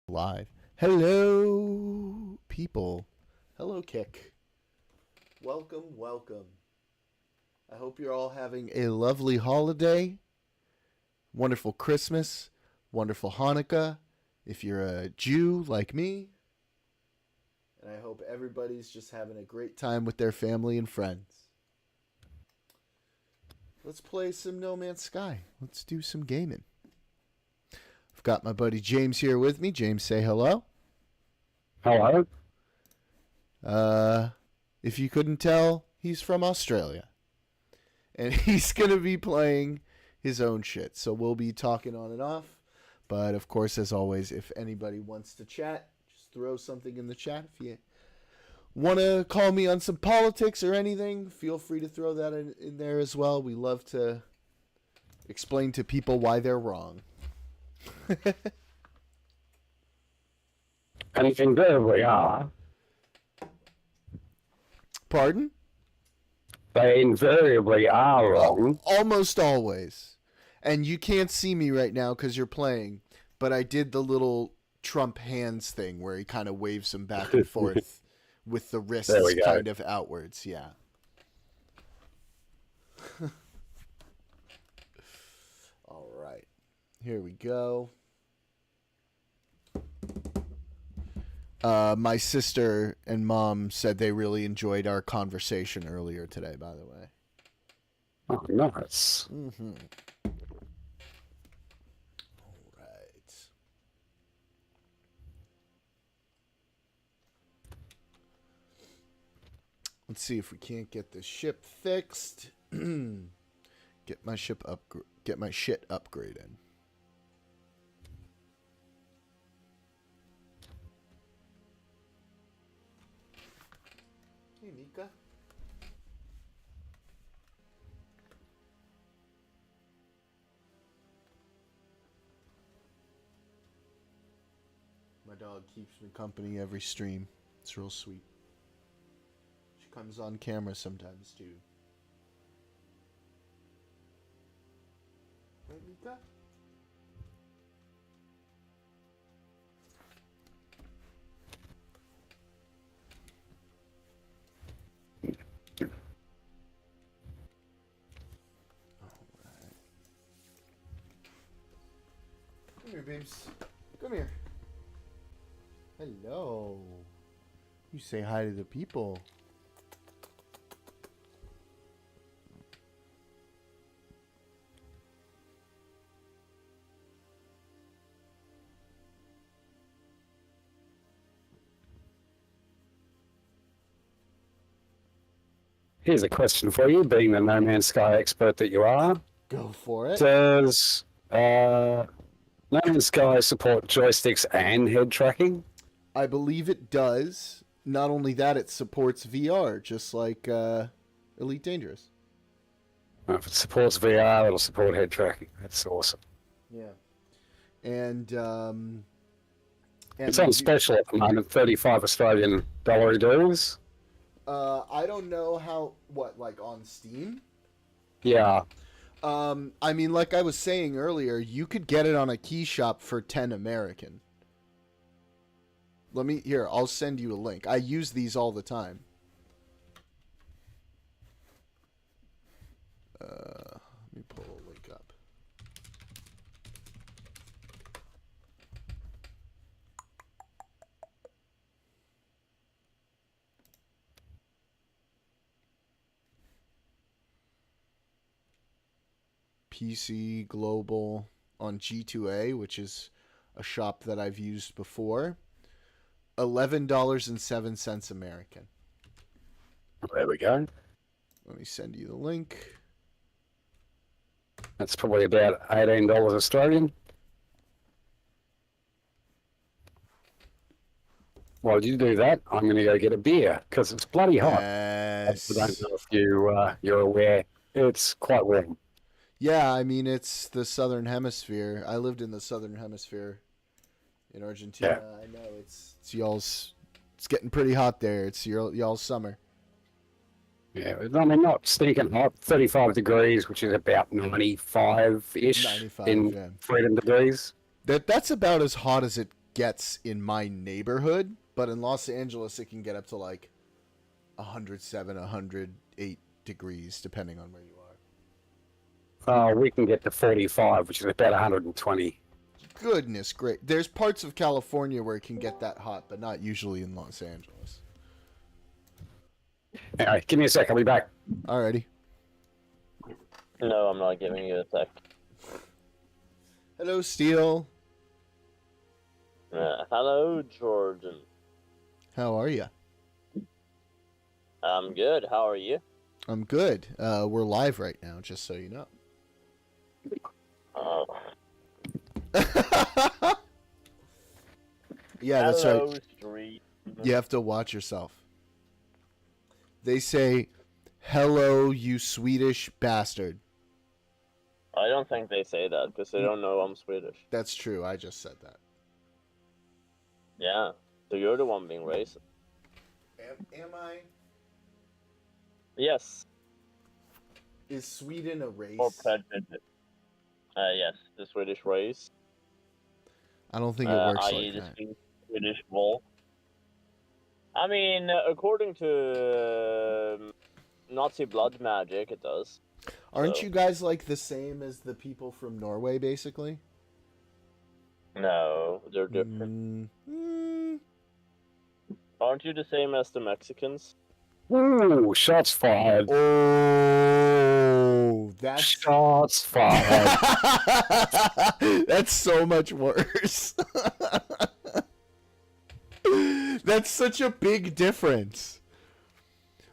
Live. Hello, people. Hello, Kick. Welcome, welcome. I hope you're all having a lovely holiday, wonderful Christmas, wonderful Hanukkah, if you're a Jew like me. And I hope everybody's just having a great time with their family and friends. Let's play some No Man's Sky. Let's do some gaming. I've got my buddy James here with me. James, say hello. Hello. If you couldn't tell, he's from Australia. And he's going to be playing his own shit. So we'll be talking on and off. But of course, as always, if anybody wants to chat, just throw something in the chat. If you want to call me on some politics or anything, feel free to throw that in there as well. We love to explain to people why they're wrong. And invariably are. Pardon? They invariably are wrong. Almost always. And you can't see me right now because you're playing, but I did the little Trump hands thing where he kind of waves them back and forth with the wrists kind of outwards. Yeah. All right. Here we go. My sister and mom said they really enjoyed our conversation earlier today, by the way. Oh, nice. Mm-hmm. All right. Let's see if we can't get the ship fixed. Get my shit upgraded. Hey, Mika. My dog keeps me company every stream. It's real sweet. She comes on camera sometimes too. Right, Mika? Come here, babes. Come here. Hello. You say hi to the people. Here's a question for you, being the No Man's Sky expert that you are. Go for it. Does No Man's Sky support joysticks and head tracking? I believe it does. Not only that, it supports VR, just like Elite Dangerous. If it supports VR, it'll support head tracking. That's awesome. Yeah. And it's on special at the moment, 35 Australian dollar dues. I don't know how, like on Steam? Yeah. I mean, like I was saying earlier, you could get it on a key shop for 10 American. I'll send you a link. I use these all the time. Let me pull a link up. PC Global on G2A, which is a shop that I've used before. $11.07 American. There we go. Let me send you the link. That's probably about $18 Australian. While you do that, I'm going to go get a beer because it's bloody hot. Yes. I don't know if you're aware. It's quite warm. Yeah, I mean, it's the Southern Hemisphere. I lived in the Southern Hemisphere in Argentina. Yeah. I know it's y'all's. It's getting pretty hot there. It's y'all's summer. Yeah, I mean, not stinking hot, 35 degrees, which is about 95-ish 95, in yeah. freedom degrees. That's about as hot as it gets in my neighborhood, but in Los Angeles it can get up to like 107, 108 degrees depending on where you are. We can get to 45, which is about 120. Goodness great. There's parts of California where it can get that hot, but not usually in Los Angeles. Anyway, give me a sec. I'll be back. Alrighty. No, I'm not giving you a sec. Hello, Steel. Hello, Jordan. How are you? I'm good. How are you? I'm good. We're live right now, just so you know. Yeah, that's Hello, right. Street. You have to watch yourself. They say, "Hello, you Swedish bastard." I don't think they say that because they don't know I'm Swedish. That's true. I just said that. Yeah. So you're the one being racist. Am I? Yes. Is Sweden a race? Or prejudiced. Yes, the Swedish race. I don't think it works i.e. like the that. Swedish wolf. I mean, according to Nazi blood magic, it does. Aren't so- you guys like the same as the people from Norway, basically? No, they're different. Mm, Aren't you the same as the Mexicans? Ooh, shots fired. Oh, that's Shots fired. that's so much worse. That's such a big difference.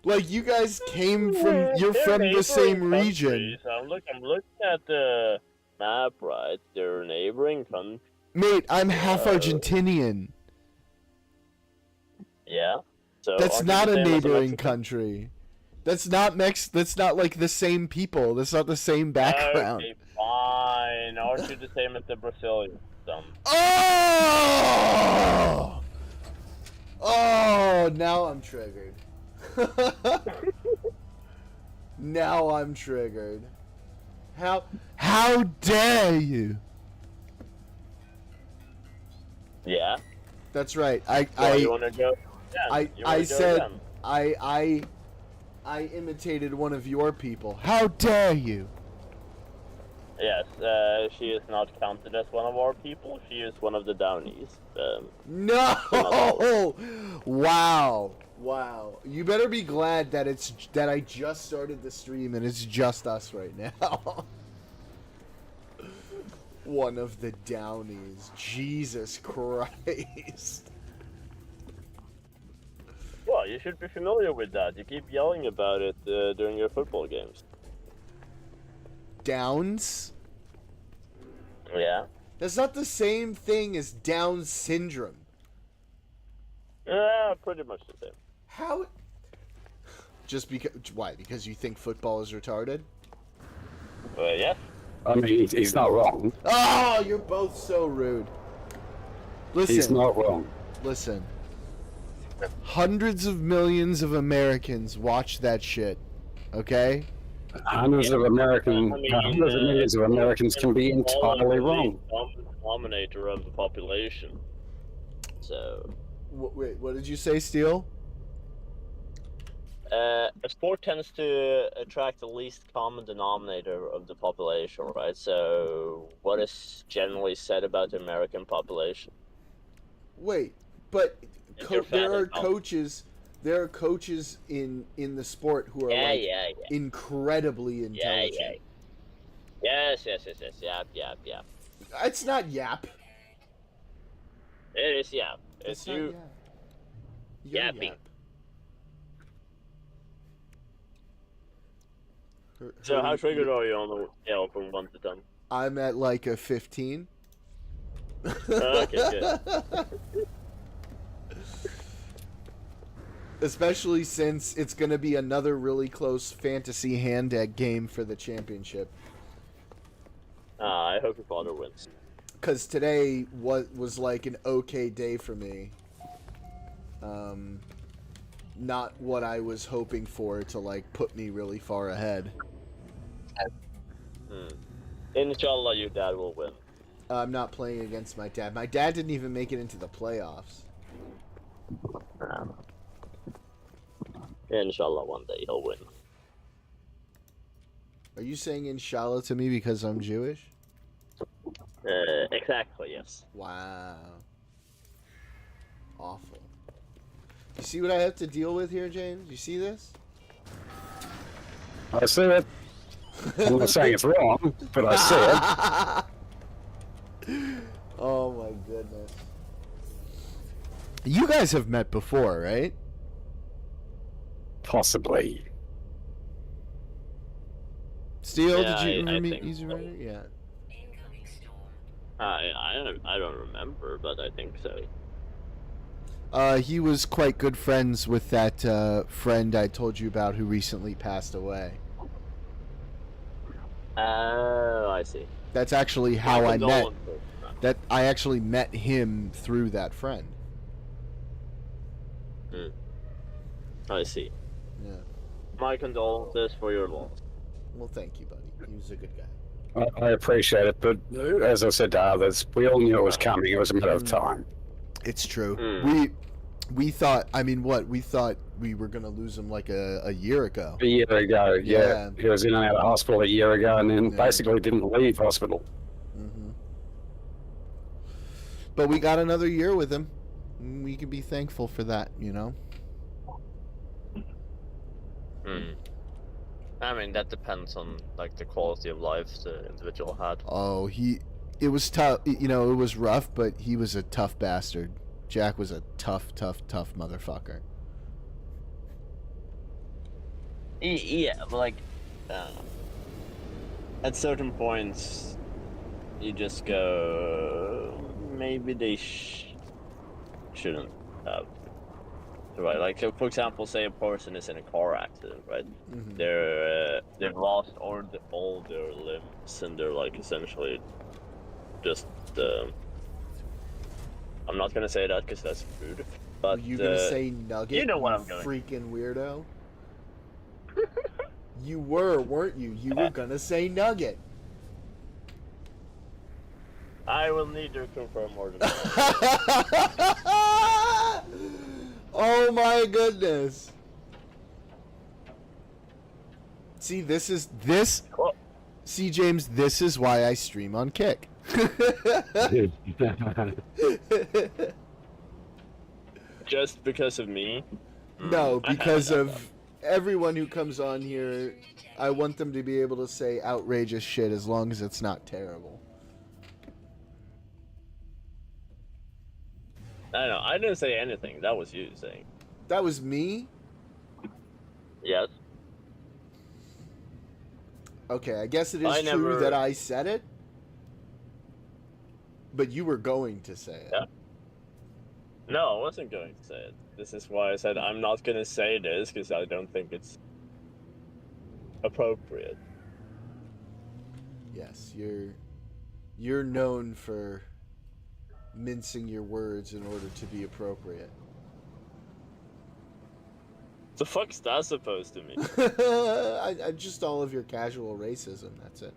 Like you guys came from, you're They're from the neighboring same region, countries. I'm looking at the map, right? They're neighboring countries. mate. I'm half Argentinian. Yeah. So That's aren't you not the a same as the neighboring Mexicans? country. That's not That's not like the same people. That's not the same background. Okay, fine. Aren't you the same as the Brazilians? Oh! Oh, now I'm triggered. Now I'm triggered. How dare you? Yeah. That's right. You wanna go? Yeah. I you wanna go said again? I imitated one of your people. How dare you? Yes. She is not counted as one of our people. She is one of the Downies. No! Wow. Wow. You better be glad that that I just started the stream and it's just us right now. One of the Downies. Jesus Christ. Well, you should be familiar with that. You keep yelling about it during your football games. Downs? Yeah. That's not the same thing as Down syndrome. Yeah, pretty much the same. How? Just because? Why? Because you think football is retarded? Yeah. I mean, he's not wrong. Oh, you're both so rude. Listen. He's not wrong. Listen. Hundreds of millions of Americans watch that shit. Okay? Hundreds of millions of Americans can be entirely wrong. Denominator of the population. So, Wait, what did you say, Steele? a sport tends to attract the least common denominator of the population, right? So, what is generally said about the American population? Wait, but If you're there fat are and all. coaches. There are coaches in the sport who are Yeah. incredibly Yeah. intelligent. Yes. Yep. It's not yap. It is, yeah. It's It's you. not yap. You're Yapping. yap. So, how triggered are you on the scale from 1 to 10? I'm at like a 15. Okay, good. Especially since it's going to be another really close fantasy hand deck game for the championship. I hope your father wins. Because today was like an okay day for me. Not what I was hoping for to like put me really far ahead. Inshallah, your dad will win. I'm not playing against my dad. My dad didn't even make it into the playoffs. Inshallah, one day he'll win. Are you saying inshallah to me because I'm Jewish? Exactly, yes. Wow. Awful. You see what I have to deal with here, James? You see this? I see it. I'm not saying it's wrong, but I see it. Oh my goodness. You guys have met before, right? Possibly. Steel, Yeah, did you ever I meet think Easy so. Rider? Yeah. I don't remember, but I think so. He was quite good friends with that friend I told you about who recently passed away. Oh, I see. That's actually how My I met. condolences. That I actually met him through that friend. I see. Yeah. My condolences for your loss. Well, thank you, buddy. He was a good guy. I appreciate it, but as I said to others, we all knew it was coming. It was a matter of time. It's true. Mm. We thought. I mean, what we thought we were gonna lose him like a year ago. A year ago, Yeah. he was in and out of hospital a year ago, and then Yeah. basically didn't leave hospital. Hmm. But we got another year with him. We can be thankful for that, you know. I mean, that depends on like the quality of life the individual had. Oh, it was tough. You know, it was rough, but he was a tough bastard. Jack was a tough motherfucker. Yeah, but like, at certain points, you just go, maybe they shouldn't have. Right, like so for example, say a person is in a car accident, right? Mhm. They've lost all their limbs, and they're like essentially just. I'm not gonna say that because that's rude. But Were you gonna say nugget? you know what I'm going. Freaking weirdo. You were, weren't you? You were gonna say nugget. I will neither confirm or deny. Oh my goodness. See, this. Well, See, James, this is why I stream on Kick. just because of me? No, because of everyone who comes on here. I want them to be able to say outrageous shit as long as it's not terrible. I don't know. I didn't say anything. That was you saying. That was me? Yes. Okay, I guess it is I true never- that I said it. But you were going to say it. Yeah. No, I wasn't going to say it. This is why I said I'm not going to say this because I don't think it's appropriate. Yes, you're known for mincing your words in order to be appropriate. The fuck's that supposed to mean? I just all of your casual racism, that's it.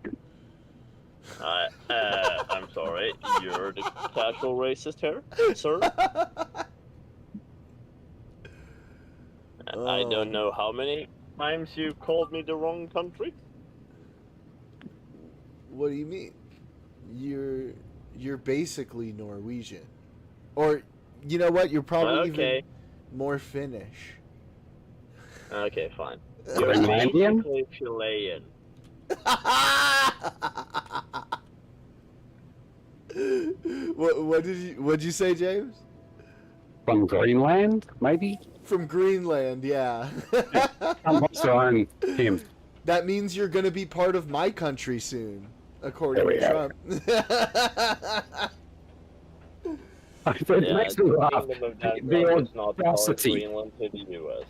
I'm sorry. You're the casual racist here, sir? I don't know how many times you called me the wrong country. What do you mean? You're basically Norwegian. Or you know what? You're probably Okay. even more Finnish. Okay, fine. You're Greenlandian? basically Chilean. What'd you say, James? From Greenland, maybe? From Greenland, yeah. I'm also on him. That means you're gonna be part of my country soon, according There we to go. Trump. It makes me laugh. Kingdom of Denmark The is not part of audacity. Greenland to the US.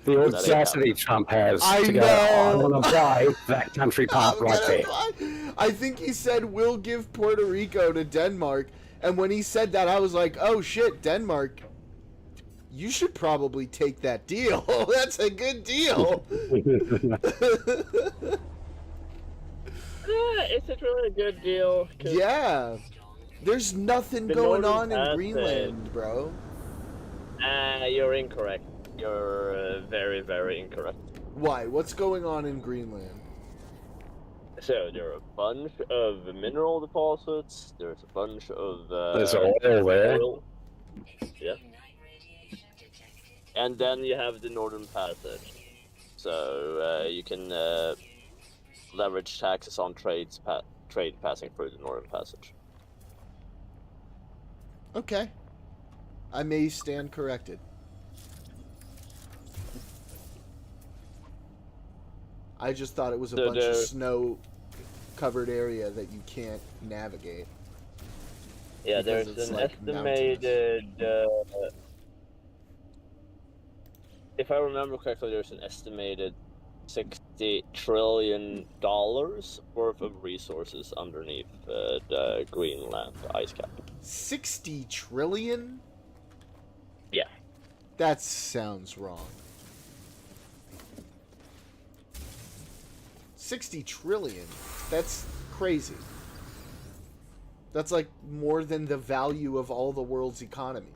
The audacity Trump has I to go, know. I want to buy that country part right there. I think he said we'll give Puerto Rico to Denmark, and when he said that, I was like, oh shit, Denmark. You should probably take that deal. That's a good deal. Is it really a good deal? 'Cause Yeah. There's nothing The going Northern on in Passage. Greenland, bro. You're incorrect. You're very, very incorrect. Why? What's going on in Greenland? So there are a bunch of mineral deposits. There's a bunch of There's oil there. oil. Yeah. And then you have the Northern Passage. So you can leverage taxes on trade passing through the Northern Passage. Okay. I may stand corrected. I just thought it was a bunch of snow-covered area that you can't navigate. Yeah, Because there's it's, an like, estimated. If I remember correctly, there's an estimated $60 trillion worth of resources underneath the Greenland ice cap. 60 trillion? Yeah. That sounds wrong. 60 trillion? That's crazy. That's like more than the value of all the world's economies.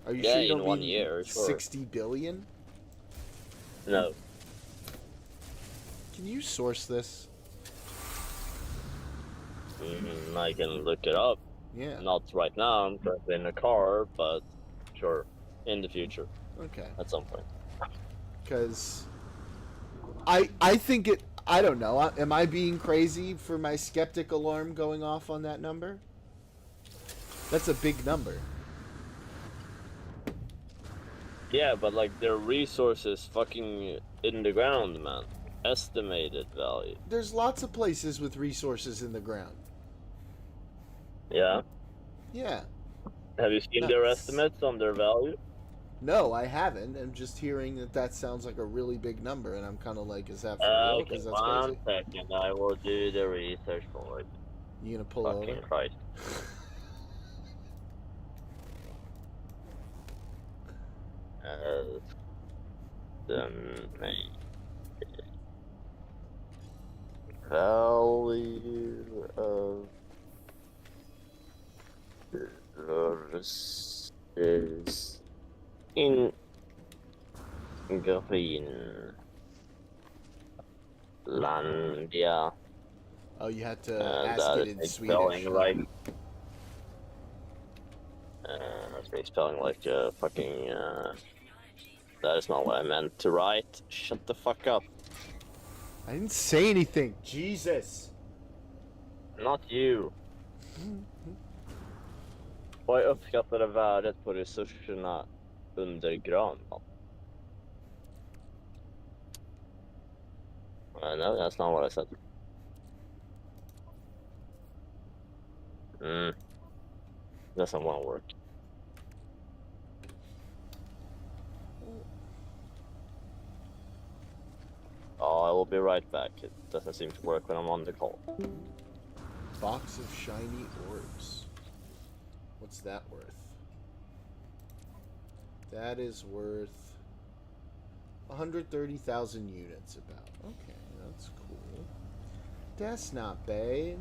Are you sure you in don't 1 mean year, sure. 60 billion? No. Can you source this? I can look it up. Yeah. Not right now, I'm currently in a car, but sure, in the future, Okay. at some point. Because I think it. I don't know. Am I being crazy for my skeptic alarm going off on that number? That's a big number. Yeah, but like there are resources fucking in the ground, man. Estimated value. There's lots of places with resources in the ground. Yeah. Yeah. Have you seen their estimates on their value? No, I haven't. I'm just hearing that sounds like a really big number, and I'm kind of like, is that for real? Okay, Because that's one crazy. second. I will do the research for it. You gonna pull Fucking over? Christ. The main value of resources in Greenlandia. Oh, you had to ask that it in is Swedish. spelling like. That's me spelling like fucking. That is not what I meant to write. Shut the fuck up. I didn't say anything. Jesus. Not you. Vad är uppskattade värdet på resurserna under Grönland? No, that's not what I said. Doesn't want to work. Oh, I will be right back. It doesn't seem to work when I'm on the call. Box of shiny orbs. What's that worth? That is worth 130,000 units about. Okay, that's cool. That's not bad.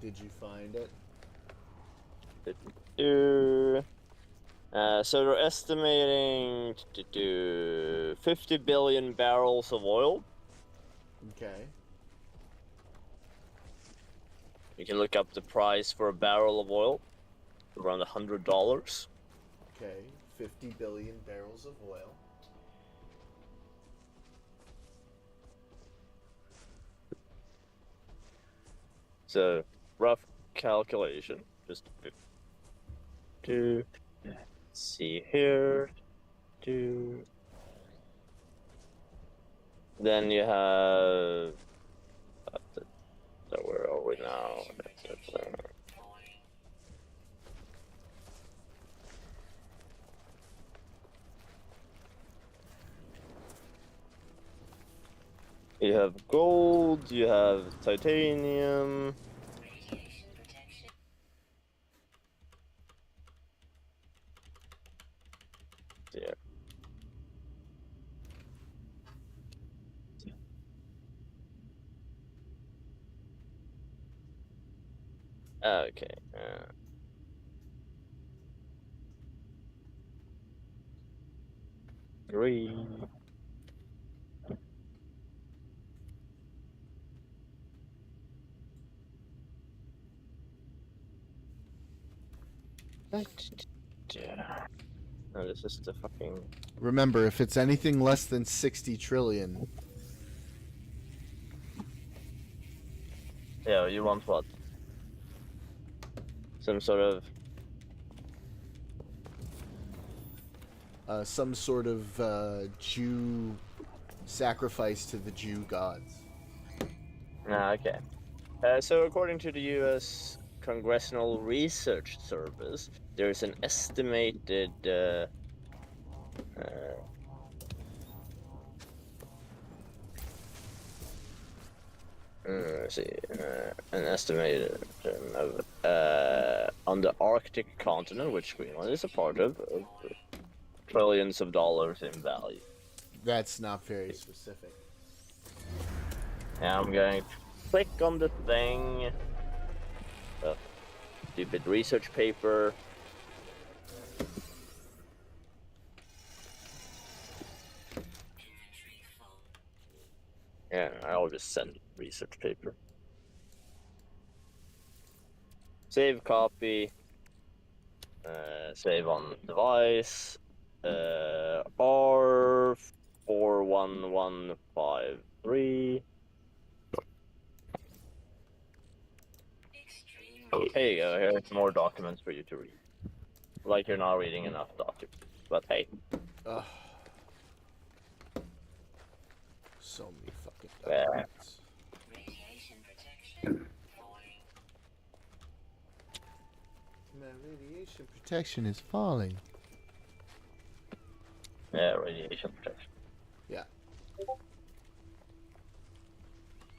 Did you find it? So they're estimating to do 50 billion barrels of oil. Okay. You can look up the price for a barrel of oil, around $100. Okay, 50 billion barrels of oil. So, rough calculation, just to see here, then you have, so where are we now? You have gold, you have titanium, Okay. Three. No, this is the fucking. Remember, if it's anything less than 60 trillion, Yeah, you want what? Some sort of. some sort of Jew sacrifice to the Jew gods. Ah, okay. So according to the U.S. Congressional Research Service, there's an estimated. Let's see, an estimated of on the Arctic continent, which Greenland is a part of trillions of dollars in value. That's not very specific. Now I'm going to click on the thing. Stupid research paper. Yeah, I'll just send research paper. Save copy. Save on device. R41153. Here you go. Here's more documents for you to read. Like you're not reading enough documents, but hey. Ugh. So many fucking Yeah. documents. My radiation protection is falling. Yeah, radiation protection. Yeah.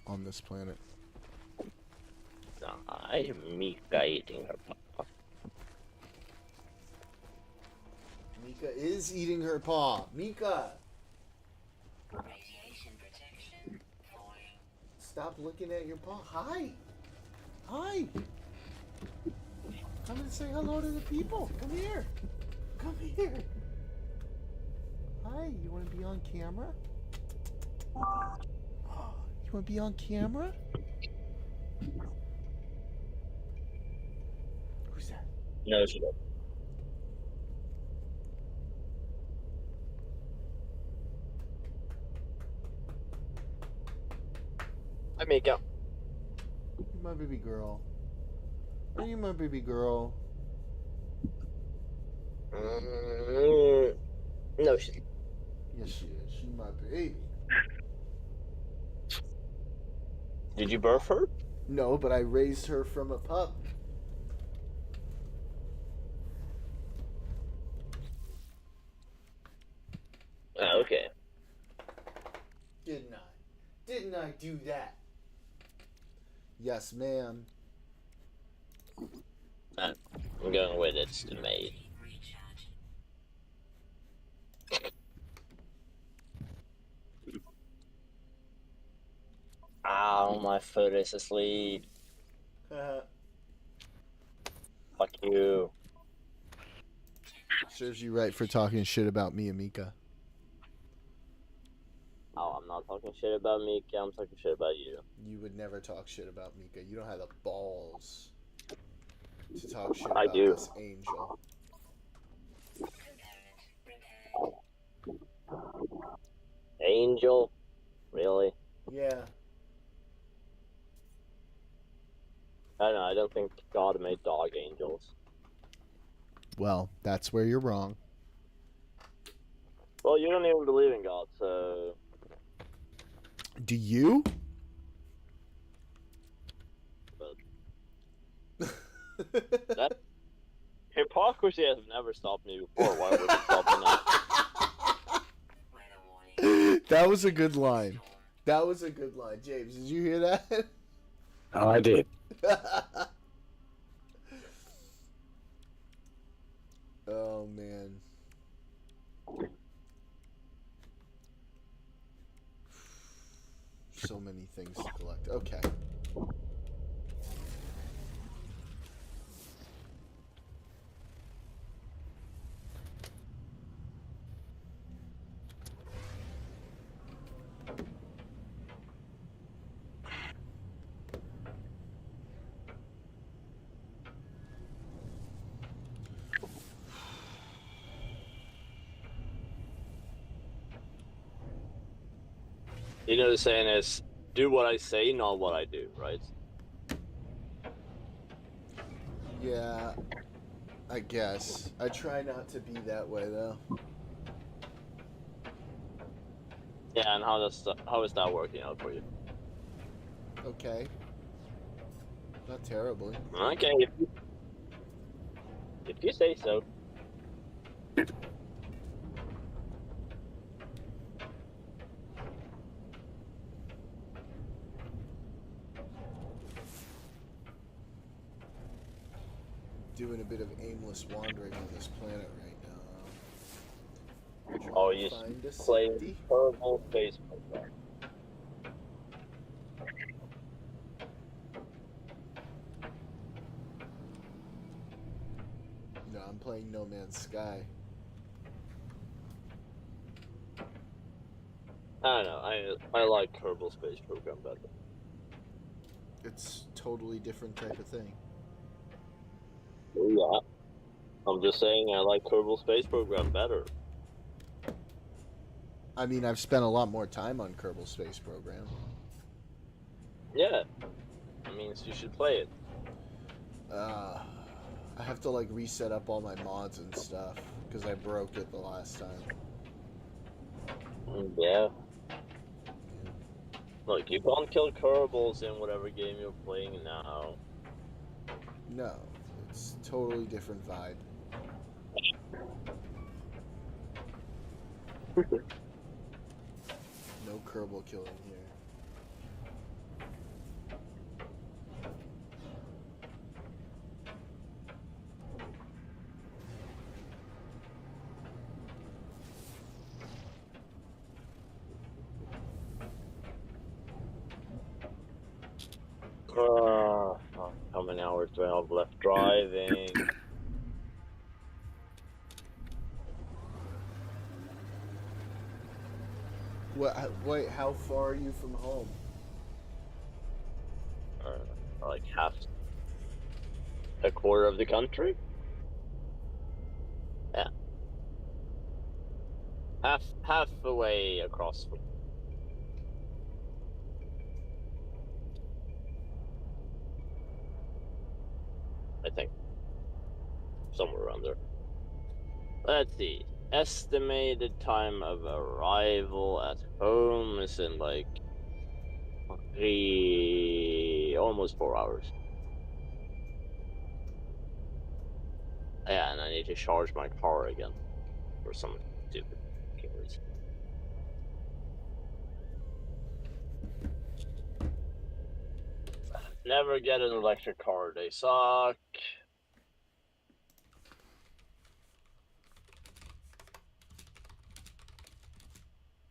On this planet. I'm Mika eating her papa. Mika is eating her paw. Mika! Radiation protection falling. Stop looking at your paw. Hi! Hi! Come and say hello to the people. Come here. Come here. Hi, you want to be on camera? You want to be on camera? Who's that? No, she doesn't. Hi, Mika. You my baby girl. Are you my baby girl? No, she's. Yes, she is. She's my baby. Did you birth her? No, but I raised her from a pup. Okay. Didn't I? Didn't I do that? Yes, ma'am. I'm going with it's the maid. Recharge. Ow, my foot is asleep. Fuck you. Serves you right for talking shit about me and Mika. Oh, I'm not talking shit about Mika, I'm talking shit about you. You would never talk shit about Mika. You don't have the balls to talk shit I about do. this angel. Angel? Really? Yeah. I don't know, I don't think God made dog angels. Well, that's where you're wrong. Well, you don't even believe in God, so... Do you? That hypocrisy has never stopped me before. Why would it stop me now? Weather warning. That was a good line. That was a good line. James, did you hear that? I did. Oh, man. So many things to collect. Okay. You know the saying is, do what I say, not what I do, right? Yeah, I guess. I try not to be that way though. Yeah, and how is that working out for you? Okay. Not terribly. Okay, if you say so. Doing a bit of aimless wandering on this planet right now. Trying Oh, to you find a play city. Kerbal Space Program. No, I'm playing No Man's Sky. I don't know. I like Kerbal Space Program better. It's totally different type of thing. Yeah. I'm just saying I like Kerbal Space Program better. I mean, I've spent a lot more time on Kerbal Space Program. Yeah. That means you should play it. I have to like reset up all my mods and stuff because I broke it the last time. Yeah. Look, you can't kill Kerbals in whatever game you're playing now. No, it's totally different vibe. No Kerbal killing here. How many hours do I have left driving? Wait, how far are you from home? Like a quarter of the country? Yeah. Half the way across. I think. Somewhere around there. Let's see. Estimated time of arrival at home is in like almost 4 hours. Yeah, and I need to charge my car again for some stupid reason. Never get an electric car, they suck.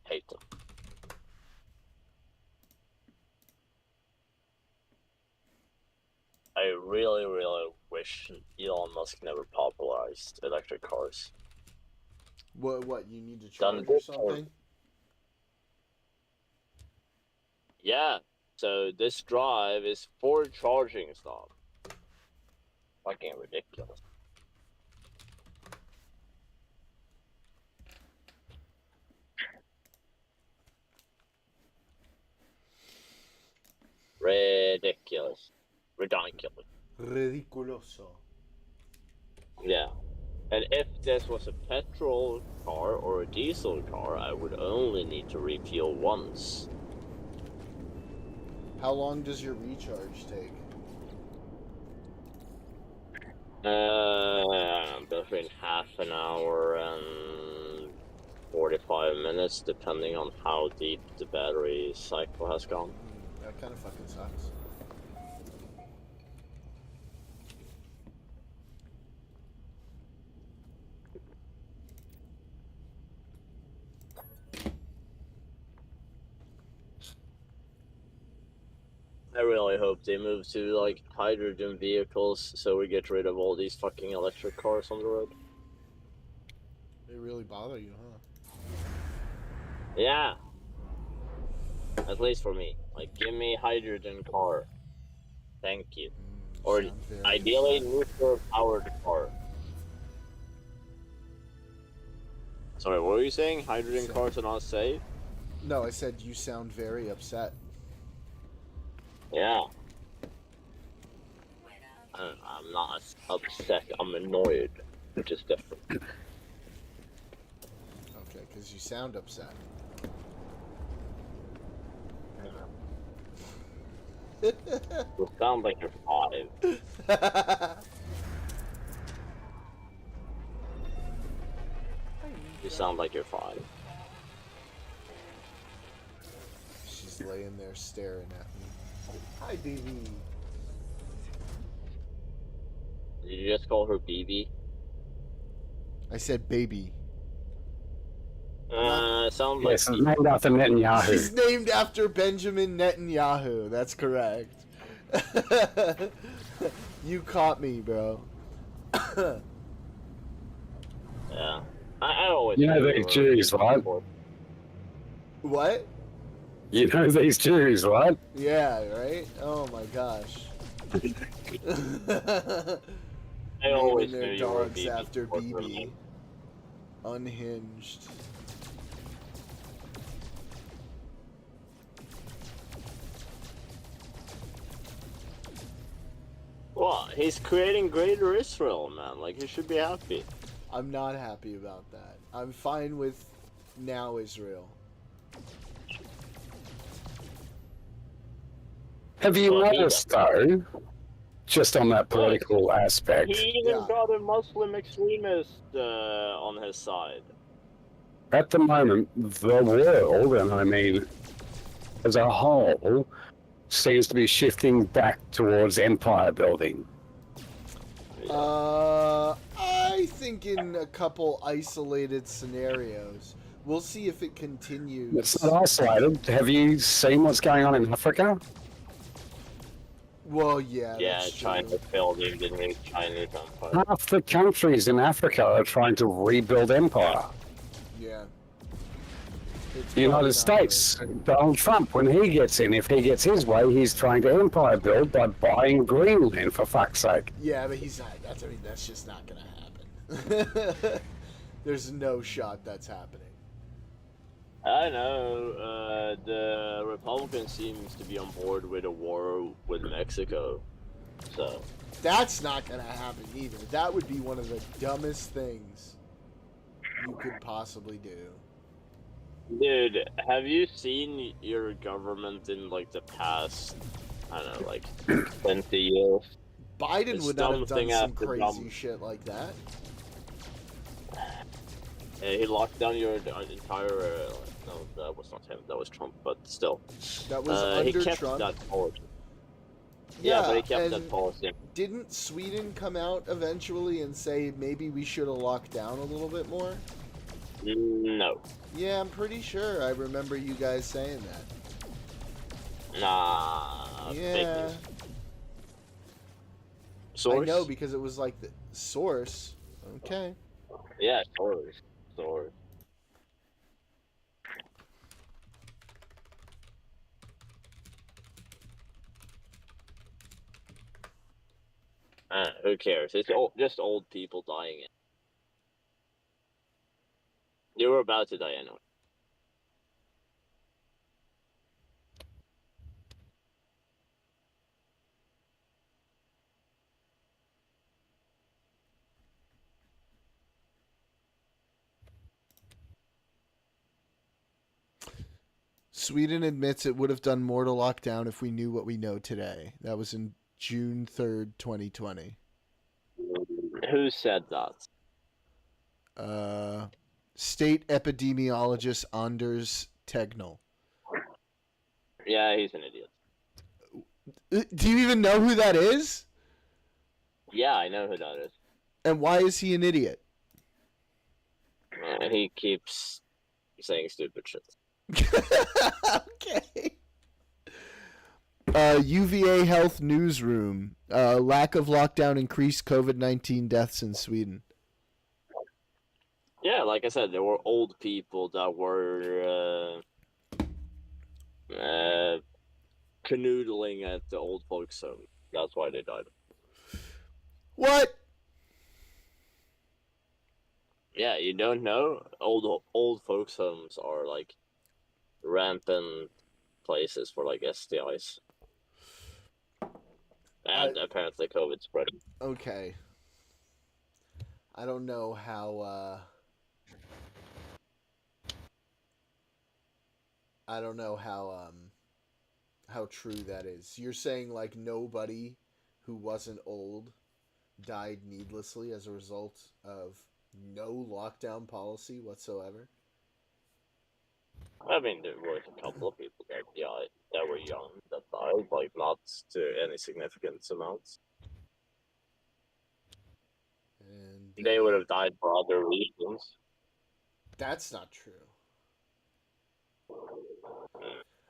Hate them. I really, really wish Elon Musk never popularized electric cars. What, you need to Done charge or it. something? Yeah, so this drive is for charging stop. Fucking ridiculous. Ridiculous. Ridiculous. Ridiculoso. Yeah. And if this was a petrol car or a diesel car, I would only need to refuel once. How long does your recharge take? Between half an hour and 45 minutes, depending on how deep the battery cycle has gone. That kind of fucking sucks. I really hope they move to like hydrogen vehicles so we get rid of all these fucking electric cars on the road. They really bother you, huh? Yeah. At least for me. Like, give me hydrogen car. Thank you. Or Sound very ideally sad. nuclear powered car. Sorry, what were you saying? Hydrogen So- cars are not safe? No, I said you sound very upset. Yeah. I'm not upset. I'm annoyed, which is different. Okay, because you sound upset. You sound like you're 5. You sound like you're 5. She's laying there staring at me. Hi, baby. Did you just call her BB? I said baby. Sounds like Yes, it's named after Netanyahu. She's named after Benjamin Netanyahu. That's correct. You caught me, bro. yeah. I always. You know think these we're- Jews, right? What? You know these Jews, right? Yeah, right? Oh my gosh. I always Naming their knew you were a dogs BB after before BB. Germany. Unhinged. Well, he's creating Greater Israel, man. Like, he should be happy. I'm not happy about that. I'm fine with now Israel. Have you Well, he noticed, though, just on that political aspect, He even Yeah. got a Muslim extremist on his side. at the moment, the world, and I mean as a whole, seems to be shifting back towards empire building. I think in a couple isolated scenarios. We'll see if it continues. It's not isolated. Have you seen what's going on in Africa? Well, yeah. Yeah, that's China true. failed him, didn't he? Chinese empire. Half the countries in Africa are trying to rebuild empire. Yeah. It's The United probably not States, Donald Trump, when he gets in, if he gets his way, he's trying to empire build by buying Greenland, for fuck's sake. Yeah, but he's not. That's just not gonna happen. There's no shot that's happening. I know. The Republicans seems to be on board with a war with Mexico. So That's not gonna happen either. That would be one of the dumbest things you could possibly do. dude, have you seen your government in like the past, I don't know, like 20 years? Biden It's would not have done something some after crazy dumb. shit like that. He locked down your entire. No, that was not him. That was Trump. But still, That was he under kept Trump. that policy. Yeah, but he kept and that policy. didn't Sweden come out eventually and say maybe we should have locked down a little bit more? No, Yeah, I'm pretty sure I remember you guys saying that. nah. Fake Yeah, news. Source? I know because it was like the source. Okay. Yeah, source. Source. Who cares? It's just old people dying. You were about to die anyway. Sweden admits it would have done more to lock down if we knew what we know today. That was in June 3rd, 2020. Who said that? State epidemiologist Anders Tegnell. Yeah, he's an idiot. Do you even know who that is? Yeah, I know who that is. And why is he an idiot? He keeps saying stupid shit. Okay. UVA Health Newsroom. Lack of lockdown increased COVID-19 deaths in Sweden. Yeah, like I said, there were old people that were canoodling at the old folks' home. That's why they died. What? Yeah, you don't know? Old folks' homes are like rampant places for like STIs and apparently COVID spreading. Okay. I don't know I don't know how true that is. You're saying like nobody who wasn't old died needlessly as a result of no lockdown policy whatsoever? I mean, there were a couple of people that were young that died, like not to any significant amounts. And They would have died for other reasons. that's not true.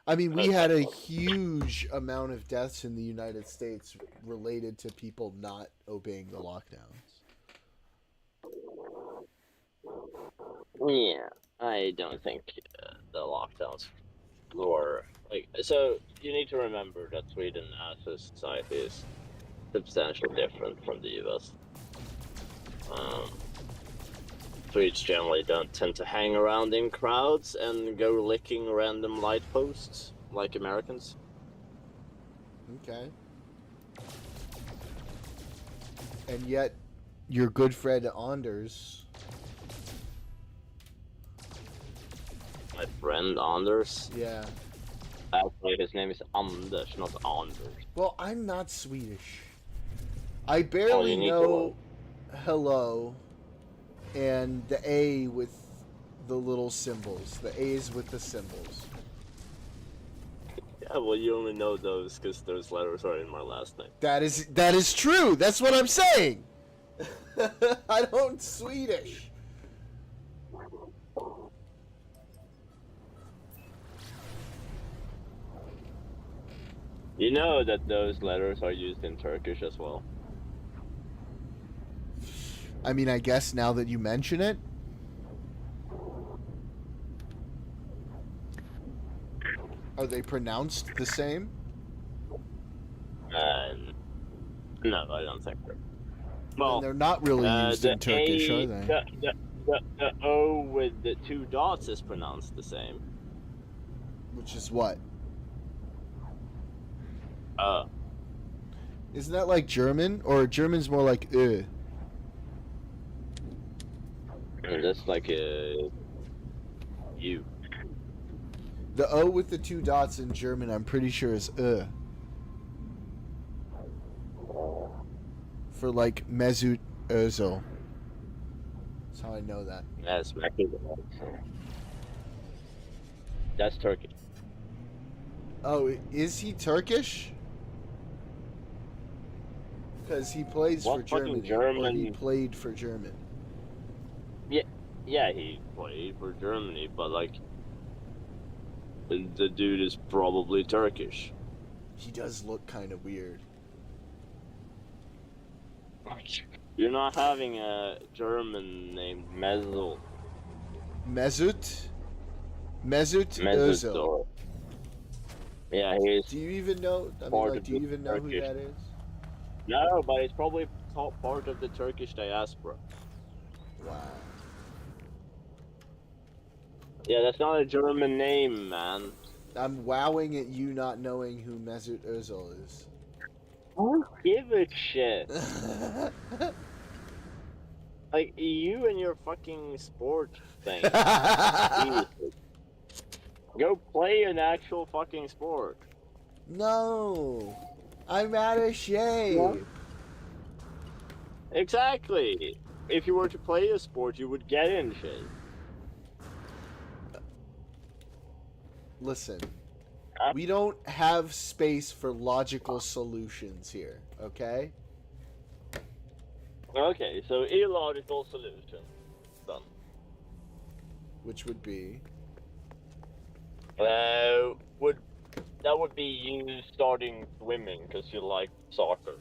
I mean, we had a huge amount of deaths in the United States related to people not obeying the lockdowns. Yeah, I don't think the lockdowns were like. So you need to remember that Sweden as a society is substantially different from the US. Swedes generally don't tend to hang around in crowds and go licking random light posts like Americans. Okay. And yet, your good friend Anders. My friend Anders. Yeah. Actually, his name is Anders, not Anders. Well, I'm not Swedish. I Oh, barely you need to know hello and the A with the little symbols. The A's with the symbols. Yeah, well, you only know those because those letters are in my last name. That is true. That's what I'm saying. I don't Swedish. You know that those letters are used in Turkish as well. I mean, I guess now that you mention it. Are they pronounced the same? No, I don't think so. Well, And they're not really used in Turkish, are they? The O with the two dots is pronounced the same. Which is what? Isn't that like German? Or German's more like That's like a U. The O with the two dots in German, I'm pretty sure is for like Mesut Özil. That's how I know that. That's That's Turkish. Oh, is he Turkish? Because he plays What for fucking Germany. Or he German- played for German. Yeah, he played for Germany, but like, the dude is probably Turkish. He does look kind of weird. You're not having a German named Mesut. Mesut Özil. Mesut. Yeah, he's Do you even know? I mean, Part like, of do you the even know who Turkish. that is? no, but he's probably top part of the Turkish diaspora. Wow. Yeah, that's not a German name, man. I'm wowing at you not knowing who Mesut Özil is. Who give a shit? Like, you and your fucking sport thing. Jesus. Go play an actual fucking sport. No, I'm out of shape. What? Exactly. If you were to play a sport, you would get in shit. Listen, we don't have space for logical solutions here, okay? Okay, so illogical solution. Done. Which would be That would be you starting swimming because you like soccer.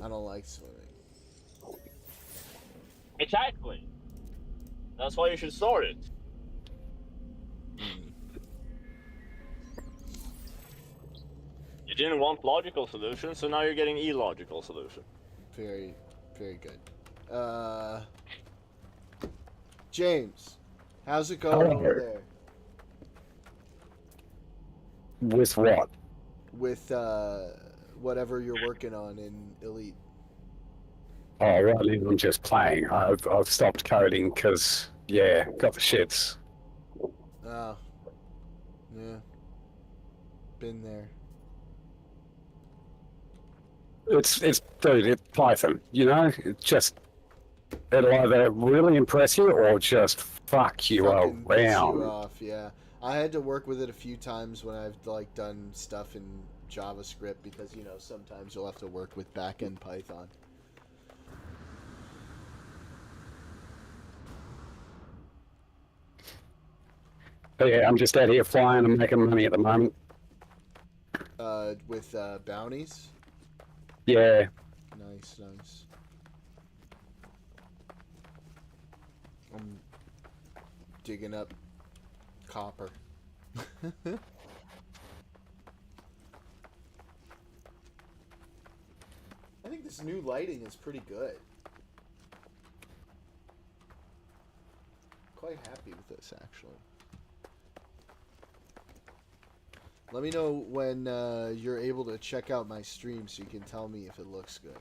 I don't like swimming. Exactly. That's why you should start it. You didn't want logical solutions, so now you're getting illogical solution. Very, very good. James, how's it going over there? With what? with whatever you're working on in Elite. Oh, right now I'm just playing. I've stopped coding because, yeah, got the shits. Oh, yeah, been there. It's Python, you know? It just, it'll either really impress you or just fuck you Fucking piss you around. off, yeah. I had to work with it a few times when I've like done stuff in JavaScript because you know sometimes you'll have to work with backend Python. But yeah, I'm just out here flying and making money at the moment. With bounties. Yeah, Nice, nice. I'm digging up copper. I think this new lighting is pretty good. Quite happy with this, actually. Let me know when you're able to check out my stream so you can tell me if it looks good.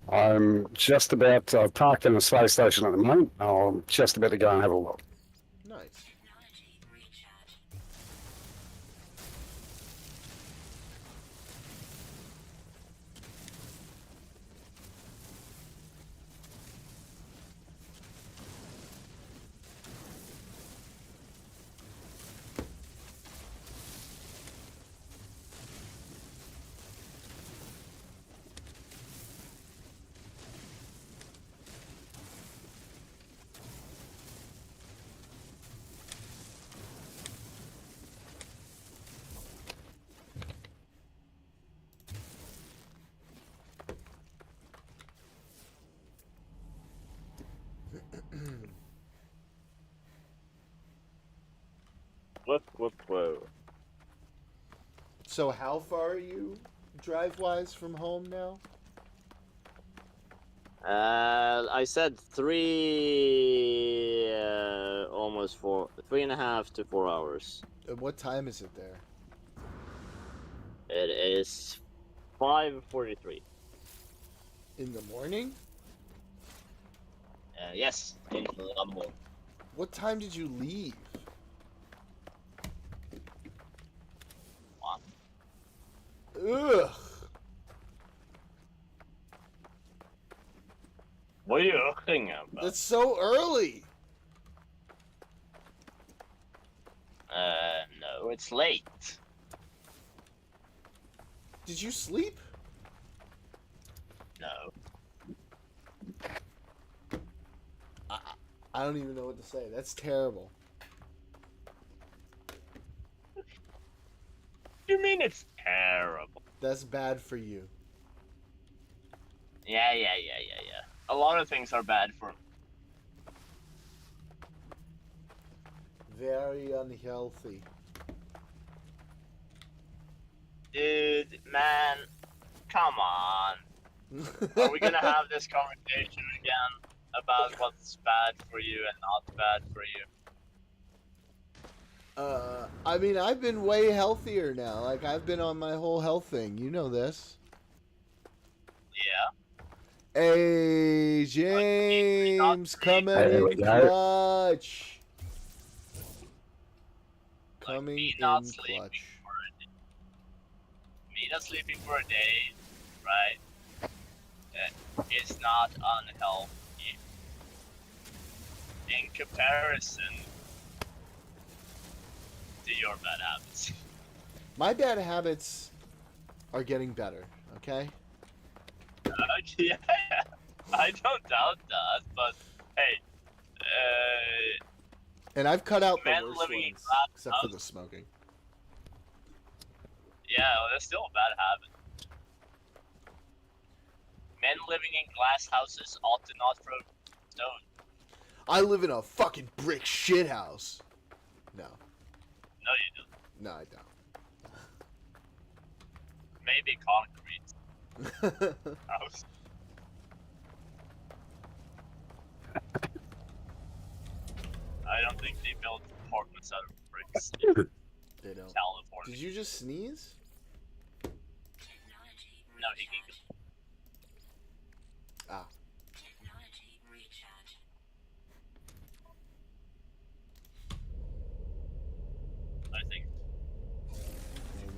I'm just about, I've parked in a space station at the moment. I'm just about to go and have a look. Nice. Technology recharge. Whoop, whoop, whoa. So how far are you drive-wise from home now? I said three, almost 4, 3.5 to 4 hours. And what time is it there? It is 5:43. In the morning? Yes, in Lambo. What time did you leave? Ugh. What are you looking at? That's so early. No, it's late. Did you sleep? No. I don't even know what to say. That's terrible. You mean it's terrible? That's bad for you. Yeah. A lot of things are bad for me. Very unhealthy. Dude, man, come on. Are we gonna have this conversation again about what's bad for you and not bad for you? I mean, I've been way healthier now. Like, I've been on my whole health thing. You know this. Yeah. Hey, James, coming There we in go. clutch. Like, Coming me in not sleeping clutch. for a day. Me not sleeping for a day, right? Is not unhealthy. In comparison to your bad habits. My bad habits are getting better, okay? Yeah, I don't doubt that, but hey, And I've cut out the Men worst living in ones, glass except for house. the smoking. yeah, well, that's still a bad habit. Men living in glass houses ought to not throw stone. I live in a fucking brick shit house. No, No, you don't. no, I don't. Maybe concrete house. I don't think they built apartments out of bricks. They don't. California. Did you just sneeze? Technology No, he can. Ah. technology recharge. I think.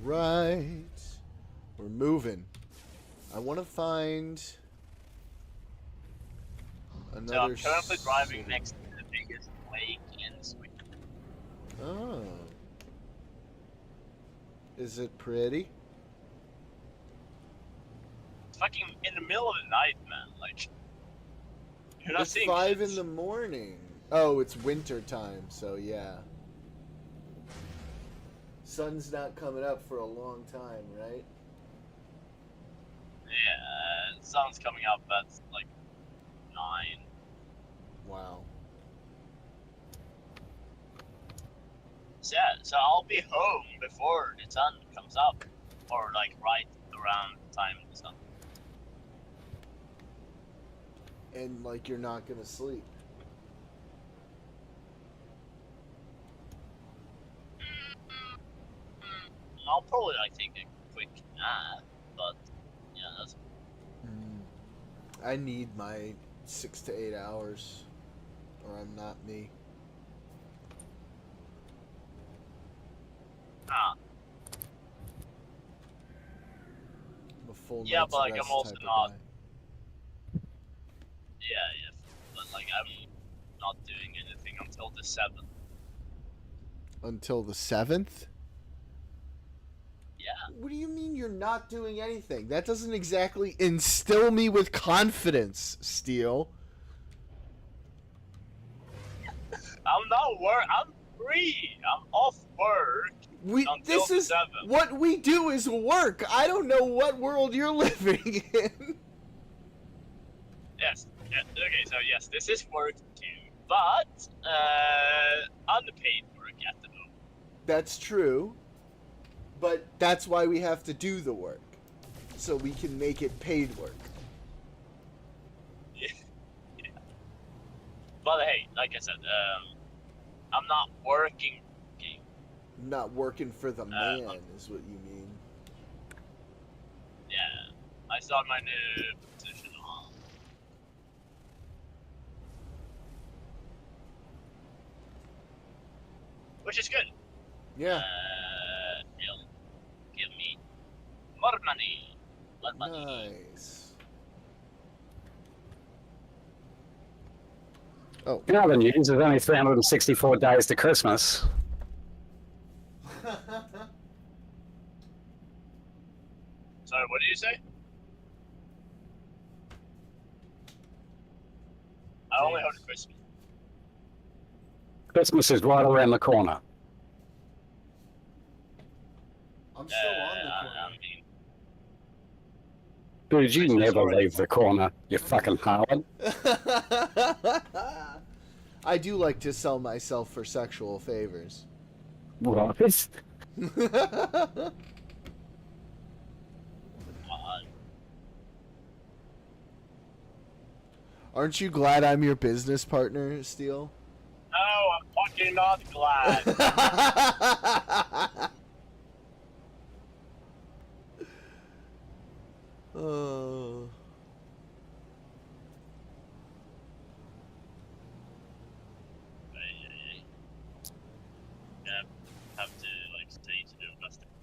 Right. We're moving. I want to find So another. I'm currently driving city. next to the biggest lake in Sweden. Oh. Is it pretty? It's fucking in the middle of the night, man. Like, you're not It's seeing 5 shit. in the morning. Oh, it's winter time, so yeah. Sun's not coming up for a long time, right? Yeah, the sun's coming up at like 9. Wow. So, yeah, so I'll be home before the sun comes up, or like right around the time the sun. And like you're not gonna sleep. I'll probably like take a quick nap, but yeah, that's I need my 6 to 8 hours, or I'm not me. ah. I'm a full Yeah, night's but, like, rest I'm also type of not- guy. Yeah, but like I'm not doing anything until the 7th. Until the 7th? Yeah. What do you mean you're not doing anything? That doesn't exactly instill me with confidence, Steele. I'm not I'm free. I'm off work until This the is 7th. what we do is work. I don't know what world you're living in. Yes. Yeah, okay, so yes, this is work too, but unpaid work at the moment. That's true. But that's why we have to do the work. So we can make it paid work. Yeah. But hey, like I said, I'm not working. Not working for the man is what you mean. Yeah, I start my new position on. Which is good. Yeah. He'll give me more money. More money. Nice. In other news, there's only 364 days to Christmas. Sorry, what did you say? I only heard Christmas. Christmas is right around the corner. I'm still on the I mean, Dude, you Christmas never already. leave the corner, you fucking harlot. I do like to sell myself for sexual favors. Right. Aren't you glad I'm your business partner, Steele? no, I'm fucking not glad. Oh. Yeah, have to like stay to do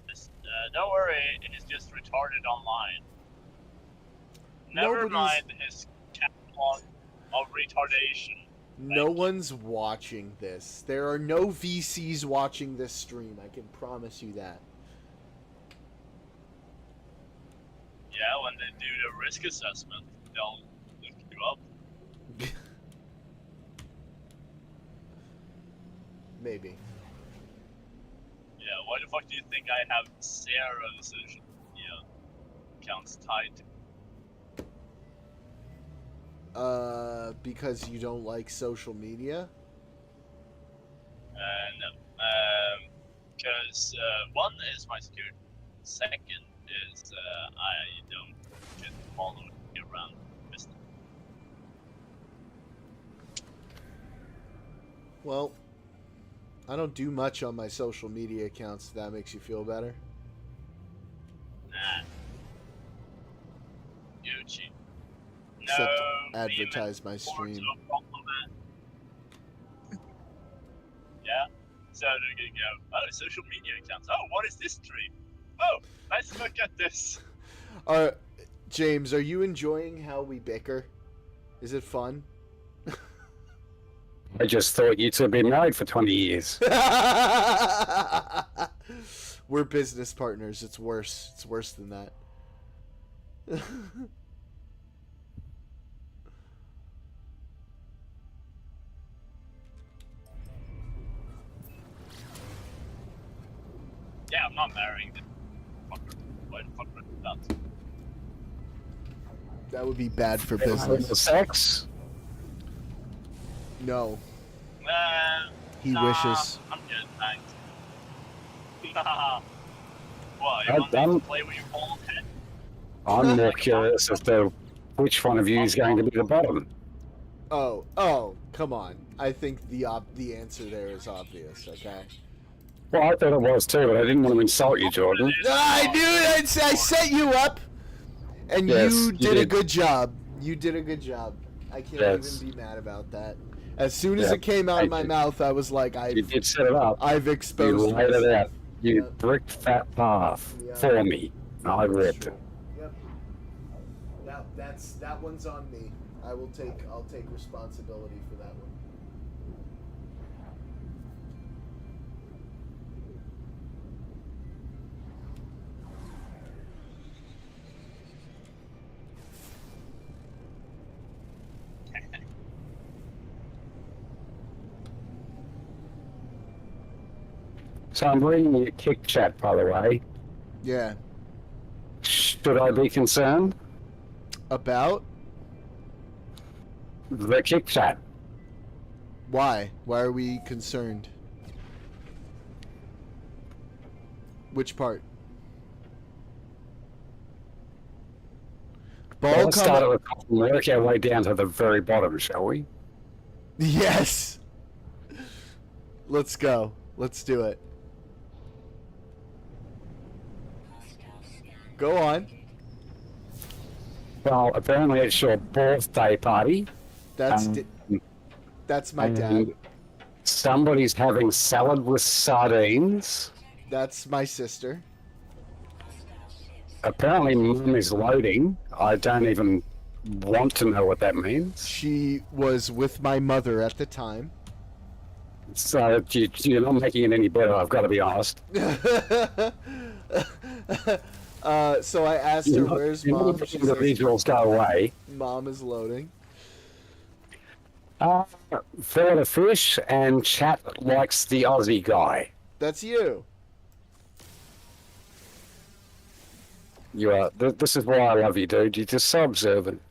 this. Don't worry, it is just retarded online. Never Nobody's- mind his catalog of retardation. No one's watching this. There are no VCs watching this stream. I can promise you that. Yeah, when they do the risk assessment, they'll look you up. Maybe. Yeah, why the fuck do you think I have zero social accounts tied to? Because you don't like social media? No. Because one is my security. Second is I don't just follow it around business. Well, I don't do much on my social media accounts. If that makes you feel better. Nah. Gucci. No. Except advertise my words stream. of compliment. Yeah. So they're gonna go. Oh, social media accounts. Oh, what is this stream? Oh, let's look at this. James, are you enjoying how we bicker? Is it fun? I just thought you two had been married for 20 years. We're business partners. It's worse. It's worse than that. Yeah, I'm not marrying this fucker. What the fuck is that? That would be bad for Little business. sex? No, Nah, he nah, wishes. I'm good, thanks. What, you I'm want me done. to play with your bald head? I'm more curious as to which one of you is going to be the bottom. Oh, come on. I think the answer there is obvious. Okay. Well, I thought it was too, but I didn't want to insult you, Jordan. I knew it. I set you up, and Yes, you you did a did. good job. You did a good job. I can't Yes. even be mad about that. As soon as Yeah, it came out of thank my you. mouth, I was like, You did set it up. I've You exposed laid it myself. out. You Yep. bricked that path Yeah. for me. I That's ripped true. it. Yep. That one's on me. I'll take responsibility for that one. So I'm reading your kick chat, by the way. Yeah. Should I be concerned? About The kick chat. why? Why are we concerned? Which part? Ball Let's start at come. the top and work our way down to the very bottom, shall we? Yes. Let's go. Let's do it. Go on. Well, apparently it's your birthday party. That's Um, that's my and dad. Somebody's having salad with sardines. That's my sister. Apparently, Mum is loading. I don't even want to know what that means. She was with my mother at the time. So you're not making it any better, I've got to be honest. So I asked her, "Where's You're not mom?" letting She the says, visuals go away. "Mom is loading." Fillet of fish and chat likes the Aussie guy. That's you. You are. This is why I love you, dude. You're just so observant.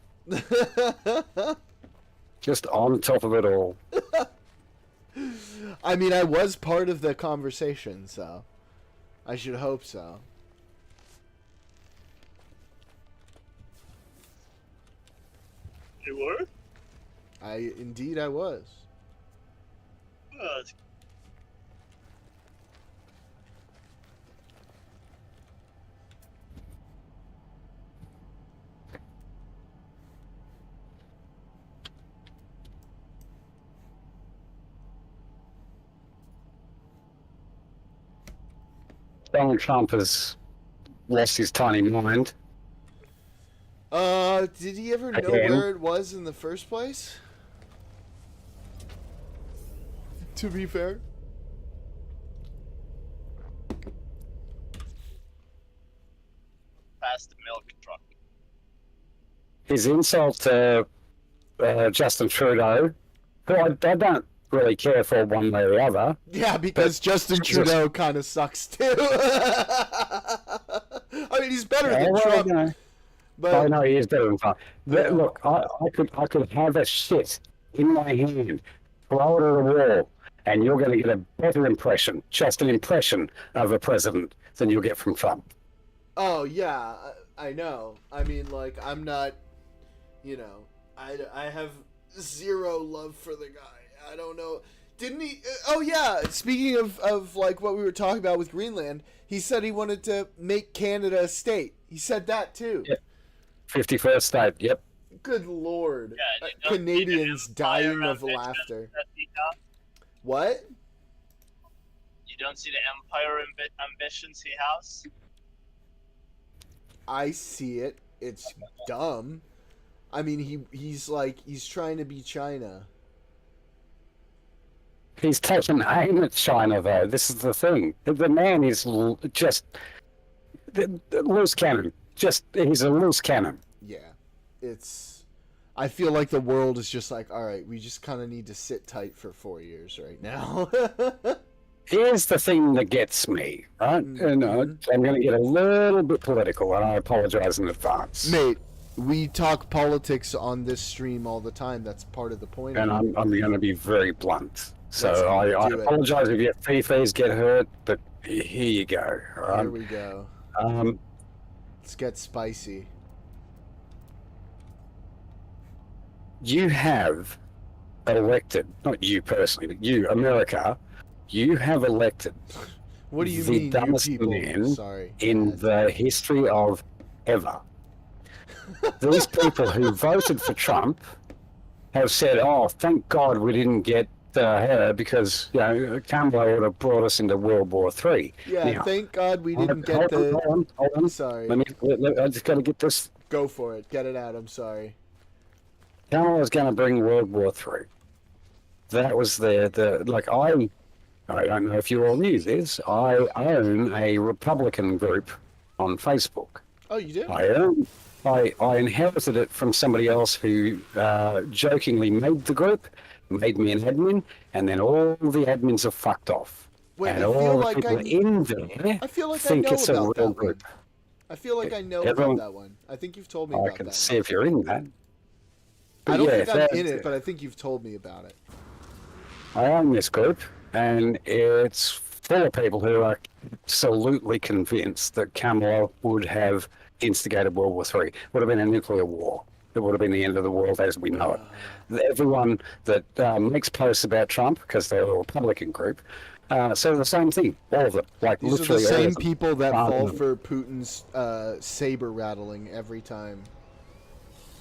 Just on top of it all. I mean, I was part of the conversation, so I should hope so. You were? Indeed I was. Oh, it's Donald Trump has lost his tiny mind. Did he ever know Again. where it was in the first place? To be fair. past the milk truck. His insult to Justin Trudeau, who I don't really care for one way or the other. Yeah, because Justin Jesus. Trudeau kind of sucks too. I mean, he's better than Well, Trump, you know, I but know he is better than Trump. Yeah. Look, I could have a shit in my hand, throw it at a wall, and you're going to get a better impression, just an impression of a president than you'll get from Trump. oh yeah, I know. I mean, like, I'm not, I have zero love for the guy. I don't know. Didn't he? Oh yeah. Speaking of like what we were talking about with Greenland, he said he wanted to make Canada a state. He said that too. Yeah. 51st state. Yep. Good lord. Yeah, you don't Canadians see the dying empire of ambitions laughter. that he has. What? You don't see the empire ambitions he has. I see it. It's dumb. I mean, he's trying to be China. He's taken aim at China, though. This is the thing. The man is just loose cannon. He's a loose cannon. Yeah. It's. I feel like the world is just like, all right, we just kind of need to sit tight for 4 years right now. Here's the thing that gets me, right? And I'm going to get a little bit political, and I apologize in advance. Mate, we talk politics on this stream all the time. That's part of the point. And of it. I'm going to be very blunt. So Let's I do it. apologize if your fifis get hurt, but here you go. All right? Here we go. Let's get spicy. You have elected, not you personally, but you, America, you have elected What do you the mean, you dumbest people? man Sorry. in the history of ever. These people who voted for Trump have said, "Oh, thank God we didn't get her because Kamala would have brought us into World War III." Yeah, Now, thank God we didn't get hold the. on, hold on. Sorry. I just got to get this. Go for it. Get it out. I'm sorry. Kamala's going to bring World War III. That was the like I don't know if you all knew this. I own a Republican group on Facebook. Oh, you did? I inherited it from somebody else who jokingly made the group, made me an admin, and then all the admins have fucked off. Wait, and I all feel the like people in there I feel like I think know it's a about real that one. group. I feel like I know Everyone- about that one. I think you've told me I about can that see one. if you're in that. I don't think I'm that- in it, but I think you've told me about it. I own this group, and it's full of people who are absolutely convinced that Kamala would have instigated World War III. Would have been a nuclear war. It would have been the end of the world as we know it. Everyone that makes posts about Trump, because they're a Republican group, say the same thing. All of them. Like These are the literally all same of them. people that fall Um, for Putin's saber rattling every time.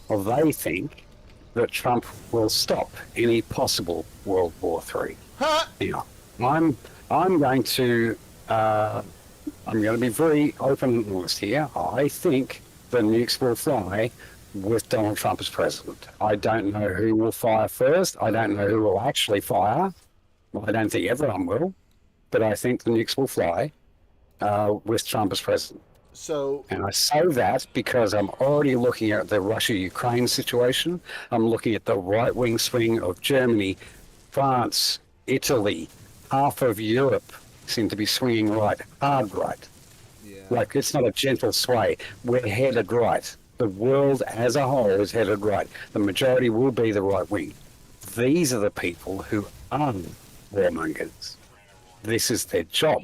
Well, they think that Trump will stop any possible World War III. Ha! Now, I'm going to be very open and honest here. I think the nukes will fly with Donald Trump as president. I don't know who will fire first. I don't know who will actually fire. Well, I don't think everyone will, but I think the nukes will fly with Trump as president. So, And I say that because I'm already looking at the Russia-Ukraine situation. I'm looking at the right-wing swing of Germany, France, Italy, half of Europe seem to be swinging right, hard right. yeah. Like, it's not a gentle sway. We're headed right. The world as a whole is headed right. The majority will be the right wing. These are the people who are warmongers. This is their job,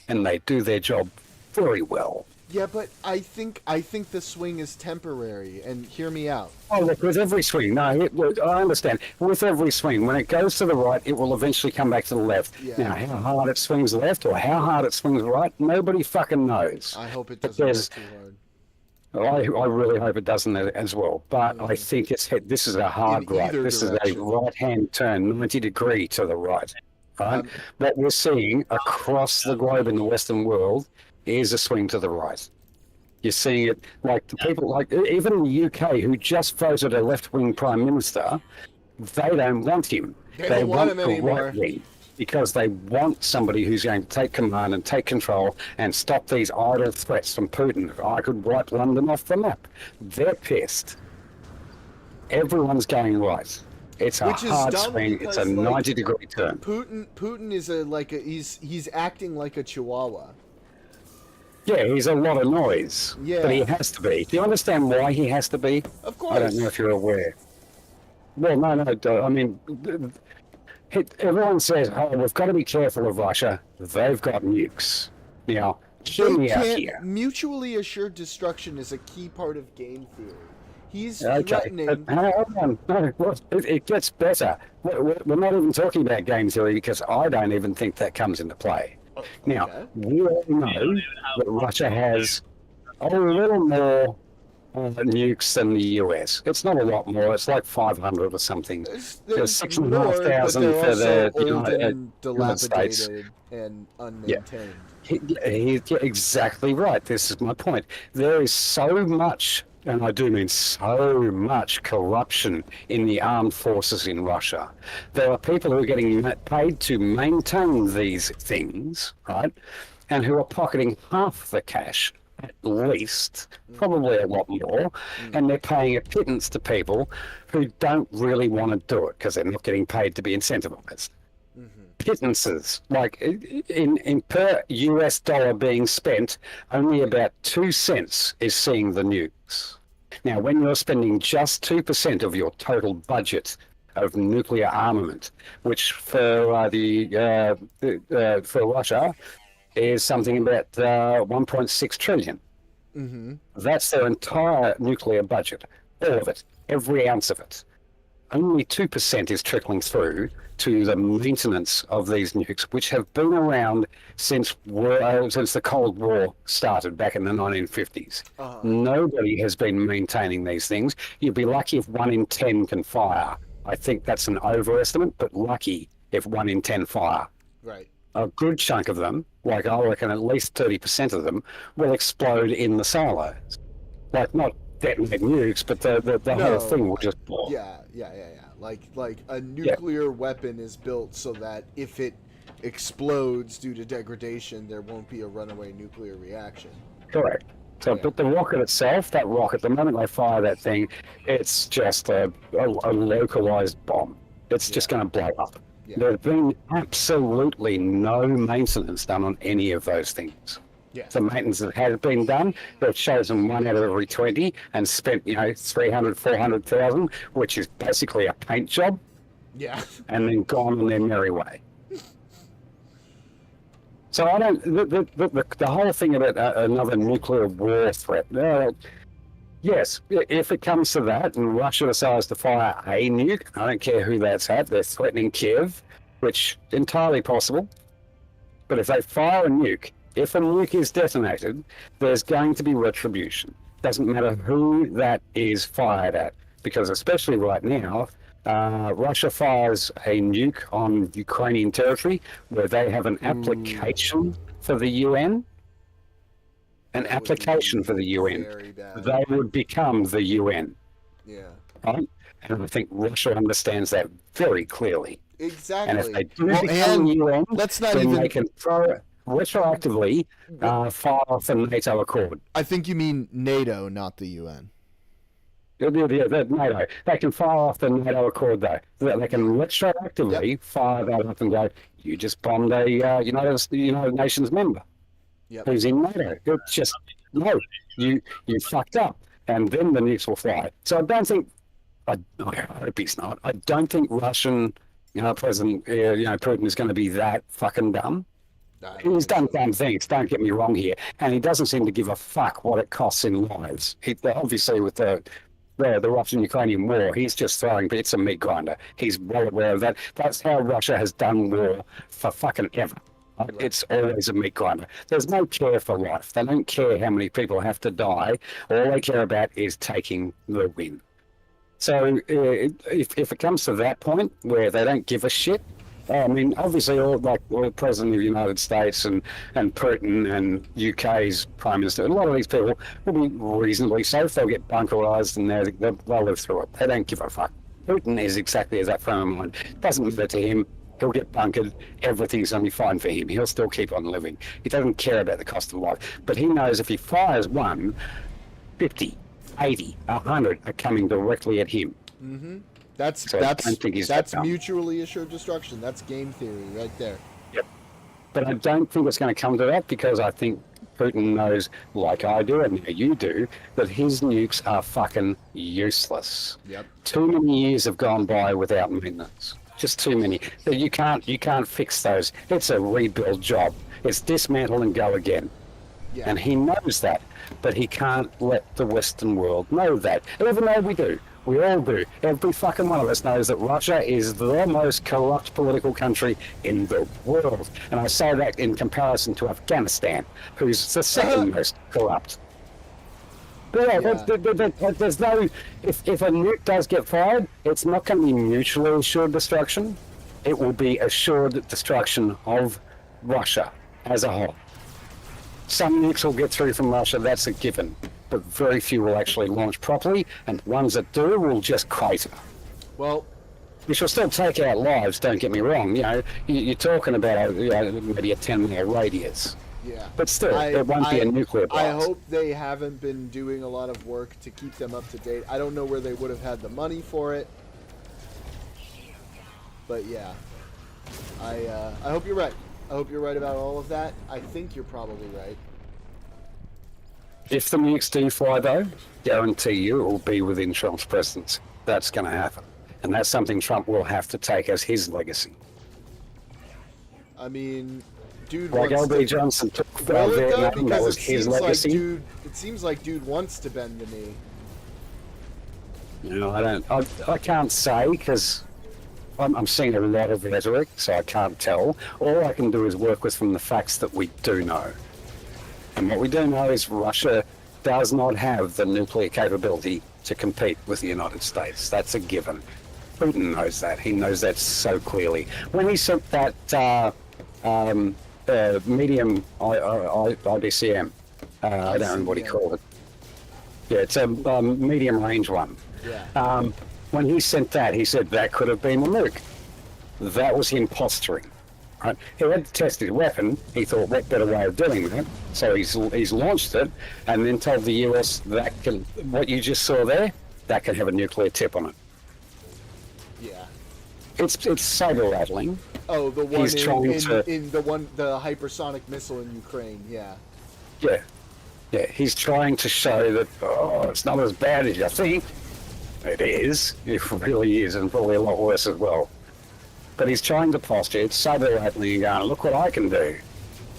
and they do their job very well. Yeah, but I think the swing is temporary, and hear me out. Oh, look, with every swing, I understand. With every swing, when it goes to the right, it will eventually come back to the left. Yeah. Now, how hard it swings left or how hard it swings right, nobody fucking knows. I hope it But doesn't there's- work too hard. I really hope it doesn't as well. But I think this is a hard In right. either This direction. is a right-hand turn, 90 degree to the right. Right? Um, What we're seeing across the globe in the Western world is a swing to the right. You're seeing it like the people, like even in the UK, who just voted a left-wing prime minister, they don't want him. They don't want him the anymore. right wing because they want somebody who's going to take command and take control and stop these idle threats from Putin. I could wipe London off the map. They're pissed. Everyone's going right. It's a Which is hard dumb swing. It's a because, like, 90-degree turn. Putin is he's acting like a chihuahua. Yeah, he's a lot of noise. Yeah. But he has to be. Do you understand why he has to be? Of course. I don't know if you're aware. Well, no. I mean, everyone says, "Oh, we've got to be careful of Russia. They've got nukes." Hear They me out can't. here. Mutually assured destruction is a key part of game theory. He's Okay, threatening. but hold on. No, well, it gets better. We're not even talking about game theory because I don't even think that comes into play. Now, Okay. we all know that Russia has a little more nukes than the US. It's not a lot more. It's like 500 or something. There's 6,500 more, but they're for also the old and United States. dilapidated and unmaintained. You're exactly right. This is my point. There is so much, and I do mean so much, corruption in the armed forces in Russia. There are people who are getting paid to maintain these things, right? And who are pocketing half the cash, at least, probably a lot more, and they're paying a pittance to people who don't really want to do it because they're not getting paid to be incentivized. Pittances, like in per US dollar being spent, only about 2 cents is seeing the nukes. Now, when you're spending just 2% of your total budget of nuclear armament, which for for Russia is something about 1.6 trillion. That's their entire nuclear budget, all of it, every ounce of it. Only 2% is trickling through to the maintenance of these nukes, which have been around since the Cold War started back in the 1950s. Nobody has been maintaining these things. You'd be lucky if 1 in 10 can fire. I think that's an overestimate, but lucky if 1 in 10 fire. Right. A good chunk of them, like I reckon at least 30% of them, will explode in the silos. Like not detonate nukes, but the whole thing will just blow. Yeah. Like a nuclear weapon is built so that if it explodes due to degradation, there won't be a runaway nuclear reaction. Correct. So, but the rocket itself, that rocket, the moment they fire that thing, it's just a localized bomb. It's just going to blow up. Yeah. There's been absolutely no maintenance done on any of those things. Yeah. The maintenance that has been done, they've chosen 1 out of every 20 and spent, 300, 400,000, which is basically a paint job, Yeah. and then gone on their merry way. So I don't, the whole thing about another nuclear war threat, yes, if it comes to that and Russia decides to fire a nuke, I don't care who that's at, they're threatening Kiev, which entirely possible. But if they fire a nuke, if a nuke is detonated, there's going to be retribution. Doesn't matter who that is fired at, because especially right now, Russia fires a nuke on Ukrainian territory where they have an application for the UN. An That would be application for the UN. very bad. They would become the UN, Yeah. right? And I think Russia understands that very clearly. Exactly. And if they do Well, become and UN, let's not then even. they can retroactively fire off the NATO Accord. I think you mean NATO, not the UN. The NATO. They can fire off the NATO Accord, though. They can retroactively fire that up and go, you just bombed a United Nations member Yep. who's in NATO. It's just, no, you fucked up. And then the nukes will fly. So I don't think, I hope he's not, I don't think Russian President Putin is going to be that fucking dumb. He's done dumb things, don't get me wrong here. And he doesn't seem to give a fuck what it costs in lives. Obviously, with the Russian-Ukrainian war, he's just throwing bits of meat grinder. He's well aware of that. That's how Russia has done war for fucking ever. It's always a meat grinder. There's no care for life. They don't care how many people have to die. All they care about is taking the win. So if it comes to that point where they don't give a shit, I mean, obviously, all the President of the United States and Putin and UK's Prime Minister, a lot of these people will be reasonably safe. They'll get bunkerized and they'll live through it. They don't give a fuck. Putin is exactly as that frame of mind. It doesn't matter to him. He'll get bunkered. Everything's going to be fine for him. He'll still keep on living. He doesn't care about the cost of life. But he knows if he fires one, 50, 80, 100 are coming directly at him. Mm-hmm. That's So I don't think he's that dumb. mutually assured destruction. That's game theory right there. Yep. But I don't think it's going to come to that because I think Putin knows, like I do and you do, that his nukes are fucking useless. Yep. Too many years have gone by without maintenance. Just too many. You can't fix those. It's a rebuild job. It's dismantle and go again. Yeah. And he knows that, but he can't let the Western world know that. Even though we do. We all do. Every fucking one of us knows that Russia is the most corrupt political country in the world. And I say that in comparison to Afghanistan, who's the second most corrupt. But yeah, there's no... If a nuke does get fired, it's not going to be mutually assured destruction. It will be assured destruction of Russia as a whole. Some nukes will get through from Russia, that's a given. But very few will actually launch properly, and ones that do will just crater. Well, We shall still take out lives, don't get me wrong. You know, you're talking about maybe a 10-mile radius. yeah. But still, there won't be a nuclear blast. I hope they haven't been doing a lot of work to keep them up to date. I don't know where they would have had the money for it. But yeah. I hope you're right. I hope you're right about all of that. I think you're probably right. If the nukes do fly, though, guarantee you it will be within Trump's presidency. That's going to happen. And that's something Trump will have to take as his legacy. I mean, dude Like wants LB to... Johnson took Will it though? Vietnam, that Because was it his seems like legacy. it seems like dude wants to bend the knee. You know, I can't say because I'm seeing a lot of rhetoric, so I can't tell. All I can do is work with from the facts that we do know. And what we do know is Russia does not have the nuclear capability to compete with the United States. That's a given. Putin knows that. He knows that so clearly. When he sent that medium IBCM, I don't know what he called it. Yeah, it's a medium range one. Yeah. When he sent that, he said that could have been a nuke. That was him posturing. Right? He had to test his weapon. He thought, what better way of doing that? So he's launched it and then told the US that can, what you just saw there, that can have a nuclear tip on it. Yeah. It's saber rattling. Oh, the one He's trying in the hypersonic missile in Ukraine. Yeah. Yeah, he's trying to show that, it's not as bad as you think. It is. It really is, and probably a lot worse as well. But he's trying to posture, it's saber rattling and going, look what I can do.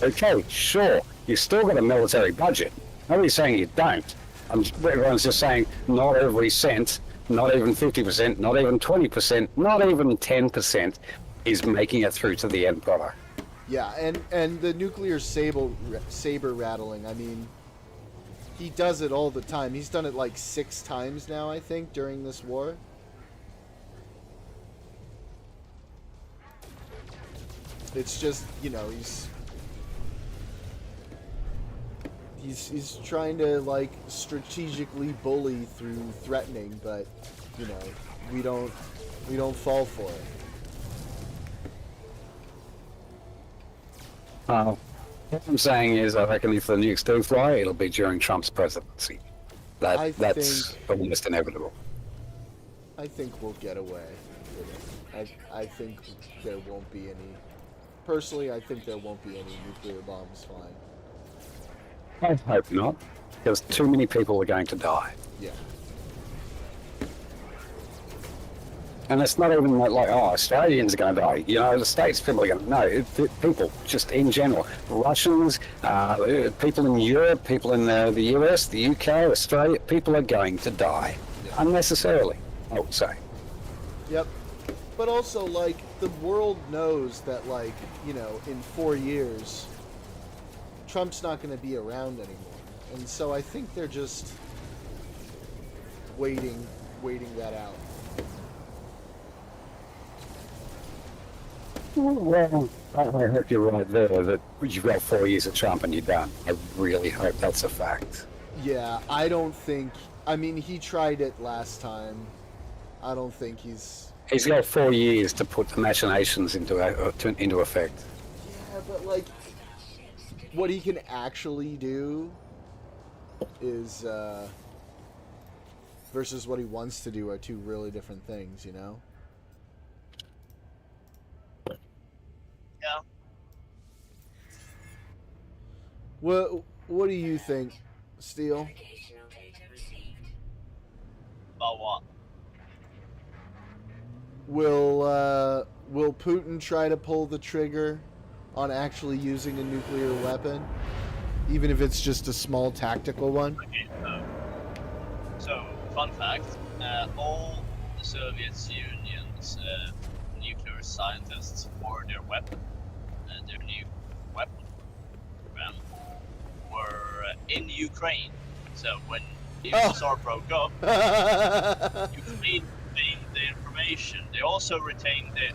Okay, sure, you've still got a military budget. Nobody's saying you don't. Everyone's just saying not every cent, not even 50%, not even 20%, not even 10% is making it through to the end product. Yeah, and the nuclear saber rattling. I mean, he does it all the time. He's done it like 6 times now, I think, during this war. It's just, you know, he's trying to like strategically bully through threatening, but you know, we don't fall for it. What I'm saying is, I reckon if the nukes do fly, it'll be during Trump's presidency. That's almost inevitable. I think we'll get away with it. I think there won't be any. Personally, I think there won't be any nuclear bombs flying. I hope not, because too many people are going to die. Yeah. And it's not even like, Australians are going to die. You know, the States people are going to... No, people, just in general. Russians, people in Europe, people in the US, the UK, Australia, people are going to die. Yeah. Unnecessarily, I would say. Yep. But also, like, the world knows that, like, you know, in 4 years, Trump's not going to be around anymore. And so I think they're just waiting that out. Well, I hope you're right there, that you've got 4 years of Trump and you're done. I really hope that's a fact. Yeah, I don't think... I mean, he tried it last time. I don't think he's... He's got 4 years to put the machinations into effect. Yeah, but, like, what he can actually do is, versus what he wants to do are two really different things, you know? Yeah. What do you think, Steele? Navigational data received. About what? Will Putin try to pull the trigger on actually using a nuclear weapon, even if it's just a small tactical one. Okay, so fun fact: all the Soviet Union's nuclear scientists for their weapon, their new weapon program, were in Ukraine. So when the USSR broke up, Ukraine retained the information. They also retained the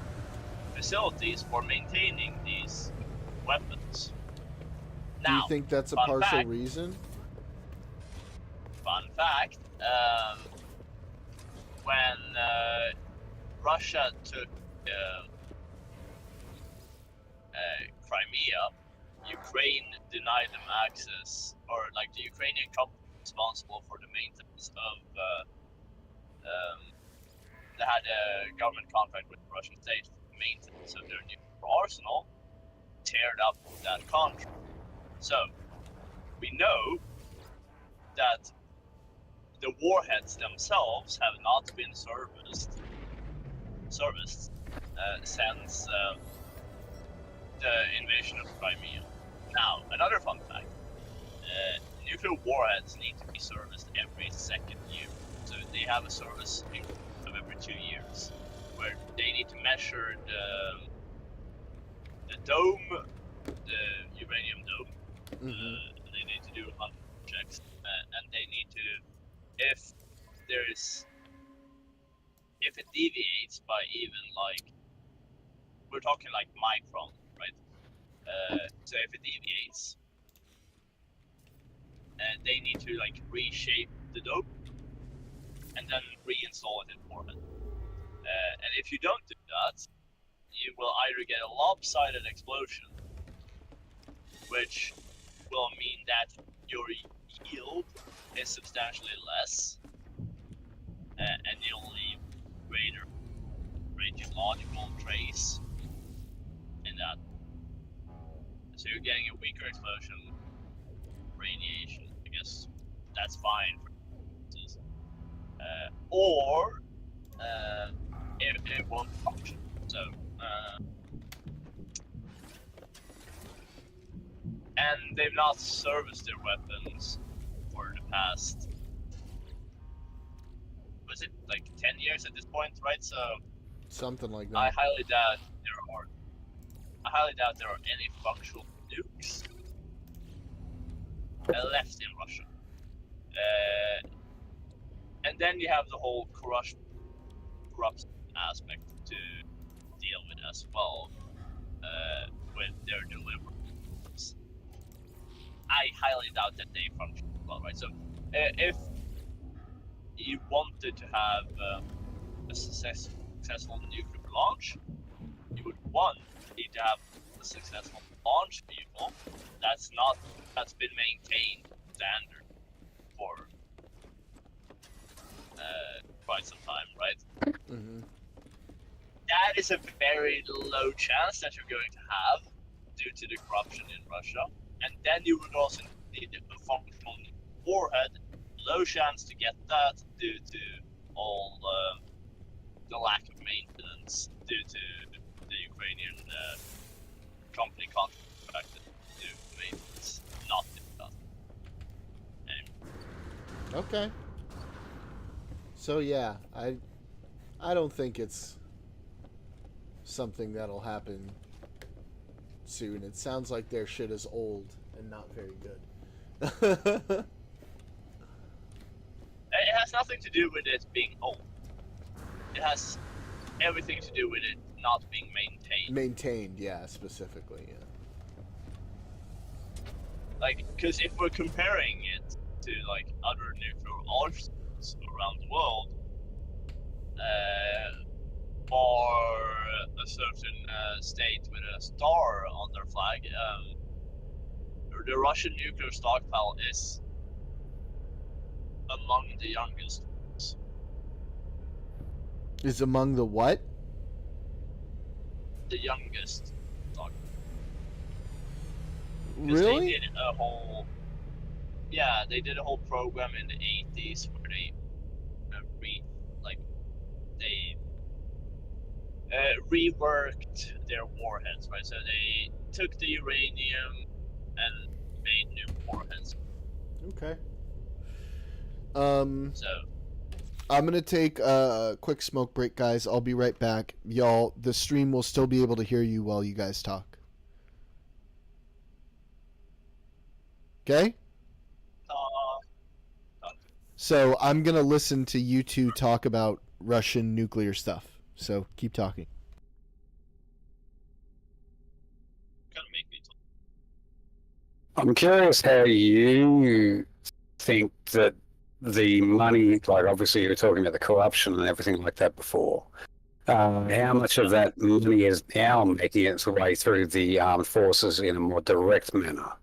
facilities for maintaining these weapons. Do you Now, think that's a fun partial fact, reason? Fun fact, when Russia took Crimea, Ukraine denied them access, or like the Ukrainian company responsible for the maintenance of, they had a government contract with the Russian state for the maintenance of their nuclear arsenal, teared up that contract. So, we know that the warheads themselves have not been serviced since the invasion of Crimea. Now, another fun fact: nuclear warheads need to be serviced every second year. So they have a service of every 2 years, where they need to measure the dome, the uranium dome. They need to do a bunch of checks, and they need to, if it deviates by even like, we're talking like micron, right? So if it deviates, they need to like reshape the dome and then reinstall it in warhead. And if you don't do that, you will either get a lopsided explosion, which will mean that your yield is substantially less, and you'll leave greater radiological trace in that. So you're getting a weaker explosion, radiation. I guess that's fine for instance. Or it won't function. So and they've not serviced their weapons for the past, was it like 10 years at this point, right? So Something like I that. highly doubt there are any functional nukes left in Russia. And then you have the whole corrupt aspect to deal with as well, with their deliveries. I highly doubt that they function well, right? So if you wanted to have a successful nuclear launch, you would need to have a successful launch vehicle that's been maintained standard for quite some time, right? That is a very low chance that you're going to have due to the corruption in Russia. And then you would also need a functional warhead. Low chance to get that due to all the lack of maintenance due to the Ukrainian company contracted to do maintenance, not do that. Anyway. Okay. So yeah, I don't think it's something that'll happen soon. It sounds like their shit is old and not very good. It has nothing to do with it being old. It has everything to do with it not being maintained. Maintained, yeah, specifically, yeah. Like, because if we're comparing it to like other nuclear arsenals around the world, or a certain state with a star on their flag, the Russian nuclear stockpile is among the youngest. Is among the what? The youngest stockpile. Really? They did a whole program in the 80s where they reworked their warheads, right? So they took the uranium and made new warheads. Okay. So I'm gonna take a quick smoke break, guys. I'll be right back. Y'all, the stream will still be able to hear you while you guys talk. Okay? So I'm gonna listen to you two talk about Russian nuclear stuff. So keep talking. gonna make me talk. I'm curious how you think that the money, like obviously you were talking about the corruption and everything like that before. How much of that money is now making its way through the armed forces in a more direct manner?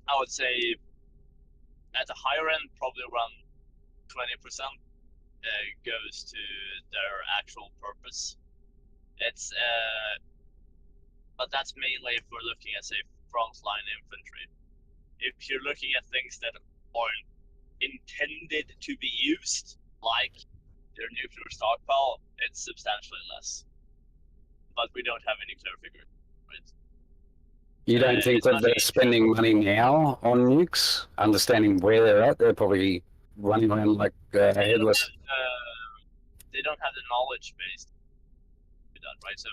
I would say at the higher end, probably around 20% goes to their actual purpose. It's but that's mainly if we're looking at, say, frontline infantry. If you're looking at things that aren't intended to be used, like their nuclear stockpile, it's substantially less. But we don't have any clear figure, right? You don't think that they're spending money now on nukes, understanding where they're at? They're probably running around like headless. They don't have the knowledge base to do that, right? So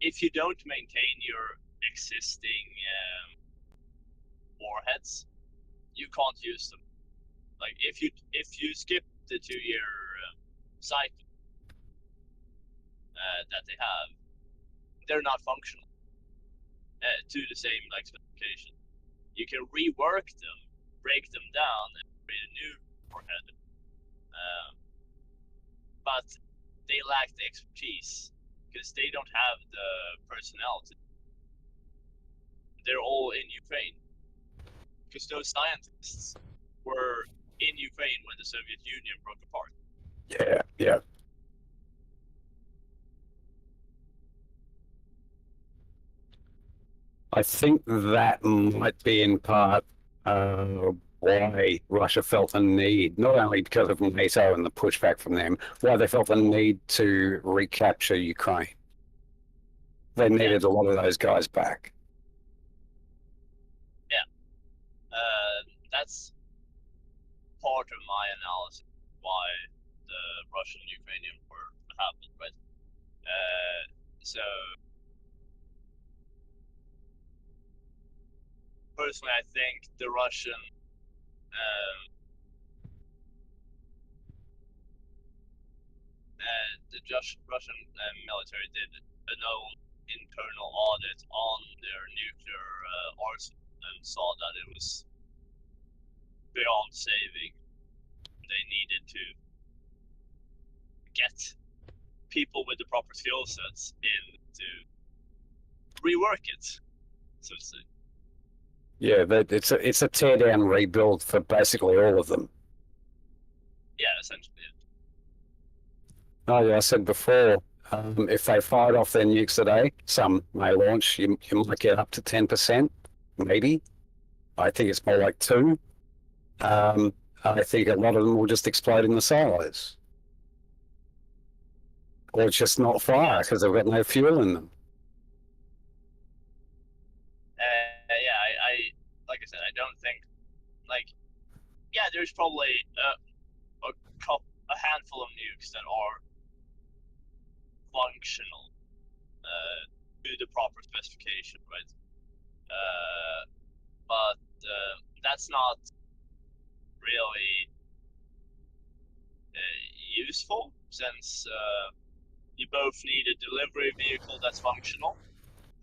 if you don't maintain your existing warheads, you can't use them. Like if you skip the 2-year cycle that they have, they're not functional to the same specification. You can rework them, break them down, and create a new warhead, but they lack the expertise because they don't have the personnel. They're all in Ukraine because those scientists were in Ukraine when the Soviet Union broke apart. Yeah, yeah. I think that might be in part why Russia felt a need, not only because of NATO and the pushback from them, why they felt a need to recapture Ukraine. They needed a lot of those guys back. Yeah, that's part of my analysis why the Russian-Ukrainian war happened, right? So personally, I think the Russian Russian military did an own internal audit on their nuclear arsenal and saw that it was beyond saving. They needed to get people with the proper skill sets in to rework it, so to say. Yeah, it's a tear down rebuild for basically all of them. Yeah, essentially. Oh, yeah, I said before, if they fired off their nukes today, some may launch. You might get up to 10%, maybe. I think it's more like 2. I think a lot of them will just explode in the silos, or just not fire because they've got no fuel in them. Yeah, I like I said, I don't think there's probably a handful of nukes that are functional to the proper specification, right? But that's not really useful since you both need a delivery vehicle that's functional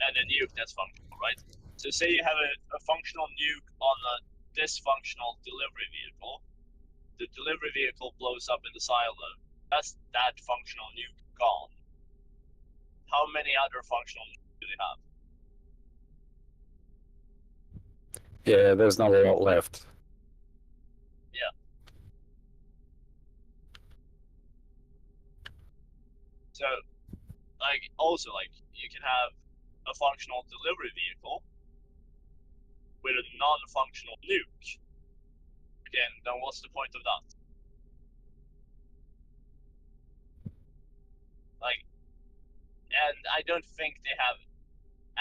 and a nuke that's functional, right? So say you have a functional nuke on a dysfunctional delivery vehicle. The delivery vehicle blows up in the silo. That's that functional nuke gone. How many other functional nukes do they have? Yeah, there's not a lot left. Yeah. So, also, you can have a functional delivery vehicle with a non-functional nuke. Again, then what's the point of that? and I don't think they have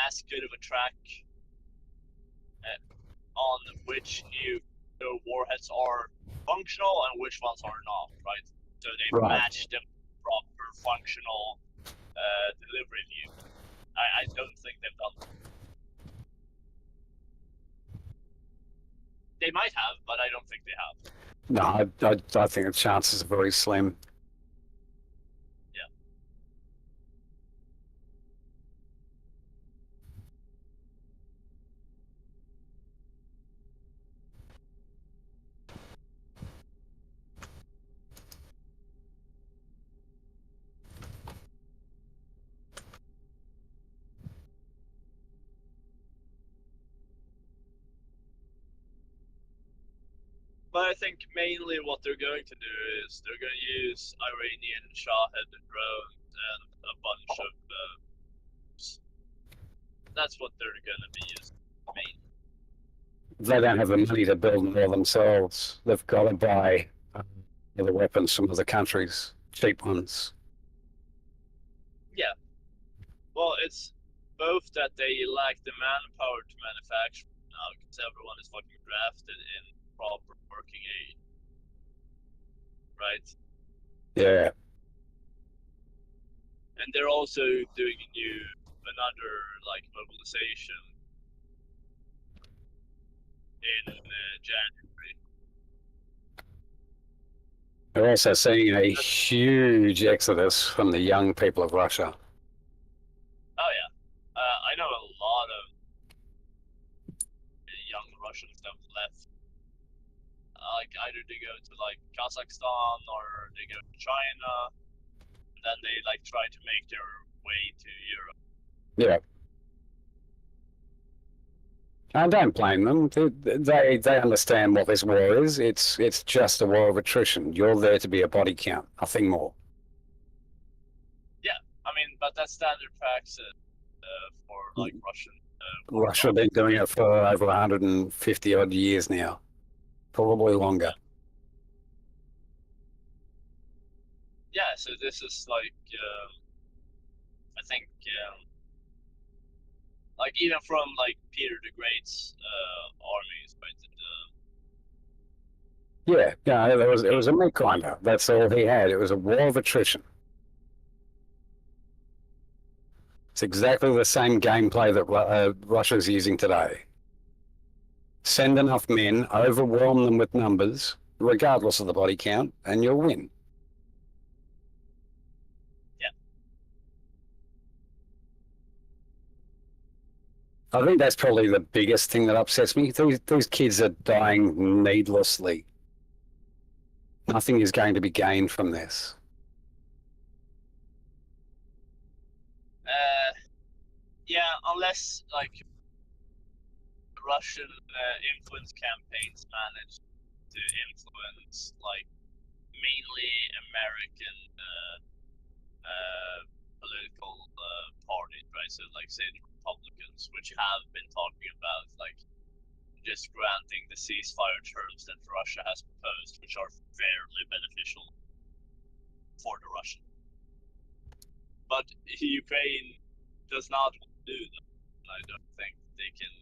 as good of a track on which new warheads are functional and which ones are not, right? So they Right. match them proper functional delivery view. I don't think they've done that. They might have, but I don't think they have. No, I think the chances are very slim. Yeah. But I think mainly what they're going to do is they're going to use Iranian Shahed drones and a bunch of. That's what they're going to be using mainly. They don't have the money to build them all themselves. They've got to buy other weapons from other countries, cheap ones. Yeah. Well, it's both that they lack the manpower to manufacture now because everyone is fucking drafted in proper working age. Right? Yeah. And they're also doing another like mobilization in January. We're also seeing a huge exodus from the young people of Russia. Oh yeah, I know a lot of young Russians that left. Like either they go to like Kazakhstan or they go to China, and then they like try to make their way to Europe. Yeah. I don't blame them. They understand what this war is. It's just a war of attrition. You're there to be a body count, nothing more. Yeah, I mean, but that's standard practice for like Russian. Russia have been doing it for over 150 odd years now, probably longer. Yeah, so this is like, I think, like even from like Peter the Great's armies, right? Yeah, it was a meat grinder. That's all he had. It was a war of attrition. It's exactly the same gameplay that Russia's using today. Send enough men, overwhelm them with numbers, regardless of the body count, and you'll win. Yeah. I think that's probably the biggest thing that upsets me. These kids are dying needlessly. Nothing is going to be gained from this. Yeah, unless like Russian influence campaigns manage to influence like mainly American political parties, right? So like say the Republicans, which have been talking about like just granting the ceasefire terms that Russia has proposed, which are fairly beneficial for the Russians. But Ukraine does not do that. I don't think they can.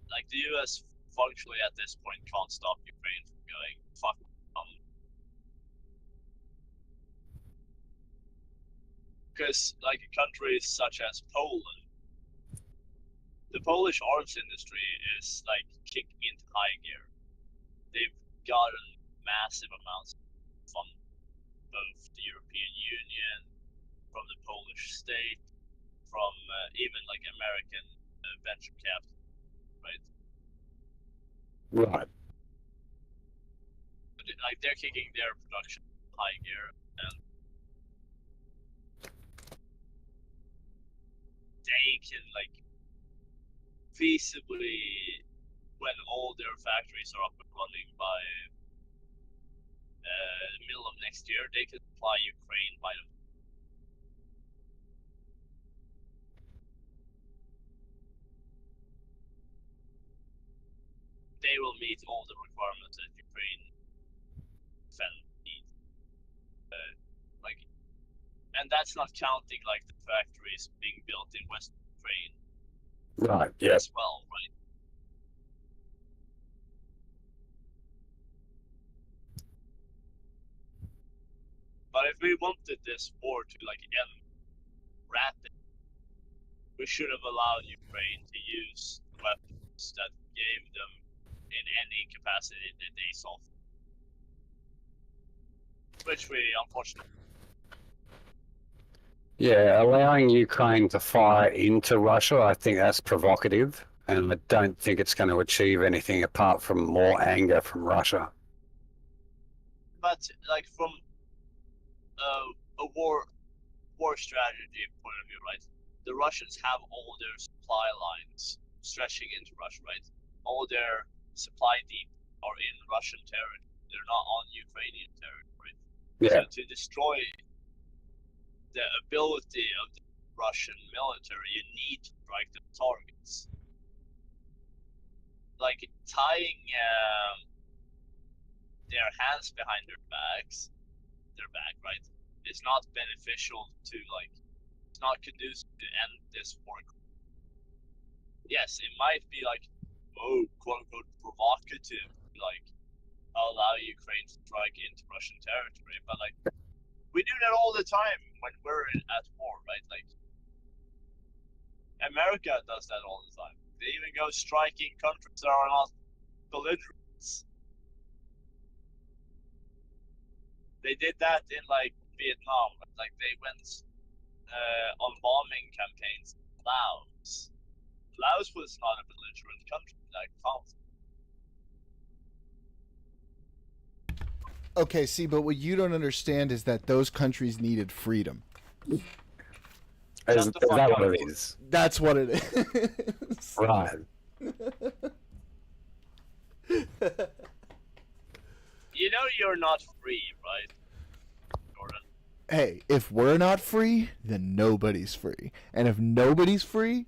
Like the U.S. functionally at this point can't stop Ukraine from going fuck. Because like countries such as Poland, the Polish arms industry is like kicking into high gear. They've gotten massive amounts of funding, both the European Union, from the Polish state, from even like American venture capital, right? Right. Like they're kicking their production high gear, and they can like feasibly, when all their factories are up and running by the middle of next year, they can supply Ukraine by them. They will meet all the requirements that Ukraine needs. Like and that's not counting like the factories being built in Western Ukraine Right. Yes. as well, right? But if we wanted this war to like end rapidly, we should have allowed Ukraine to use weapons that gave them in any capacity that they saw, which we unfortunately. Yeah, allowing Ukraine to fire into Russia, I think that's provocative, and I don't think it's going to achieve anything apart from more anger from Russia. But like from a war strategy point of view, right? The Russians have all their supply lines stretching into Russia, right? All their supply deep are in Russian territory. They're not on Ukrainian territory. Yeah. So to destroy the ability of the Russian military, you need to strike the targets. Like tying their hands behind their back, right, is not beneficial to like. It's not conducive to end this war. Yes, it might be like, quote unquote, provocative, like allow Ukraine to strike into Russian territory, but like we do that all the time when we're at war, right? Like America does that all the time. They even go striking countries that are not belligerents. They did that in like Vietnam, right? Like they went on bombing campaigns in Laos. Laos was not a belligerent country, like conflict. Okay, see, but what you don't understand is that those countries needed freedom. Is Shut the fuck that up. what it is? That's what it is. Right. You know you're not free, right, Jordan? Hey, if we're not free, then nobody's free. And if nobody's free,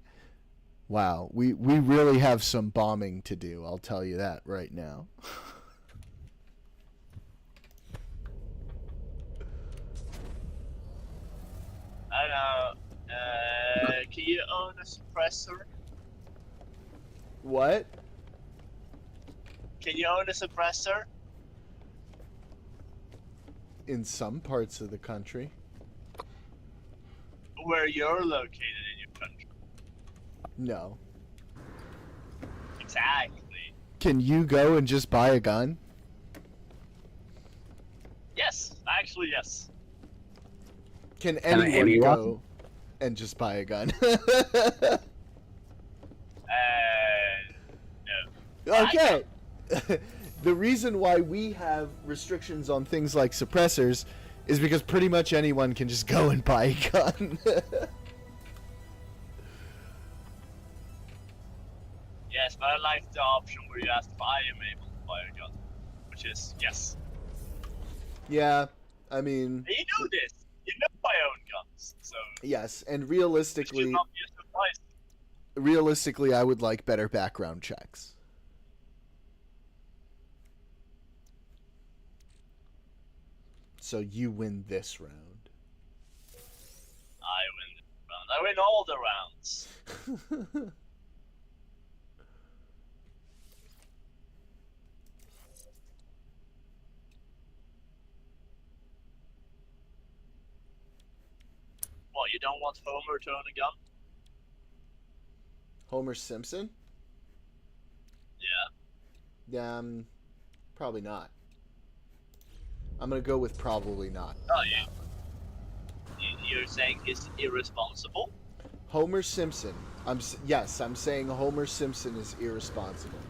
wow, we really have some bombing to do. I'll tell you that right now. I know. Can you own a suppressor? What? Can you own a suppressor? In some parts of the country. Where you're located in your country. No. Exactly. Can you go and just buy a gun? Yes, actually, yes. Can Can anyone anyone? go and just buy a gun? No. Okay. The reason why we have restrictions on things like suppressors is because pretty much anyone can just go and buy a gun. Yes, but I like the option where you ask if I am able to buy a gun. Which is, yes. Yeah, I mean, And you know this. You know I own guns. So, yes, and you should realistically, not be surprised. I would like better background checks. So you win this round. I win this round. I win all the rounds. What, you don't want Homer to own a gun? Homer Simpson? Yeah. Probably not. I'm gonna go with probably not. Oh, you're saying he's irresponsible? Homer Simpson. Yes, I'm saying Homer Simpson is irresponsible.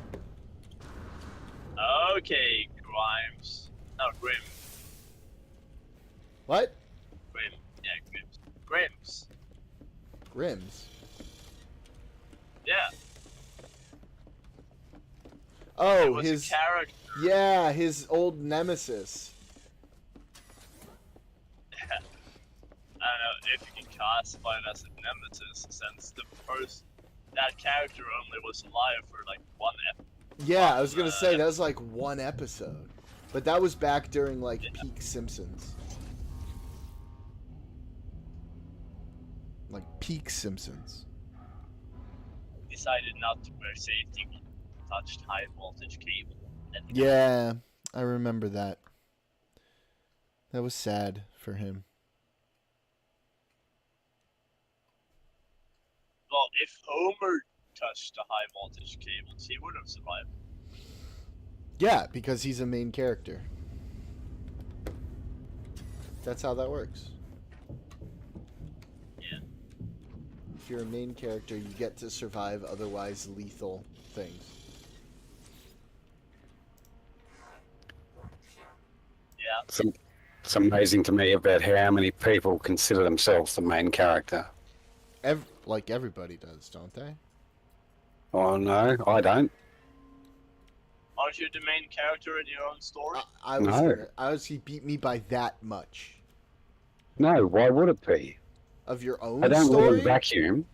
Okay, Grimes. No, Grim. What? Grim. Yeah, Grims. Grims. Grims. Yeah. Oh, it was his a character. yeah, his old nemesis. I don't know if you can classify it as a nemesis, since that character only was alive for like one episode. Yeah, I was gonna say that was like one episode, but that was back during like peak Simpsons. Like peak Simpsons. Decided not to wear safety when he touched high voltage cable. And Yeah, I remember that. That was sad for him. well, if Homer touched the high voltage cables, he would have survived. Yeah, because he's a main character. That's how that works. Yeah. If you're a main character, you get to survive otherwise lethal things. Yeah. It's amazing to me about how many people consider themselves the main character. Like everybody does, don't they? Oh no, I don't. Aren't you the main character in your own story? I was. No. He beat me by that much. No, why would it be? Of your own I don't live story? in a vacuum.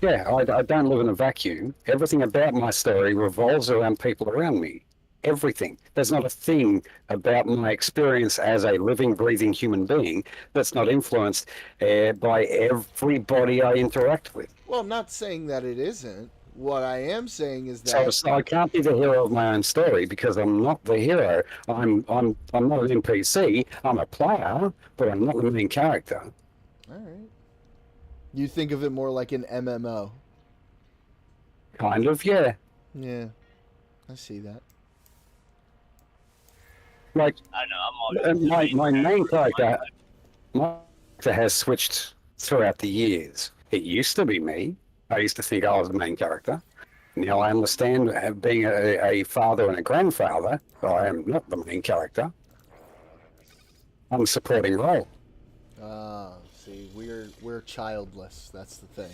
Yeah, I don't live in a vacuum. Everything about my story revolves around people around me. Everything. There's not a thing about my experience as a living, breathing human being that's not influenced by everybody I interact with. Well, I'm not saying that it isn't. What I am saying is that So I can't be the hero of my own story because I'm not the hero. I'm not an NPC. I'm a player, but I'm not the main character. all right. You think of it more like an MMO. Kind of, yeah. Yeah, I see that. Like I know, I'm my main character, my character has switched throughout the years. It used to be me. I used to think I was the main character. Now I understand being a father and a grandfather, I am not the main character. I'm a supporting role. Ah, see, we're childless. That's the thing.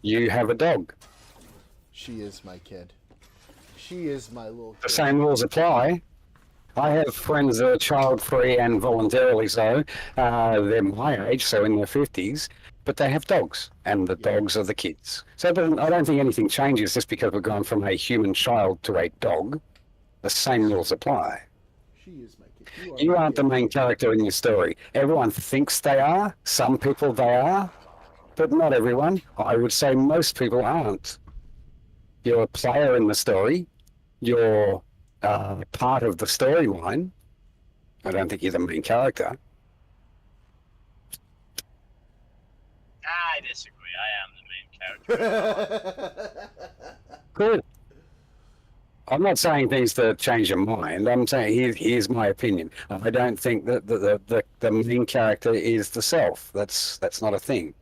You have a dog. She is my kid. She is my little The kid. same rules apply. I have friends that are child-free and voluntarily so. They're my age, so in their 50s, but they have dogs, and the dogs are the kids. So I don't think anything changes just because we've gone from a human child to a dog. The same rules apply. She is my kid. You my aren't the kid. main character in your story. Everyone thinks they are. Some people they are, but not everyone. I would say most people aren't. You're a player in the story. You're part of the storyline. I don't think you're the main character. I disagree. I am the main character. Good. I'm not saying things to change your mind. I'm saying here's my opinion. I don't think that the main character is the self. That's not a thing.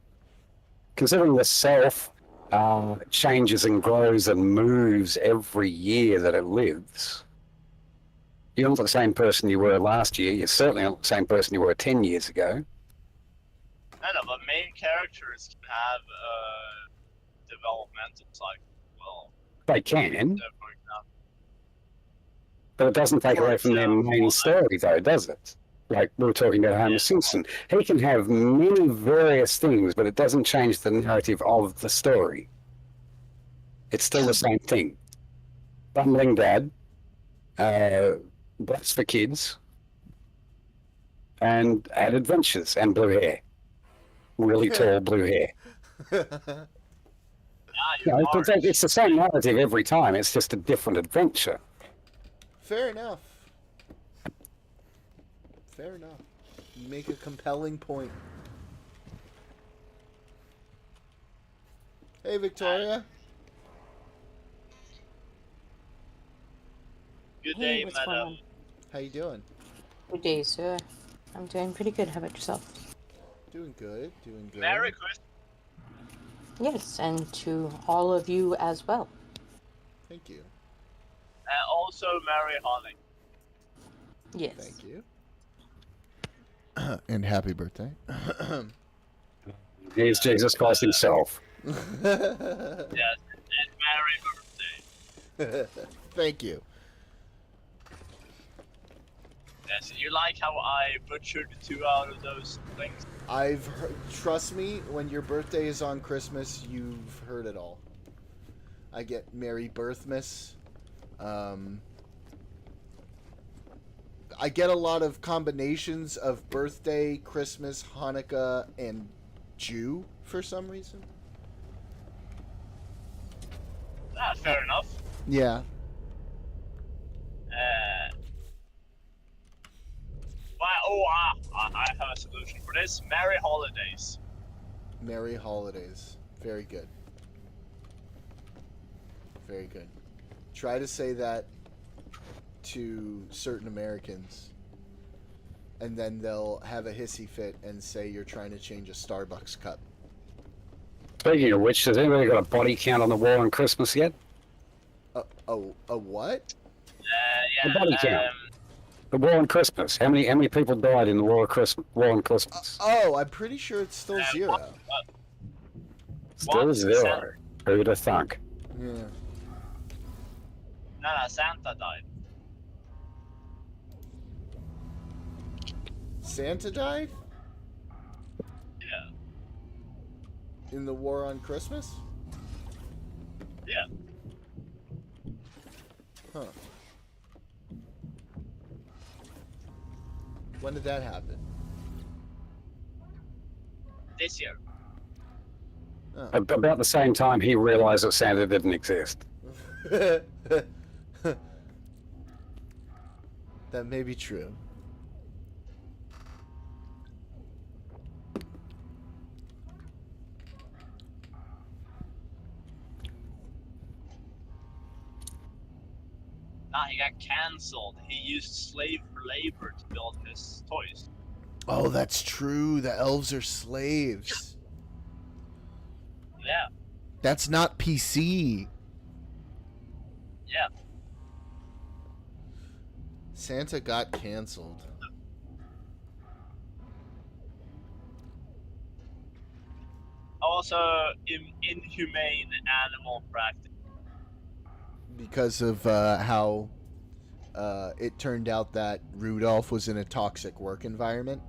Considering the self changes and grows and moves every year that it lives. You're not the same person you were last year. You're certainly not the same person you were 10 years ago. I know, but main characters can have a developmental cycle. Well, They can, for example. but it doesn't take For away from their example, main story, though, does it? Like we were talking about Homer Yeah. Simpson. He can have many various things, but it doesn't change the narrative of the story. It's still the same thing. Bumbling dad, Blacks for Kids, and Add Adventures, and blue hair. Really tall blue hair. Ah, You know, but it's the same narrative every time. It's just a different adventure. Fair enough. Fair enough. You make a compelling point. Hey, Victoria. Good Hey, day, what's going madam. on? How you doing? Good day, sir. I'm doing pretty good. How about yourself? Doing good. Doing good. Merry Christmas. Yes, and to all of you as well. Thank you. And also Merry Hanukkah. Yes. Thank you. And happy birthday. Here's Jesus Christ himself. Yes, and Merry birthday. Thank you. Yes, you like how I butchered 2 out of those things? I've heard, trust me, when your birthday is on Christmas, you've heard it all. I get Merry Birthmas. I get a lot of combinations of birthday, Christmas, Hanukkah, and Jew for some reason. Fair enough. Yeah. I have a solution for this. Merry holidays. Merry holidays. Very good. Very good. Try to say that to certain Americans, and then they'll have a hissy fit and say you're trying to change a Starbucks cup. Speaking of which, has anybody got a body count on the wall on Christmas yet? A what? Yeah. The body count. The war on Christmas. How many people died in the war on Christmas? Oh, I'm pretty sure it's still 0. Still 1%. 0. Who'd have thunk? Yeah. No, Santa died. Santa died Yeah. in the war on Christmas? Yeah. Huh. When did that happen? This year. Oh. About the same time he realized that Santa didn't exist. That may be true. Nah, he got cancelled. He used slave labor to build his toys. Oh, that's true. The elves are slaves. Yeah. That's not PC. Yeah. Santa got canceled. Also, inhumane animal practice. Because of how it turned out that Rudolph was in a toxic work environment.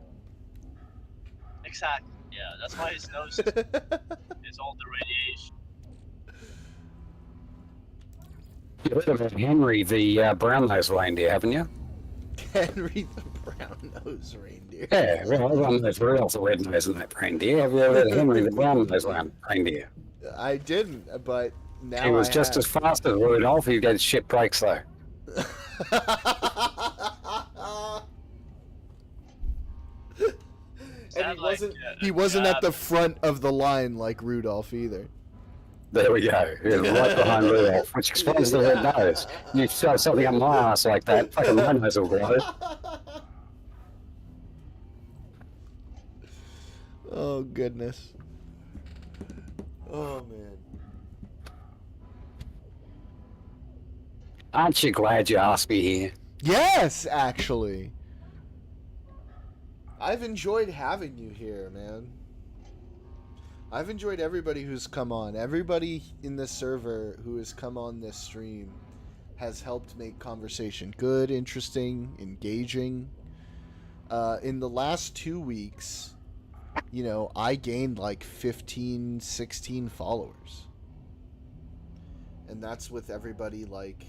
Exactly. Yeah, that's why his nose is all the radiation. You've heard of Henry the brown-nosed reindeer, haven't you? Henry the brown-nosed reindeer. Yeah, well, everyone knows Rudolph's a red-nosed and that reindeer. Have you ever heard of Henry the brown-nosed reindeer? I didn't, but now He was I just have. as fast as Rudolph. He got shit brakes though. And Sound like, he wasn't at God. the front of the line like Rudolph either. There we go. He was right behind Rudolph, which explains the red nose. You shove something up my ass like that, fucking my nose will grow. Oh goodness. Oh man. Aren't you glad you asked me here? Yes, actually. I've enjoyed having you here, man. I've enjoyed everybody who's come on. Everybody in this server who has come on this stream has helped make conversation good, interesting, engaging. In the last 2 weeks, you know, I gained like 15, 16 followers. And that's with everybody like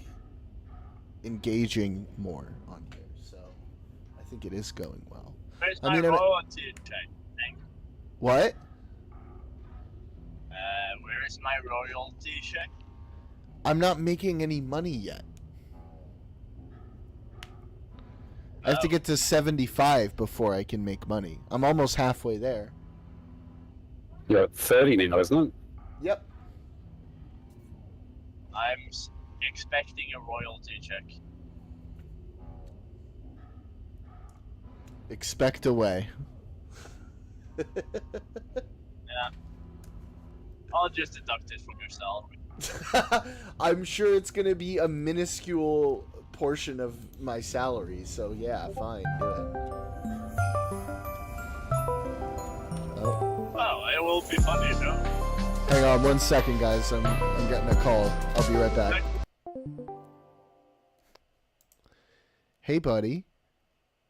engaging more on here. So I think it is going well. Where's I my mean, royalty check? Thank you. What? Where is my royalty check? I'm not making any money yet. I have to Oh. get to 75 before I can make money. I'm almost halfway there. You're at 30 now, isn't it? Yep. I'm expecting a royalty check. Expect away. Yeah. I'll just deduct it from your salary. I'm sure it's going to be a minuscule portion of my salary, so yeah, fine, do it. Oh. Oh, it will be funny, no? Hang on 1 second, guys. I'm getting a call. I'll be right back. Hey, buddy.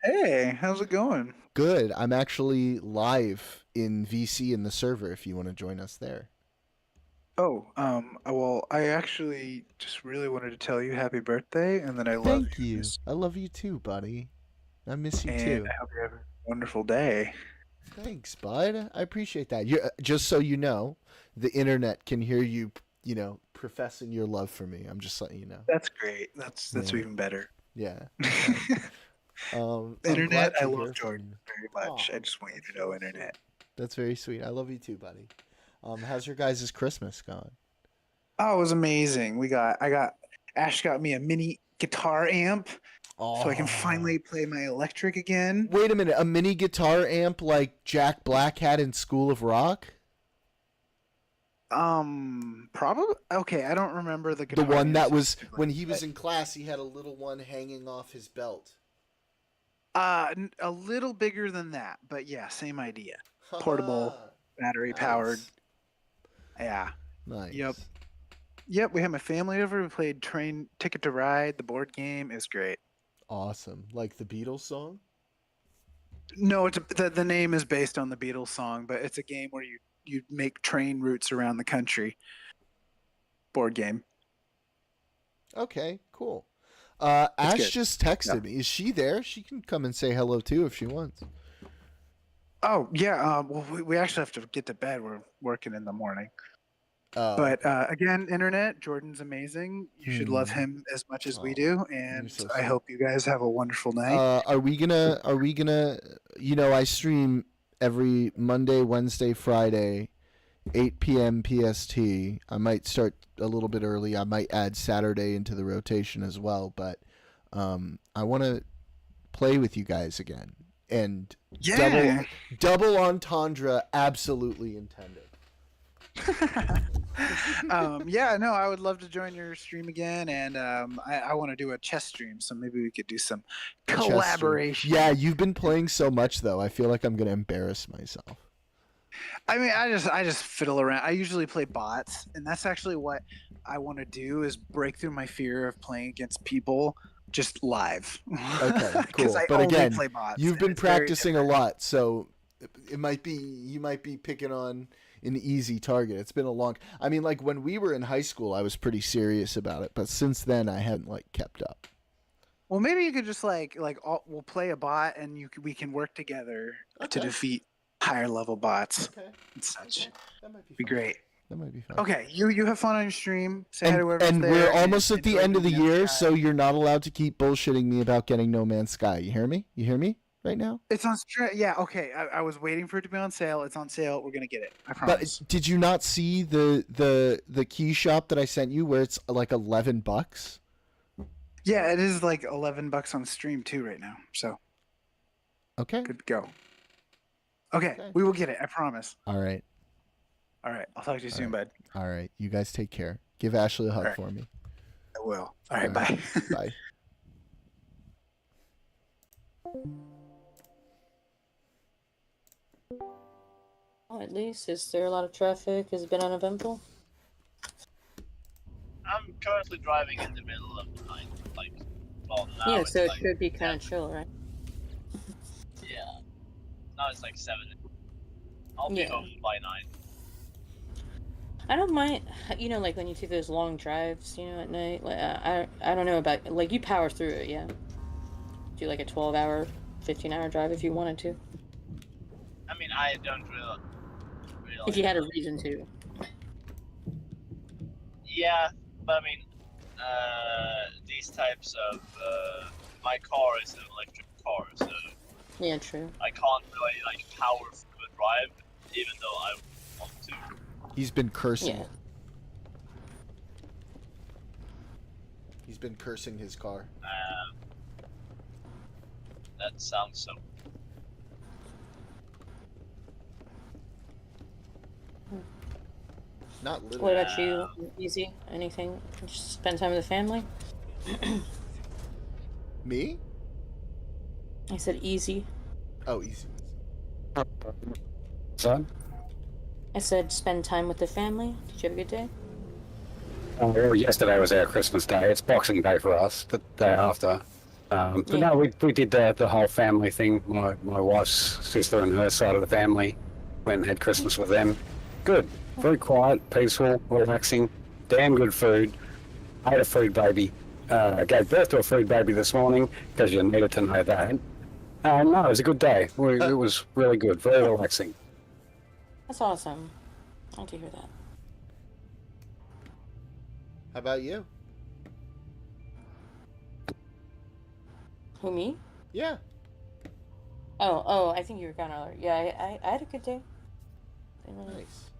Hey, how's it going? Good. I'm actually live in VC in the server if you want to join us there. Oh, well, I actually just really wanted to tell you happy birthday, and then I love Thank you. you. I love you too, buddy. I miss you And too. I hope you have a wonderful day. Thanks, bud. I appreciate that. Just so you know, the internet can hear you, professing your love for me. I'm just letting you know. That's great. That's Yeah. even better. Yeah. I'm Internet, glad to I hear love from Jordan you. very much. Aw, I just want you to know, internet. That's very sweet. I love you too, buddy. How's your guys' Christmas going? Oh, it was amazing. Ash got me a mini guitar amp, so I can Oh. finally play my electric again. Wait a minute, a mini guitar amp like Jack Black had in School of Rock? Probably. Okay, I don't remember the The guitar. one that amp was specifically, when he was but, in class, he had a little one hanging off his belt. a little bigger than that, but yeah, same idea. Portable, battery powered. Yeah. Nice. Yep. We had my family over. We played Train Ticket to Ride. The board game is great. Awesome. Like the Beatles song? No, the name is based on the Beatles song, but it's a game where you make train routes around the country. Board game. Okay, cool. It's Ash good. just texted Yeah. me. Is she there? She can come and say hello too if she wants. Oh yeah. Well, we actually have to get to bed. We're working in the morning. Oh, But again, internet. Jordan's amazing. You should love him as much as we Aw, do, and so I sweet. hope you guys have a wonderful night. Are we gonna? I stream every Monday, Wednesday, Friday, 8 p.m. PST. I might start a little bit early. I might add Saturday into the rotation as well. But I want to play with you guys again. And Yeah. double entendre absolutely intended. Yeah, no, I would love to join your stream again, and I want to do a chess stream, so maybe we could do some Chess stream. collaboration. Yeah, you've been playing so much though. I feel like I'm gonna embarrass myself. I mean, I just fiddle around. I usually play bots, and that's actually what I want to do is break through my fear of playing against people just live. Okay, cool. I But only again, play bots, you've and been it's very practicing a lot, so you might be picking on an easy target. It's been a long. I mean, like when we were in high school, I was pretty serious about it, but since then, I hadn't kept up. Well, maybe you could just we'll play a bot, and we can work together to Okay. defeat higher level bots Okay, and such. that might be Be fun. great. That might be fun. Okay, you have fun on your stream. Say hi to And, whoever's and there, we're almost at the enjoy end of the No Man's year, Sky. so you're not allowed to keep bullshitting me about getting No Man's Sky. You hear me? You hear me right now? It's on yeah, okay. I was waiting for it to be on sale. It's on sale. We're gonna get it. I But promise. did you not see the key shop that I sent you where it's like $11? Yeah, it is like $11 on stream too right now. So Okay. good to go. Okay, Okay. we will get it. I promise. All right. All right, I'll talk to you soon, bud. All right. You guys take care. Give Ashley a hug Alright. for me. I will. All right, All bye. right. Bye. Oh, at least, is there a lot of traffic? Has it been uneventful? I'm currently driving in the middle of the night, well now Yeah, it's so it like, should be kind of chill, right? yeah. Now it's like 7. I'll be Yeah. home by 9. I don't mind, like when you take those long drives, at night. Like I don't know about like you power through it, yeah. Do like a 12-hour, 15-hour drive if you wanted to, I mean, I don't really. if you had a reason to. Yeah, but I mean, these types of my car is an electric car, so Yeah, true. I can't really power through a drive, even though I want to. He's been cursing. Yeah. He's been cursing his car. That sounds so. Not literally. What about you? Easy? Anything? Just spend time with the family? Me? I said easy. Oh, easy. Son? I said spend time with the family. Did you have a good day? Well, yesterday was our Christmas day. It's Boxing Day for us, the day after. But Yeah. no, we did the whole family thing. My wife's sister and her side of the family went and had Christmas with them. Good. Very quiet, peaceful, relaxing. Damn good food. I had a food baby. Gave birth to a food baby this morning because you needed to know that. No, it was a good day. It was really good, very relaxing. That's awesome. I like to hear that. How about you? Who, me? Yeah. Oh, I think you were gone earlier. Yeah, I had a good day. Nice.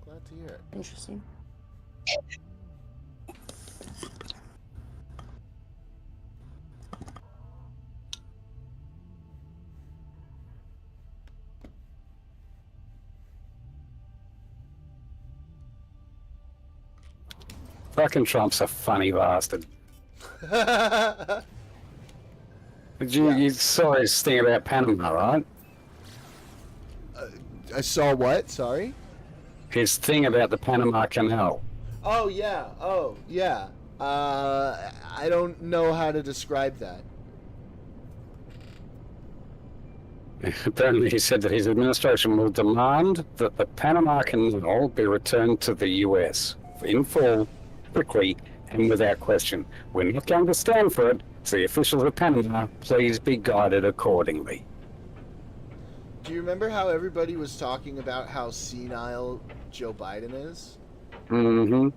Glad to hear it. Interesting. Fucking Trump's a funny bastard. You saw his thing about Panama, right? I saw what? Sorry? His thing about the Panama Canal. Oh, yeah. Oh, yeah. I don't know how to describe that. Apparently, he said that his administration will demand that the Panama Canal be returned to the US in full, quickly, and without question. We're not going to stand for it. So the officials of Panama, please be guided accordingly. Do you remember how everybody was talking about how senile Joe Biden is? Mm-hmm.